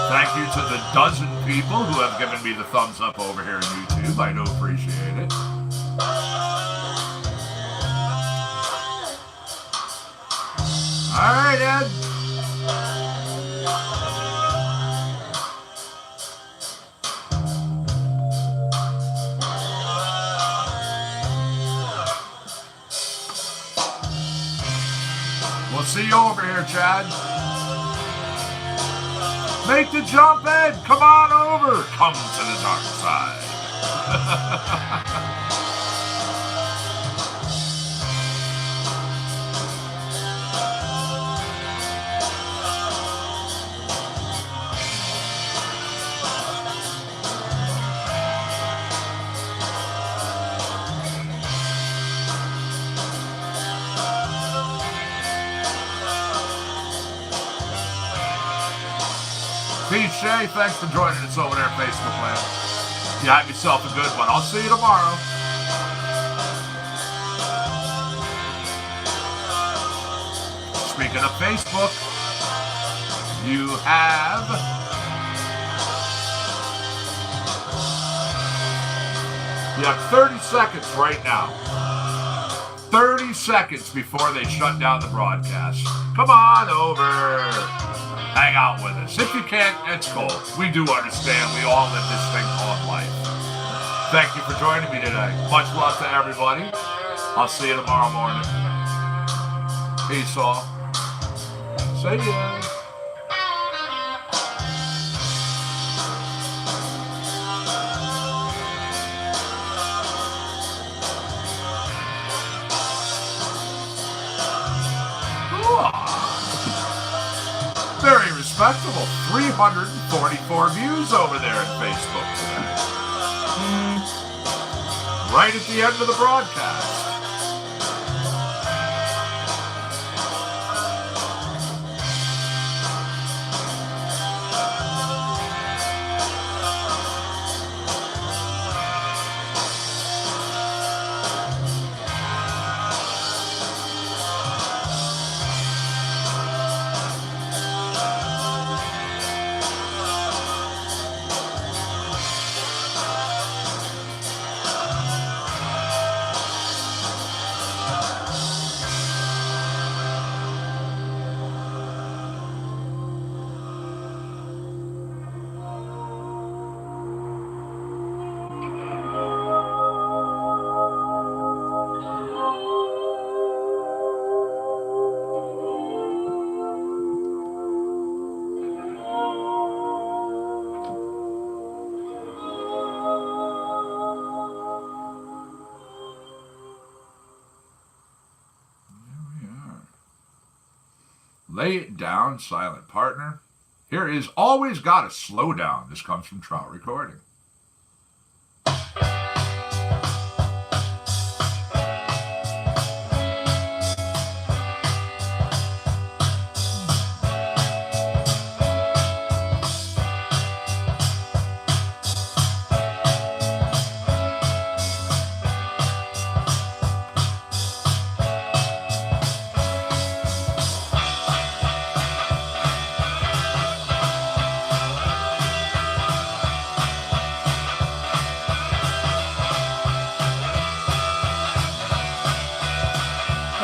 S1: Thank you to the dozen people who have given me the thumbs up over here on YouTube. I do appreciate it. All right, Ed. We'll see you over here, Chad. Make the jump, Ed. Come on over. Come to the dark side. Pete Shea, thanks for joining us over there, Facebook land. You have yourself a good one. I'll see you tomorrow. Speaking of Facebook, you have You have 30 seconds right now. 30 seconds before they shut down the broadcast. Come on over. Hang out with us. If you can't, it's cool. We do understand. We all live this thing called life. Thank you for joining me today. Much love to everybody. I'll see you tomorrow morning. Peace all. See ya. respectable 344 views over there on Facebook today. Right at the end of the broadcast. Lay it down, silent partner. Here is Always Gotta Slow Down. This comes from Trout Recording.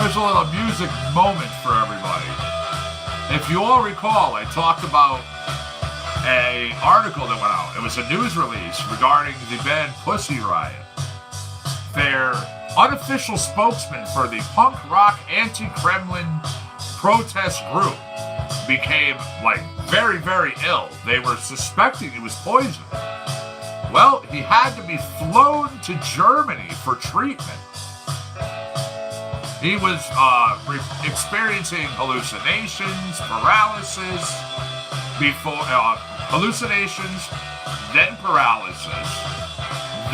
S1: There's a little music moment for everybody. If you all recall, I talked about an article that went out. It was a news release regarding the band Pussy Riot. Their unofficial spokesman for the punk rock anti-Kremlin protest group became, very, very ill. They were suspecting he was poisoned. Well, he had to be flown to Germany for treatment. He was experiencing hallucinations, paralysis, hallucinations, then paralysis,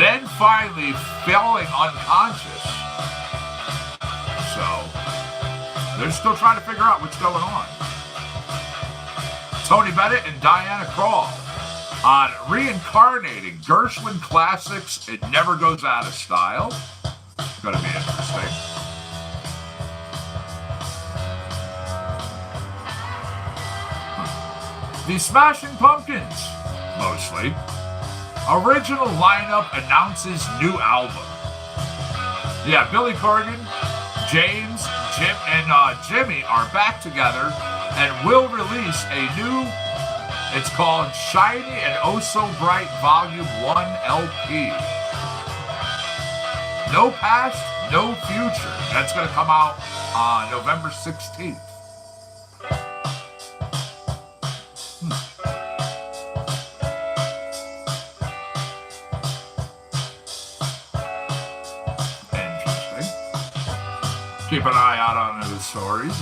S1: then finally falling unconscious. So, they're still trying to figure out what's going on. Tony Bennett and Diana Krall on reincarnating Gershwin classics It Never Goes Out of Style. It's going to be interesting. The Smashing Pumpkins, mostly. Original lineup announces new album. Yeah, Billy Corgan, James, Jim, and Jimmy are back together and will release a new, it's called Shiny and Oh So Bright Volume 1 LP. No past, no future. That's going to come out on November 16th. Keep an eye out on those stories.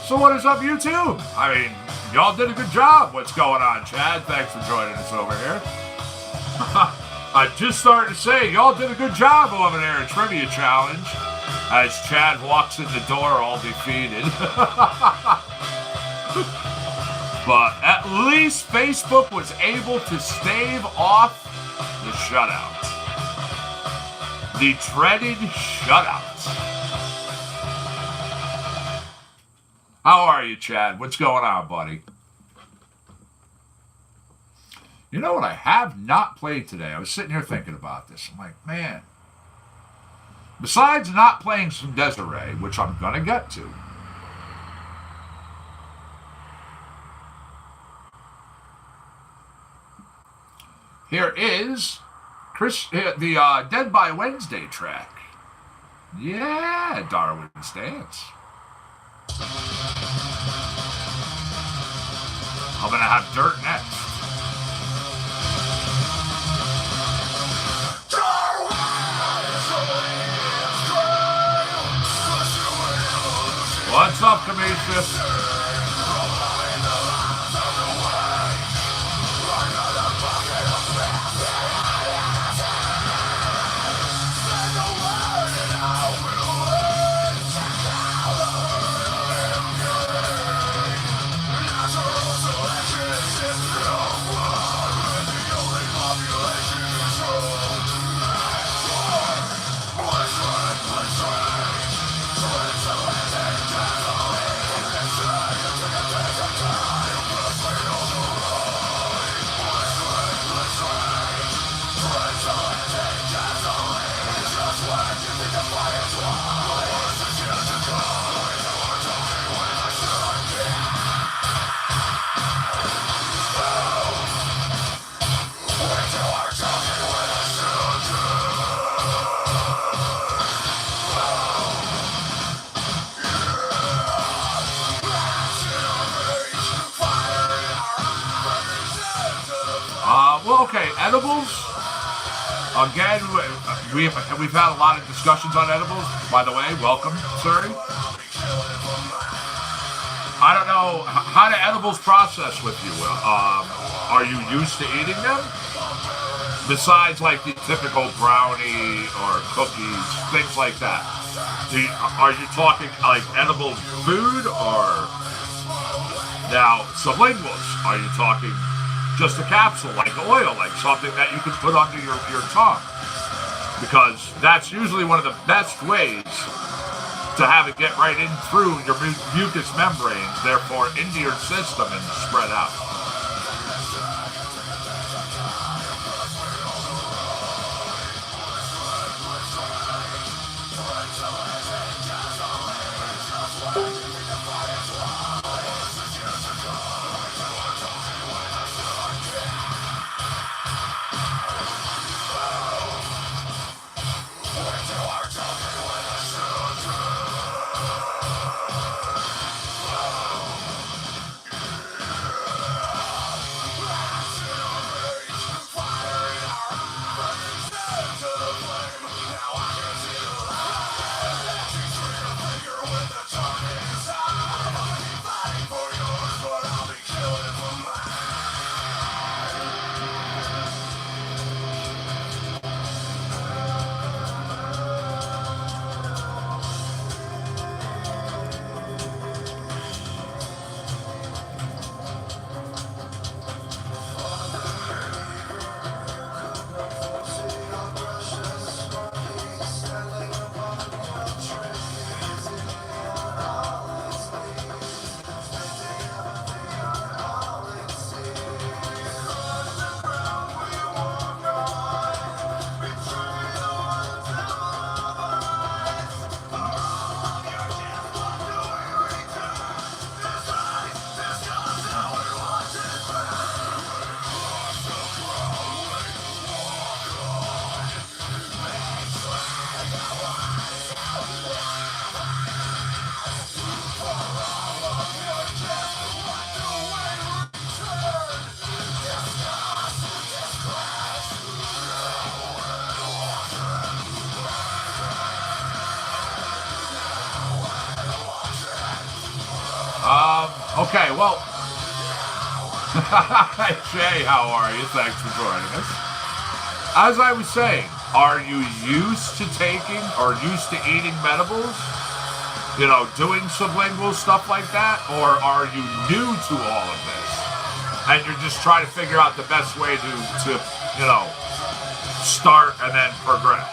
S1: So what is up, YouTube? I mean, y'all did a good job. What's going on, Chad? Thanks for joining us over here. I just started to say, y'all did a good job over there at Trivia Challenge. As Chad walks in the door all defeated. But at least Facebook was able to stave off the shutouts. The dreaded shutouts. How are you, Chad? What's going on, buddy? You know what I have not played today? I was sitting here thinking about this. I'm like, man. Besides not playing some Desiree, which I'm going to get to, here is the Dead by Wednesday track. Yeah, Darwin's Dance. I'm going to have Dirt next. stuff, Kamisha. Well, okay, edibles. Again, we've had a lot of discussions on edibles. By the way, welcome, sir. I don't know, how do edibles process with you? Are you used to eating them? Besides, like, the typical brownie or cookies, things like that. Are you talking, like, edible food, or... Now, sublinguals, are you talking just a capsule, like oil, like something that you can put under your tongue? Because that's usually one of the best ways to have it get right in through your mucous membranes, therefore into your system and spread out. Okay, well, Jay, how are you? Thanks for joining us. As I was saying, are you used to taking or used to eating medibles? You know, doing sublingual stuff like that? Or are you new to all of this? And you're just trying to figure out the best way to you know, start and then progress?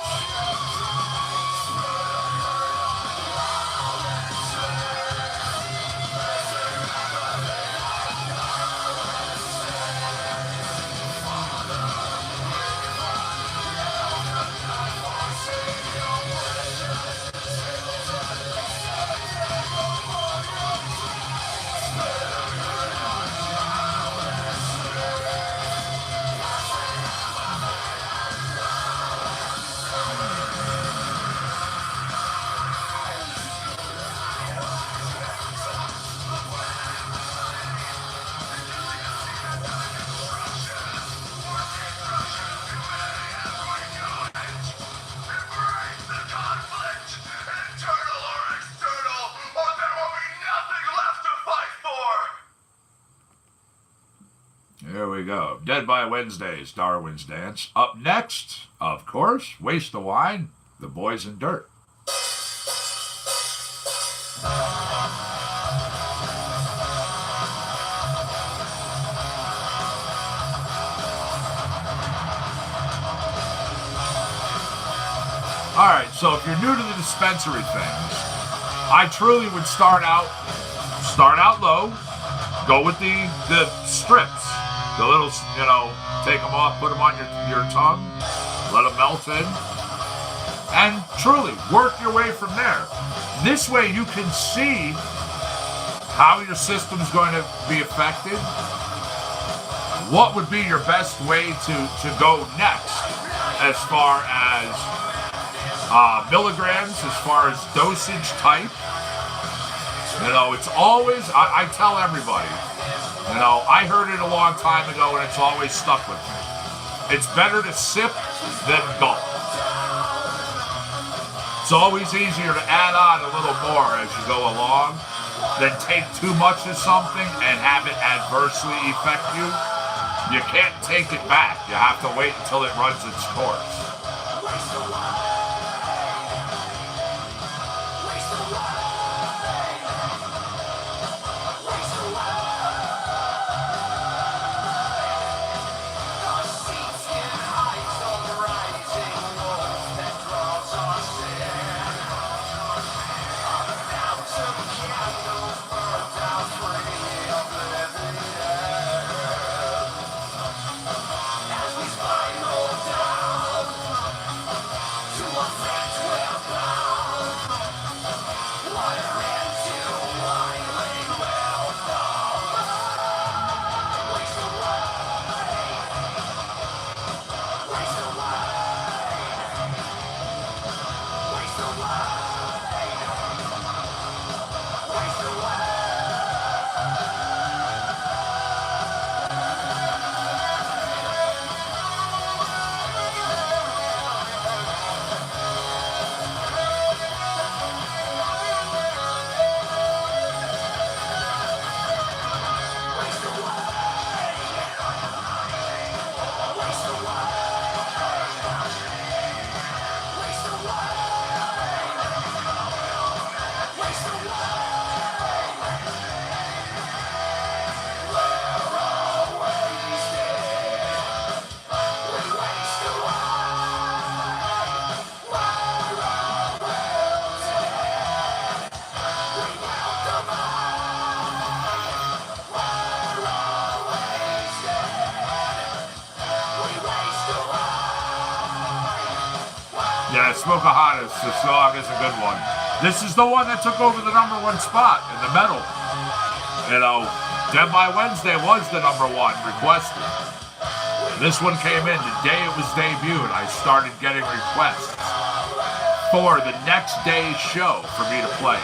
S1: go. Dead by Wednesdays, Darwin's Dance. Up next, of course, Waste the Wine, The Boys in Dirt. All right, so if you're new to the dispensary things, I truly would start out low, go with the strips, the little, take them off, put them on your tongue, let them melt in, and truly work your way from there. This way you can see how your system's going to be affected, what would be your best way to go next as far as milligrams, as far as dosage type. It's always, I tell everybody, I heard it a long time ago and it's always stuck with me. It's better to sip than gulp. It's always easier to add on a little more as you go along than take too much of something and have it adversely affect you. You can't take it back. You have to wait until it runs its course. Yeah, Smokeahontas, the song is a good one. This is the one that took over the #1 spot in the metal. Dead by Wednesday was the #1 requested. This one came in the day it was debuted. I started getting requests for the next day's show for me to play it.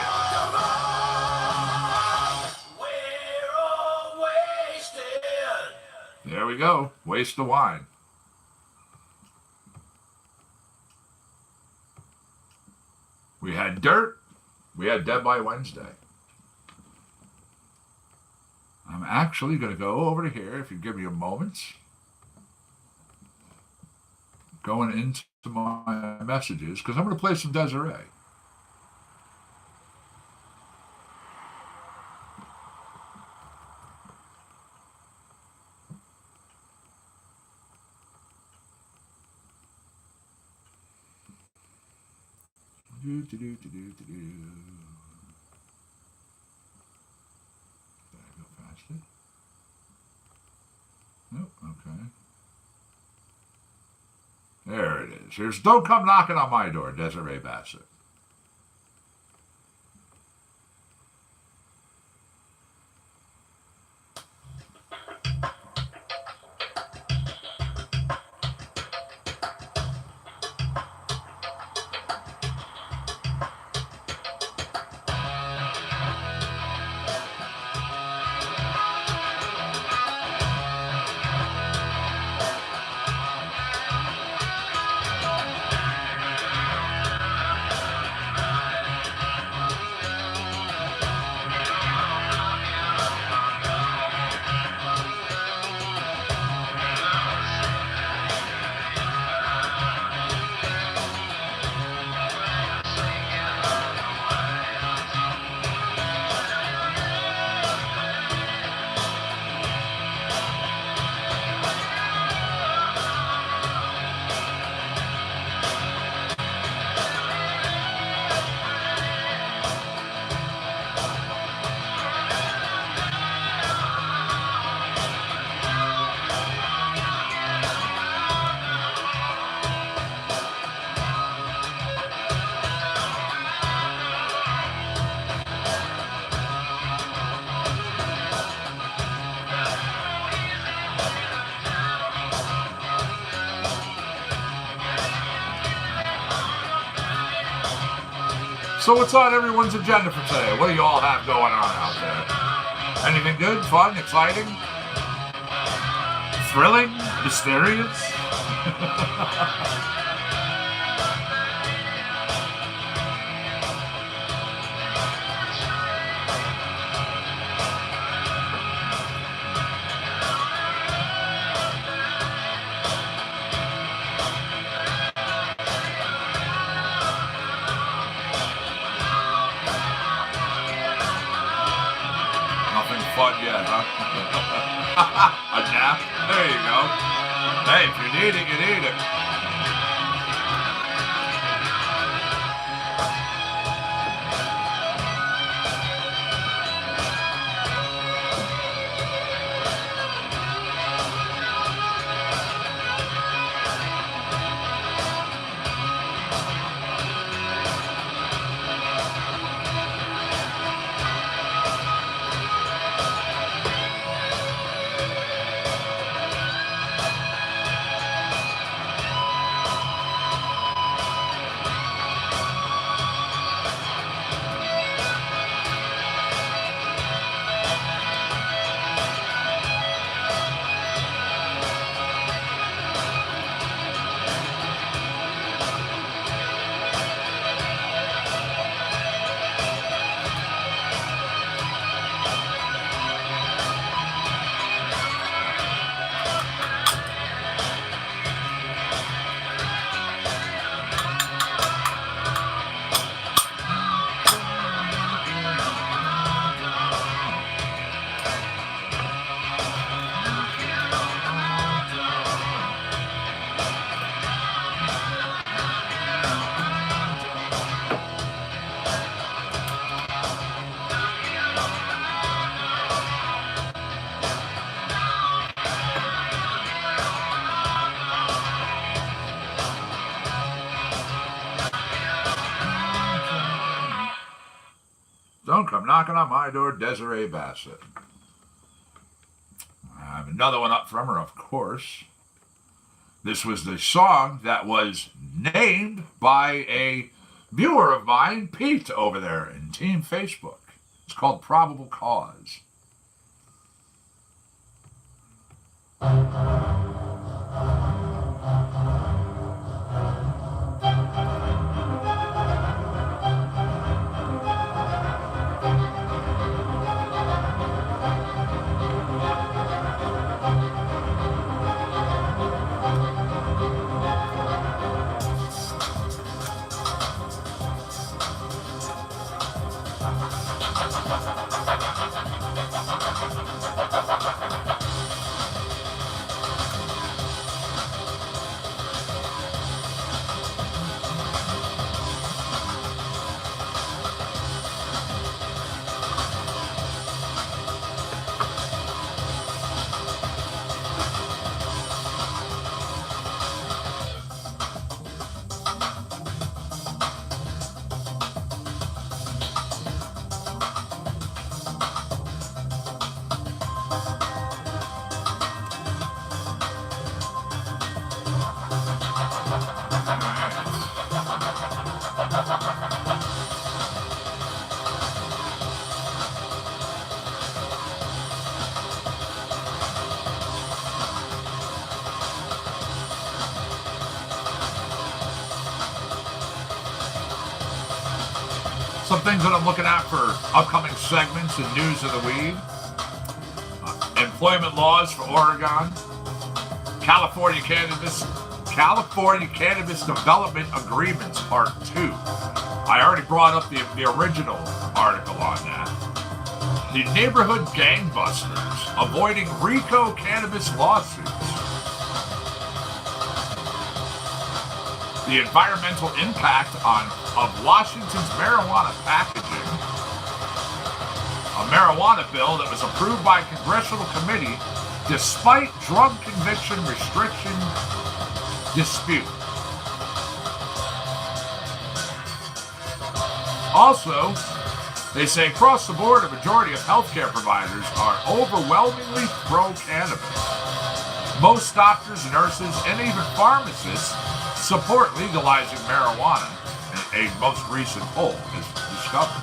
S1: There we go. Waste the Wine. We had Dirt. We had Dead by Wednesday. I'm actually going to go over to here, if you give me a moment. Going into my messages, because I'm going to play some Desiree. Did I go faster? Nope, okay. There it is. Here's Don't Come Knocking on My Door, Desiree Bassett. So what's on everyone's agenda for today? What do you all have going on out there? Anything good, fun, exciting, thrilling, mysterious? Fun yet, huh? A nap? There you go. Hey, if you need it, you need it. Don't come knocking on my door, Desiree Bassett. I have another one up from her, of course. This was the song that was named by a viewer of mine, Pete, over there in Team Facebook. It's called Probable Cause. Some things that I'm looking at for upcoming segments and news of the week. Employment laws for Oregon. California Cannabis Development Agreements Part 2. I already brought up the original article on that. The neighborhood gangbusters avoiding RICO cannabis lawsuits. The environmental impact of Washington's marijuana packaging. A marijuana bill that was approved by a congressional committee despite drug conviction restriction dispute. Also, they say across the board a majority of healthcare providers are overwhelmingly pro-cannabis. Most doctors, nurses, and even pharmacists support legalizing marijuana a most recent poll has discovered.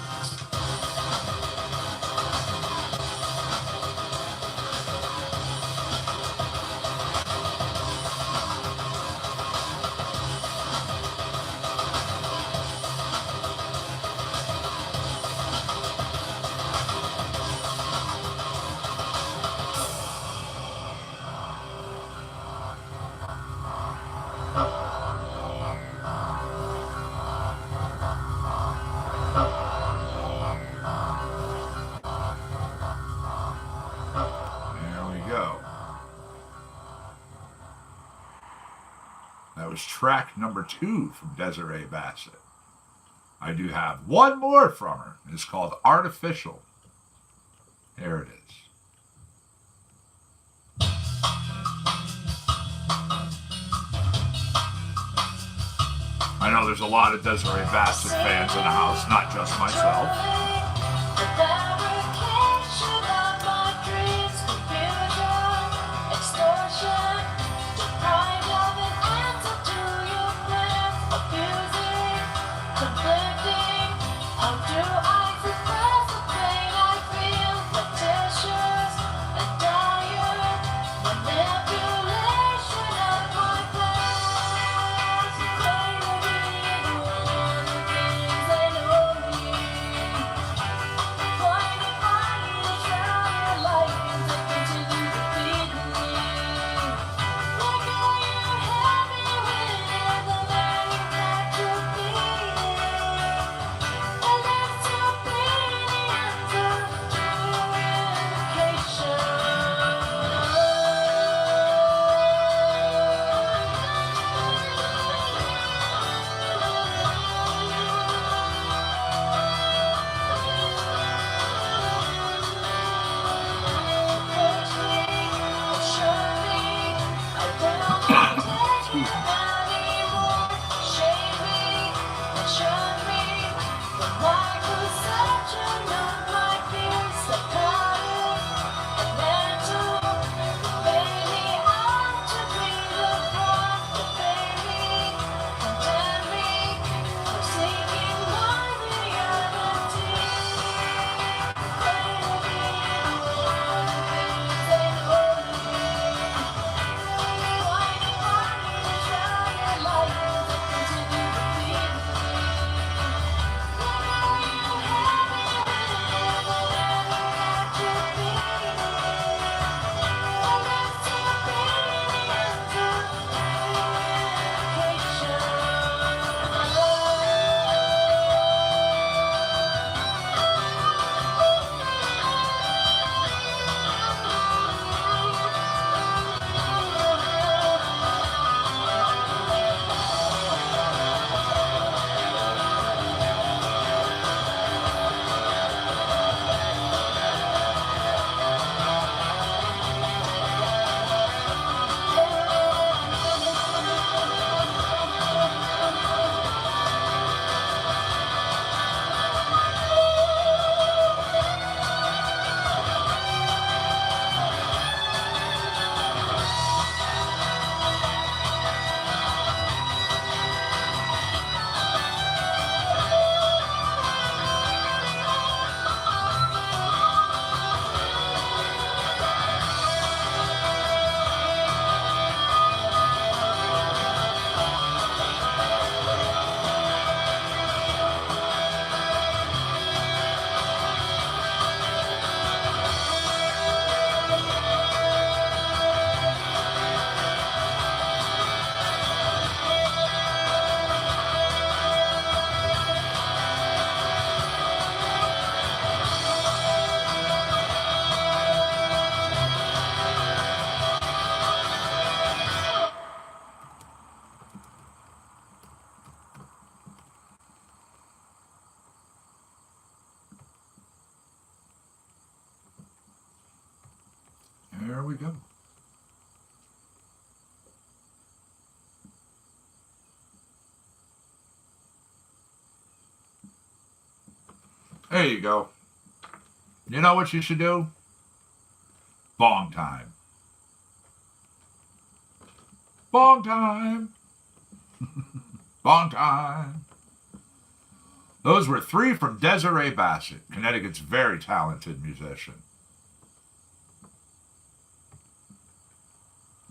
S1: That was track number 2 from Desiree Bassett. I do have one more from her. It's called Artificial. Here it is. I know there's a lot of Desiree Bassett fans in the house, not just myself. There we go. There you go. You know what you should do? Bong time. Bong time. Bong time. Those were three from Desiree Bassett, Connecticut's very talented musician.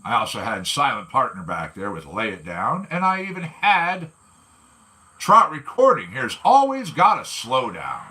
S1: I also had Silent Partner back there with Lay It Down, and I even had Trot Recording. Here's Always Gotta Slow Down.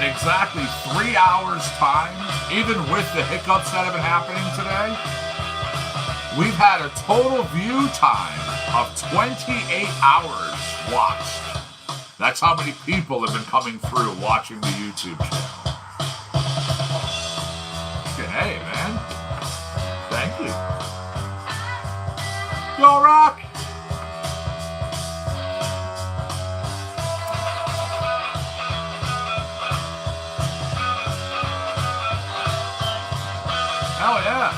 S1: Exactly 3 hours time, even with the hiccups that have been happening today, we've had a total view time of 28 hours watched. That's how many people have been coming through watching the YouTube channel. Hey, man. Thank you. Go Rock! Hell yeah.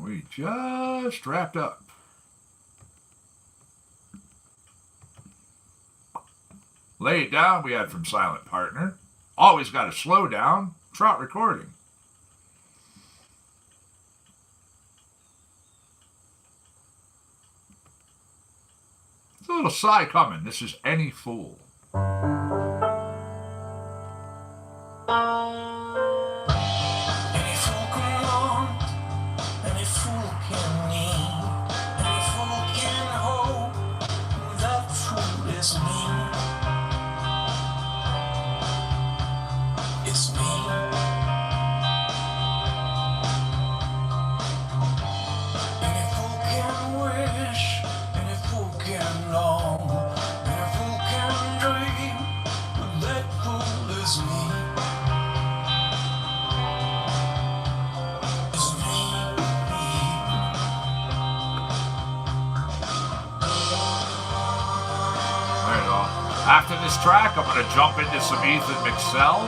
S1: We just wrapped up. Lay It Down we had from Silent Partner. Always Gotta Slow Down, Trot Recording. There's a little sigh coming. This is Any Fool. After this track, I'm going to jump into some Ethan McSell,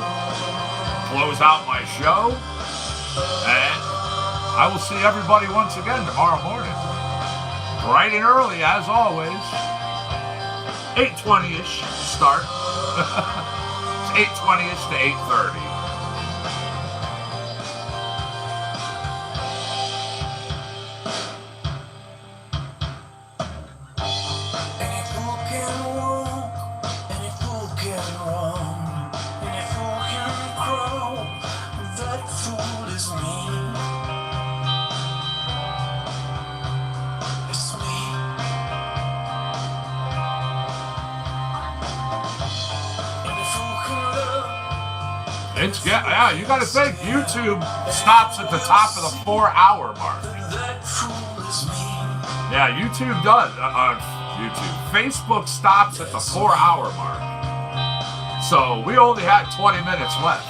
S1: close out my show, and I will see everybody once again tomorrow morning. Bright and early, as always. 8:20-ish start. It's 8:20-ish to 8:30. Yeah, you gotta think, YouTube stops at the top of the 4-hour mark. Yeah, YouTube does. Facebook stops at the 4-hour mark. So we only had 20 minutes left.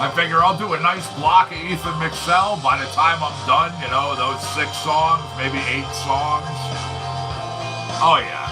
S1: I figure I'll do a nice block of Ethan McSell by the time I'm done, you know, those 6 songs, maybe 8 songs. Oh, yeah.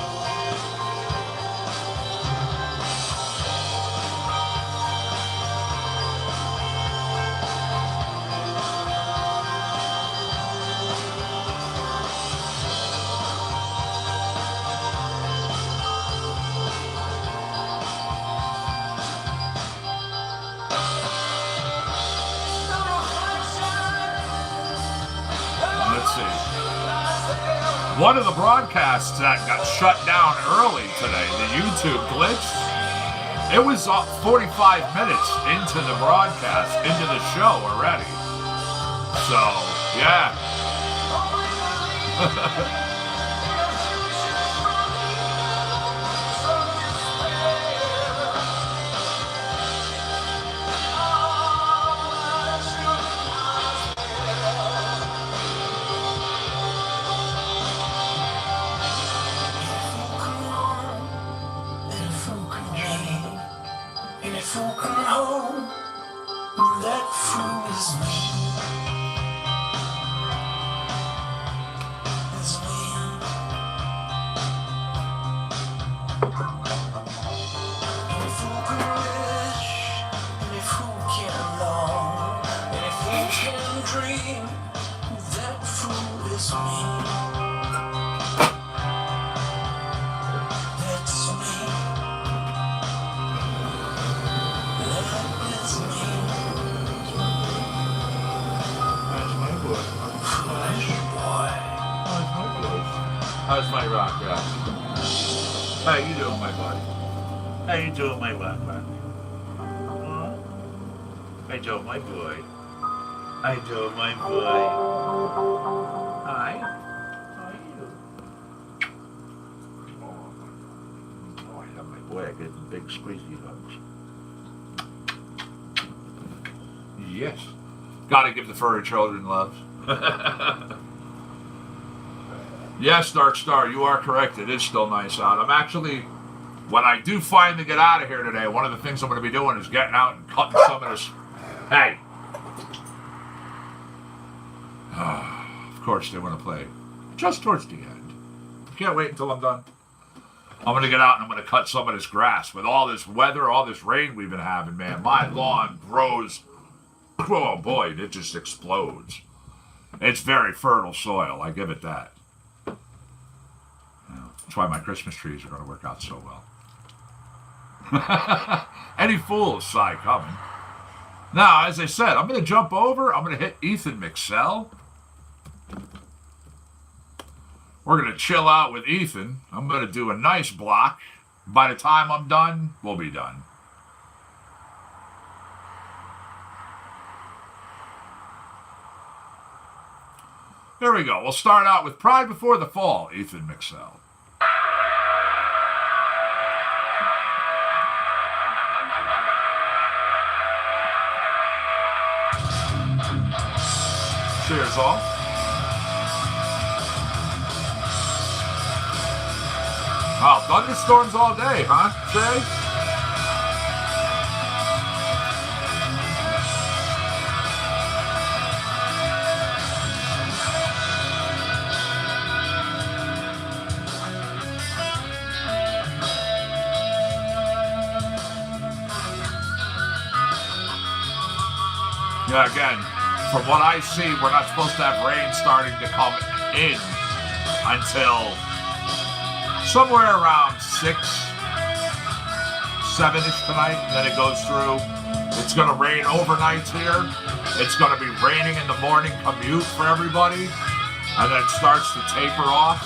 S1: One of the broadcasts that got shut down early today, the YouTube glitch, it was 45 minutes into the broadcast, into the show already. So, yeah. How's my rock, guy? How you doing, my buddy? How you doing, my rock? How doing, my boy? How doing, my boy? Hi. How are you? Oh, I love my boy. I get the big squeezy hugs. Yes. Gotta give the furry children love. Yes, Dark Star, you are correct. It is still nice out. I'm actually, when I do finally get out of here today, one of the things I'm going to be doing is getting out and cutting some of this. Hey. Of course, they want to play just towards the end. Can't wait until I'm done. I'm going to get out and I'm going to cut some of this grass. With all this weather, all this rain we've been having, man, my lawn grows. Oh, boy, it just explodes. It's very fertile soil. I give it that. That's why my Christmas trees are going to work out so well. Any fool saw it coming. Now, as I said, I'm going to jump over. I'm going to hit Ethan McSell. We're going to chill out with Ethan. I'm going to do a nice block. By the time I'm done, we'll be done. Here we go. We'll start out with Pride Before the Fall, Ethan McSell. Cheers all. Wow, thunderstorms all day, huh, Trey? Yeah, again, from what I see, we're not supposed to have rain starting to come in until somewhere around 6, 7-ish tonight, and then it goes through. It's going to rain overnight here. It's going to be raining in the morning commute for everybody, and then it starts to taper off.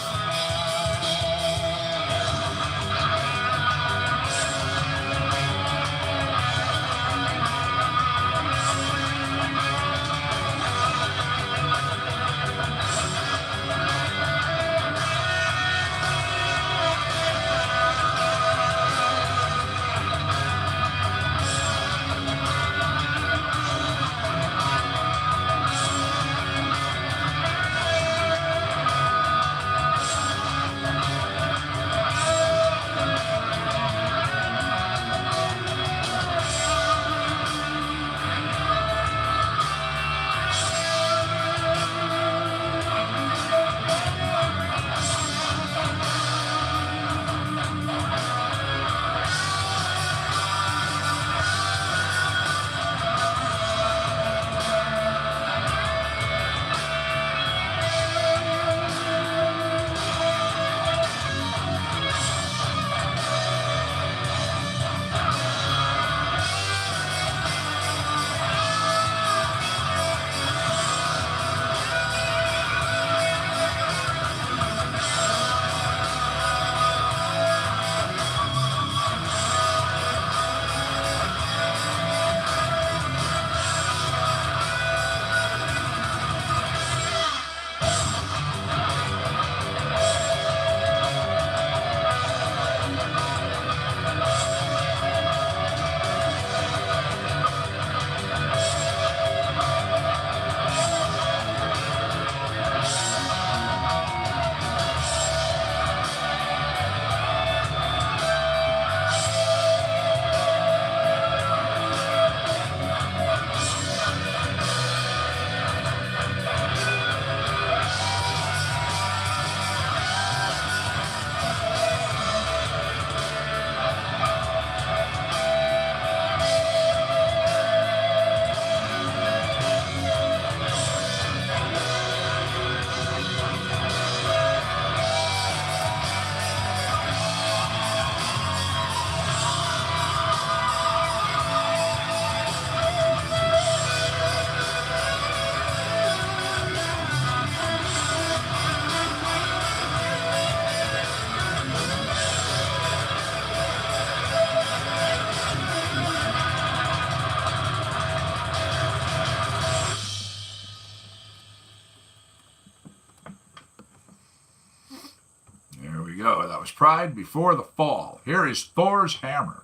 S1: Shadows, Pride Before the Fall. Here is Thor's Hammer.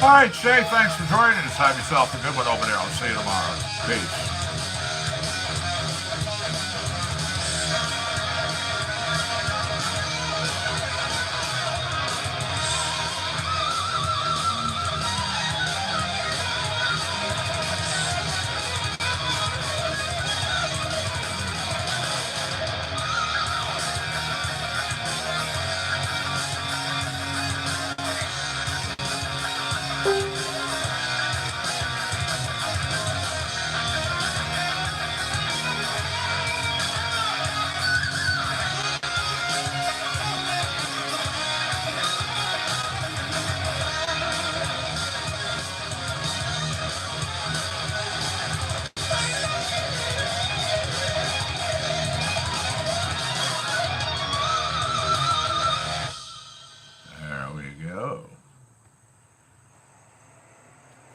S1: All right, Shay, thanks for joining us. Have yourself a good one over there. I'll see you tomorrow. Peace.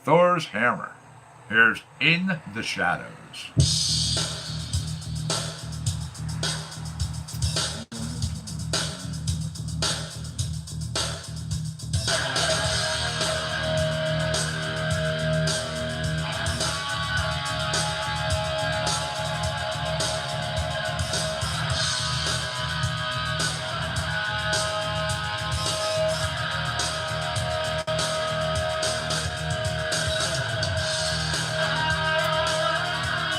S1: Thor's Hammer. Here's In the Shadows.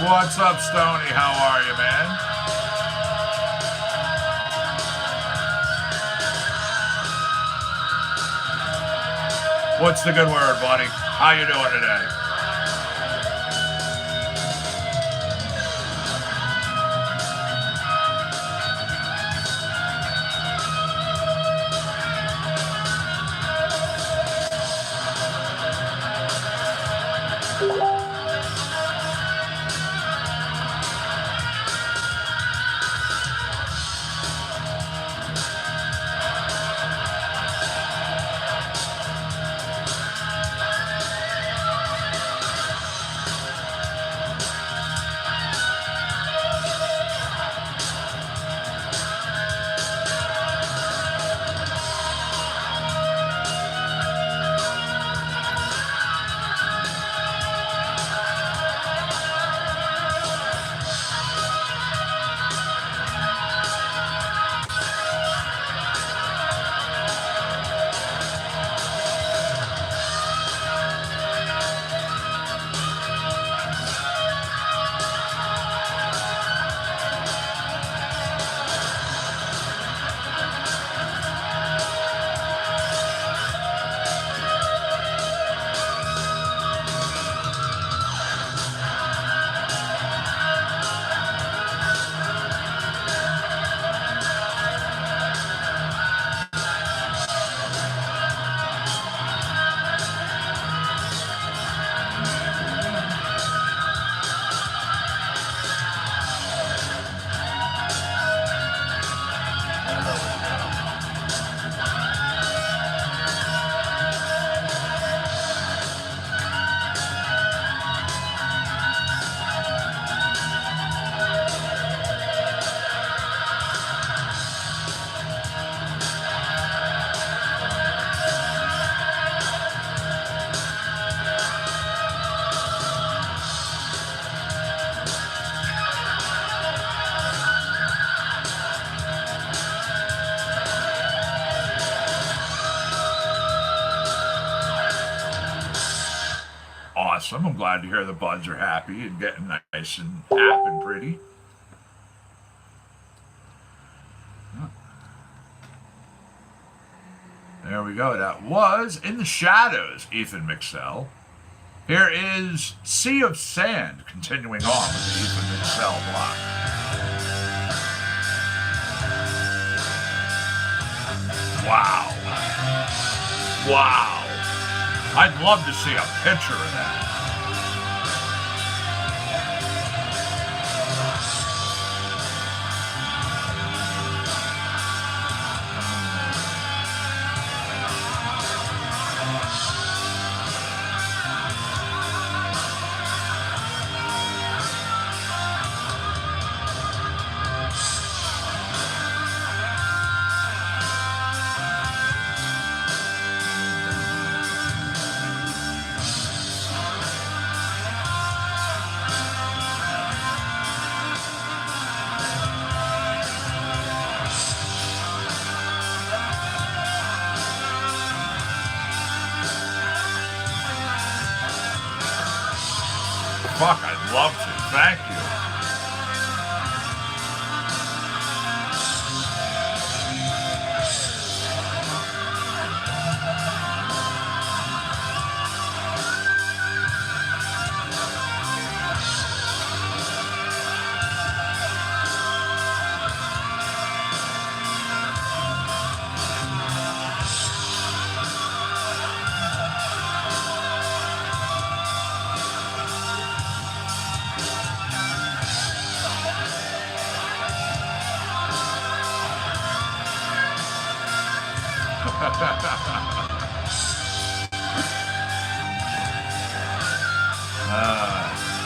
S1: What's up, Stoney? How are you, man? What's the good word, buddy? How you doing today? awesome. I'm glad to hear the buds are happy and getting nice and happy and pretty. There we go. That was In the Shadows, Ethan McSell. Here is Sea of Sand, continuing on with the Ethan McSell block. Wow. Wow. I'd love to see a picture of that. Fuck, I'd love to. Thank you.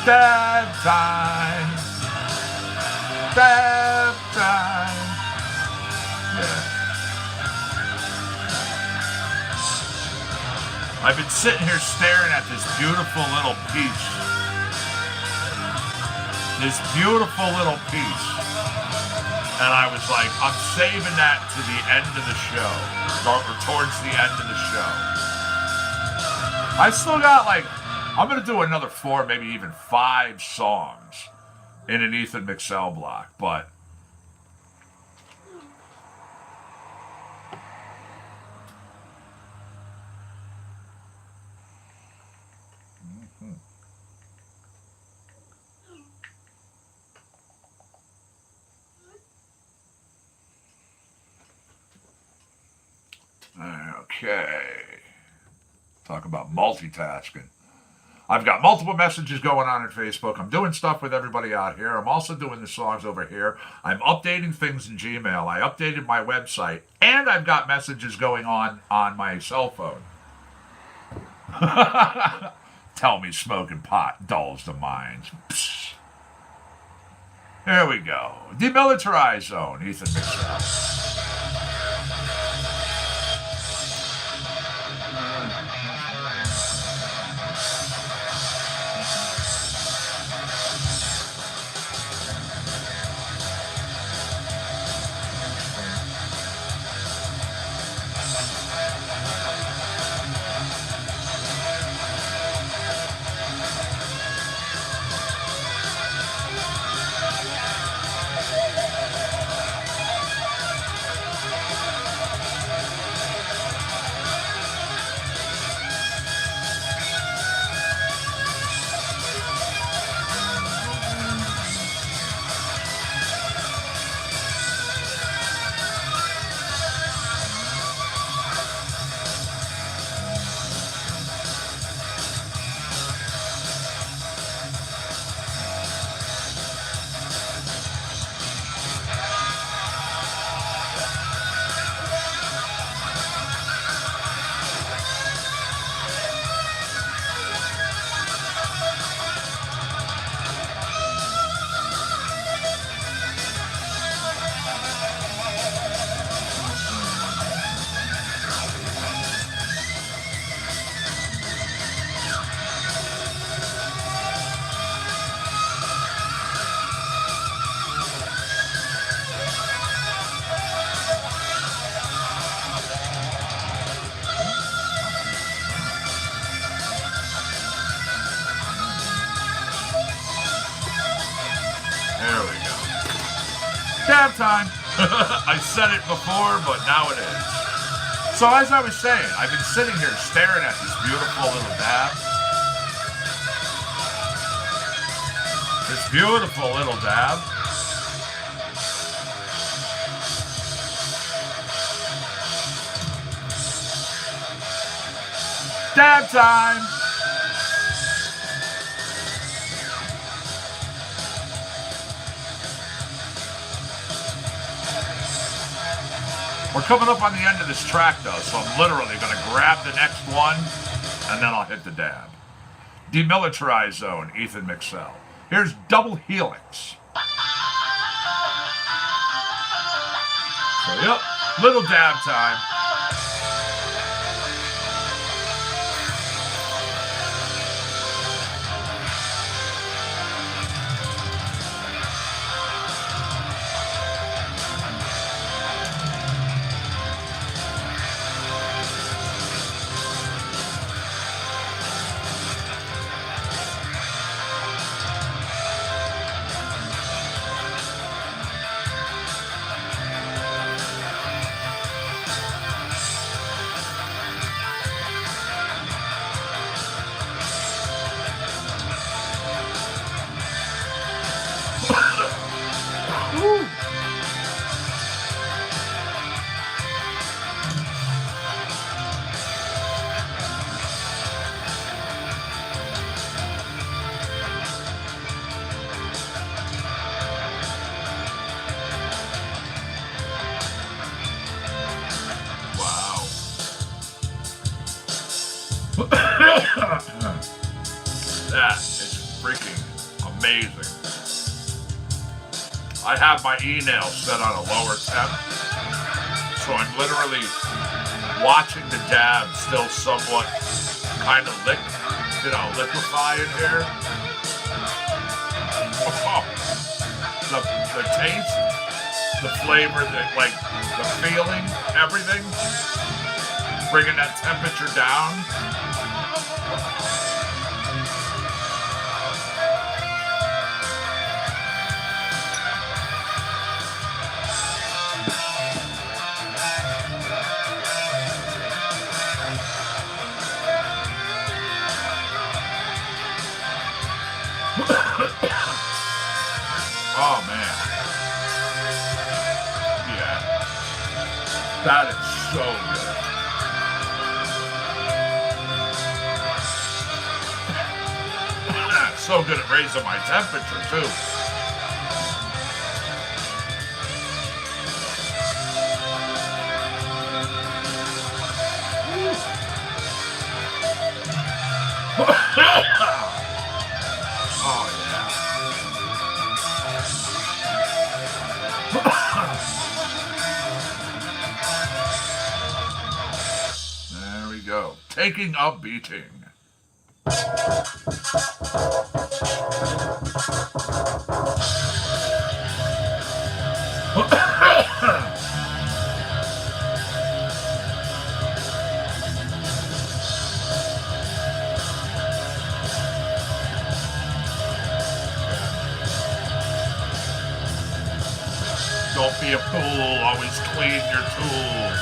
S1: Dab time. Dab time. Yeah. I've been sitting here staring at this beautiful little peach. This beautiful little peach. And I was like, I'm saving that to the end of the show. Or towards the end of the show. I still got like, I'm going to do another 4, maybe even 5 songs in an Ethan McSell block, but okay. Talk about multitasking. I've got multiple messages going on Facebook. I'm doing stuff with everybody out here. I'm also doing the songs over here. I'm updating things in Gmail. I updated my website. And I've got messages going on my cell phone. Tell me smoking pot dulls the minds. Psst. There we go. Demilitarized zone, Ethan McSell. dab time. I said it before, but now it is. So as I was saying, I've been sitting here staring at this beautiful little dab. This beautiful little dab. Dab time! We're coming up on the end of this track though, so I'm literally going to grab the next one and then I'll hit the dab. Demilitarized Zone, Ethan McSell. Here's Double Helix. So yep, little dab time. That is freaking amazing. I have my e-nail set on a lower temp, so I'm literally watching the dab still somewhat kind of liquefy in here. Oh, the taste, the flavor, the feeling, everything, bringing that temperature down. Oh man. Yeah. That is so good. So good at raising my temperature too. Oh yeah. There we go. Taking a beating. Don't be a fool, always clean your tools.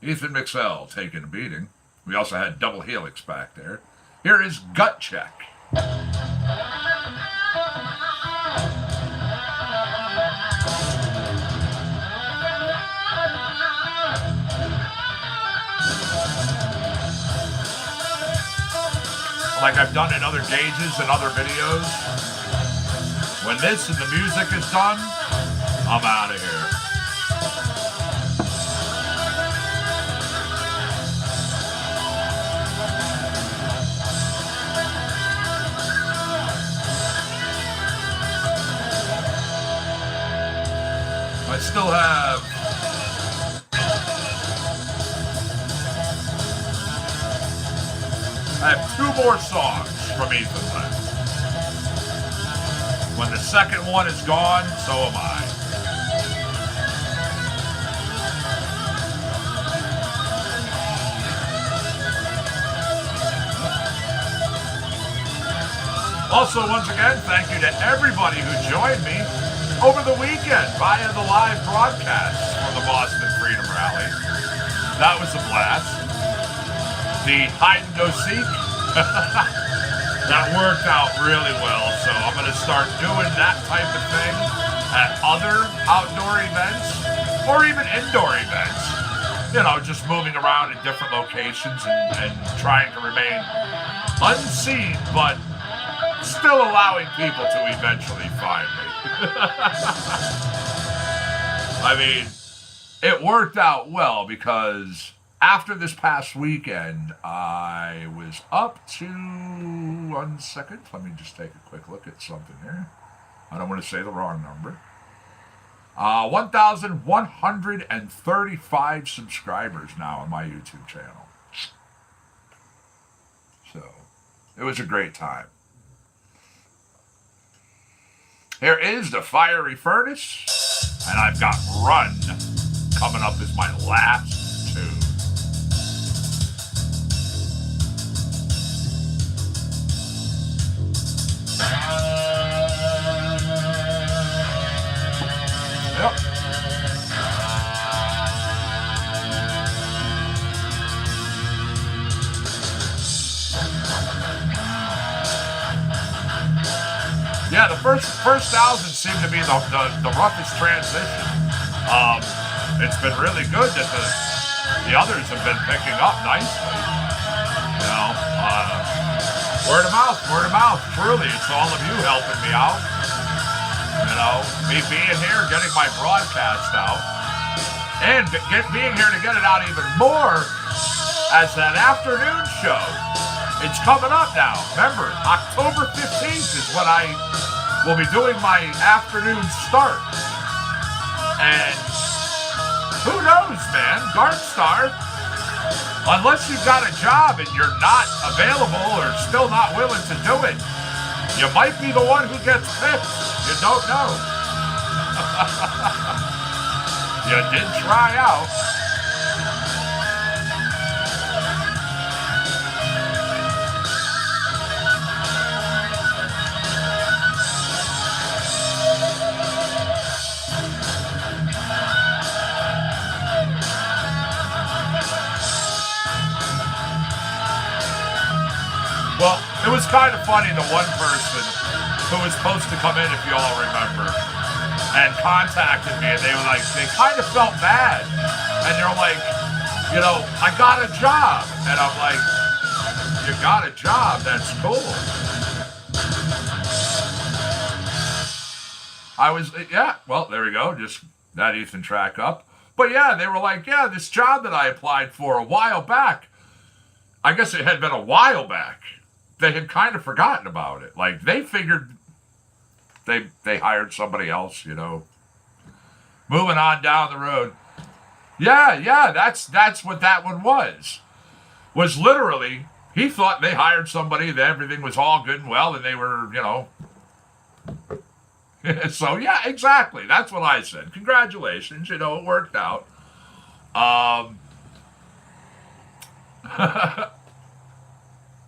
S1: Ethan Mixell taking a beating. We also had Double Helix back there. Here is Gut Check. Like I've done in other gauges and other videos, when this and the music is done, I'm out of here. I still have two more songs from Ethan left. When the second one is gone, so am I. Also, once again, thank you to everybody who joined me over the weekend via the live broadcast from the Boston Freedom Rally. That was a blast. The hide and go seek, that worked out really well, so I'm going to start doing that type of thing at other outdoor events or even indoor events. You know, just moving around in different locations and trying to remain unseen, but still allowing people to eventually find me. I mean, it worked out well because after this past weekend, I was up to, 1 second, let me just take a quick look at something here. I don't want to say the wrong number. 1,135 subscribers now on my YouTube channel. So, it was a great time. Here is the Fiery Furnace, and I've got Run coming up as my last tune. Yep. Yeah, the first 1,000 seemed to be the roughest transition. It's been really good that the others have been picking up nicely. You know, word of mouth. Truly, it's all of you helping me out. You know, me being here, getting my broadcast out, and being here to get it out even more as that afternoon show. It's coming up now. Remember, October 15th is when I will be doing my afternoon start. And who knows, man? Dark Star, unless you've got a job and you're not available or still not willing to do it, you might be the one who gets picked. You don't know. You did try out. Well, it was kind of funny, the one person who was supposed to come in, if you all remember, and contacted me, and they were like, they kind of felt bad. And they're like, you know, I got a job. And I'm like, you got a job? That's cool. I was, yeah, well, there we go. Just that Ethan track up. But yeah, they were like, yeah, this job that I applied for a while back, I guess it had been a while back. They had kind of forgotten about it. Like, they figured they hired somebody else, you know. Moving on down the road. Yeah, that's what that one was. Was literally, he thought they hired somebody, that everything was all good and well, and they were, you know. So, yeah, exactly. That's what I said. Congratulations, you know, it worked out.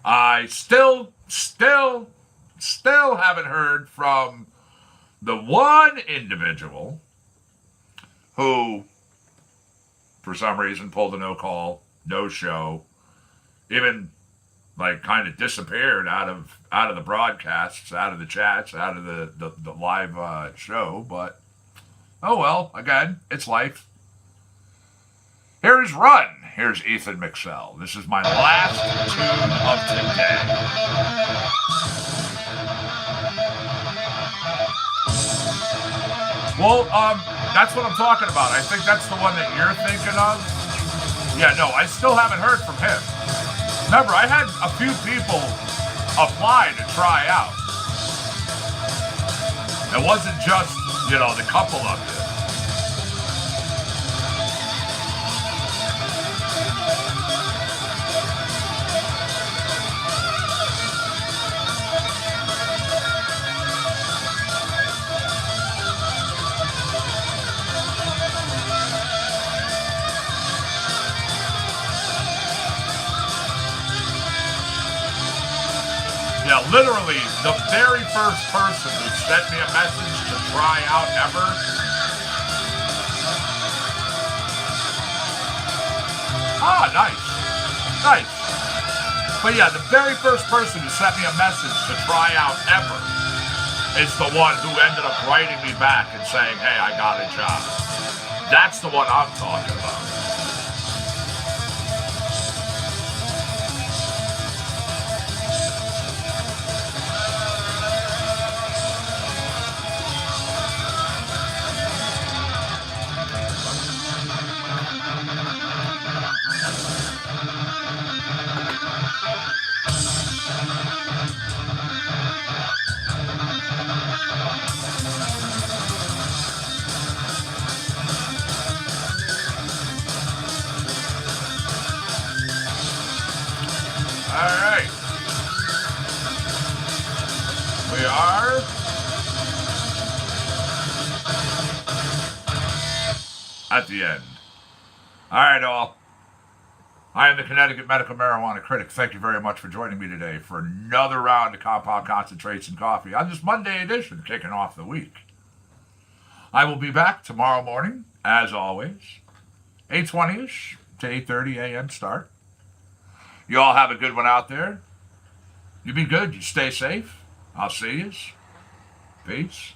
S1: I still haven't heard from the one individual who for some reason, pulled a no call, no show, even like kind of disappeared out of the broadcasts, out of the chats, out of the live show. But oh well, again, it's life. Here's Run. Here's Ethan McSell. This is my last tune of today. Well, that's what I'm talking about. I think that's the one that you're thinking of. Yeah, no, I still haven't heard from him. Remember, I had a few people apply to try out. It wasn't just, the couple of you. Yeah, literally, the very first person who sent me a message to try out ever. Ah, nice. Nice. But yeah, the very first person who sent me a message to try out ever is the one who ended up writing me back and saying, hey, I got a job. That's the one I'm talking about. Alright. We are at the end. Alright, all. I am the Connecticut Medical Marijuana Critic. Thank you very much for joining me today for another round of Compound Concentrates and Coffee on this Monday edition, kicking off the week. I will be back tomorrow morning, as always, 8:20ish to 8:30 a.m. start. You all have a good one out there. You be good. You stay safe. I'll see you. Peace.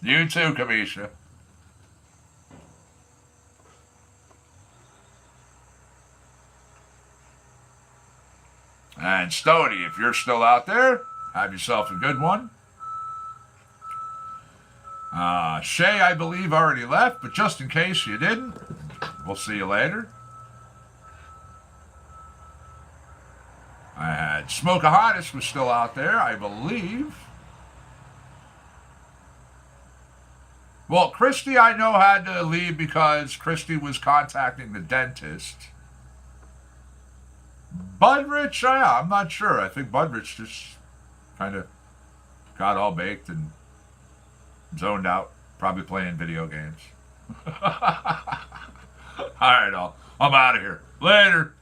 S1: You too, Kamisha. And Stoney, if you're still out there, have yourself a good one. Shay, I believe, already left, but just in case you didn't, we'll see you later. I had Smokahontas was still out there, I believe. Well, Christy, I know, had to leave because Christy was contacting the dentist. Budrich, I'm not sure. I think Budrich just kind of got all baked and zoned out, probably playing video games. All right, I'm out of here. Later.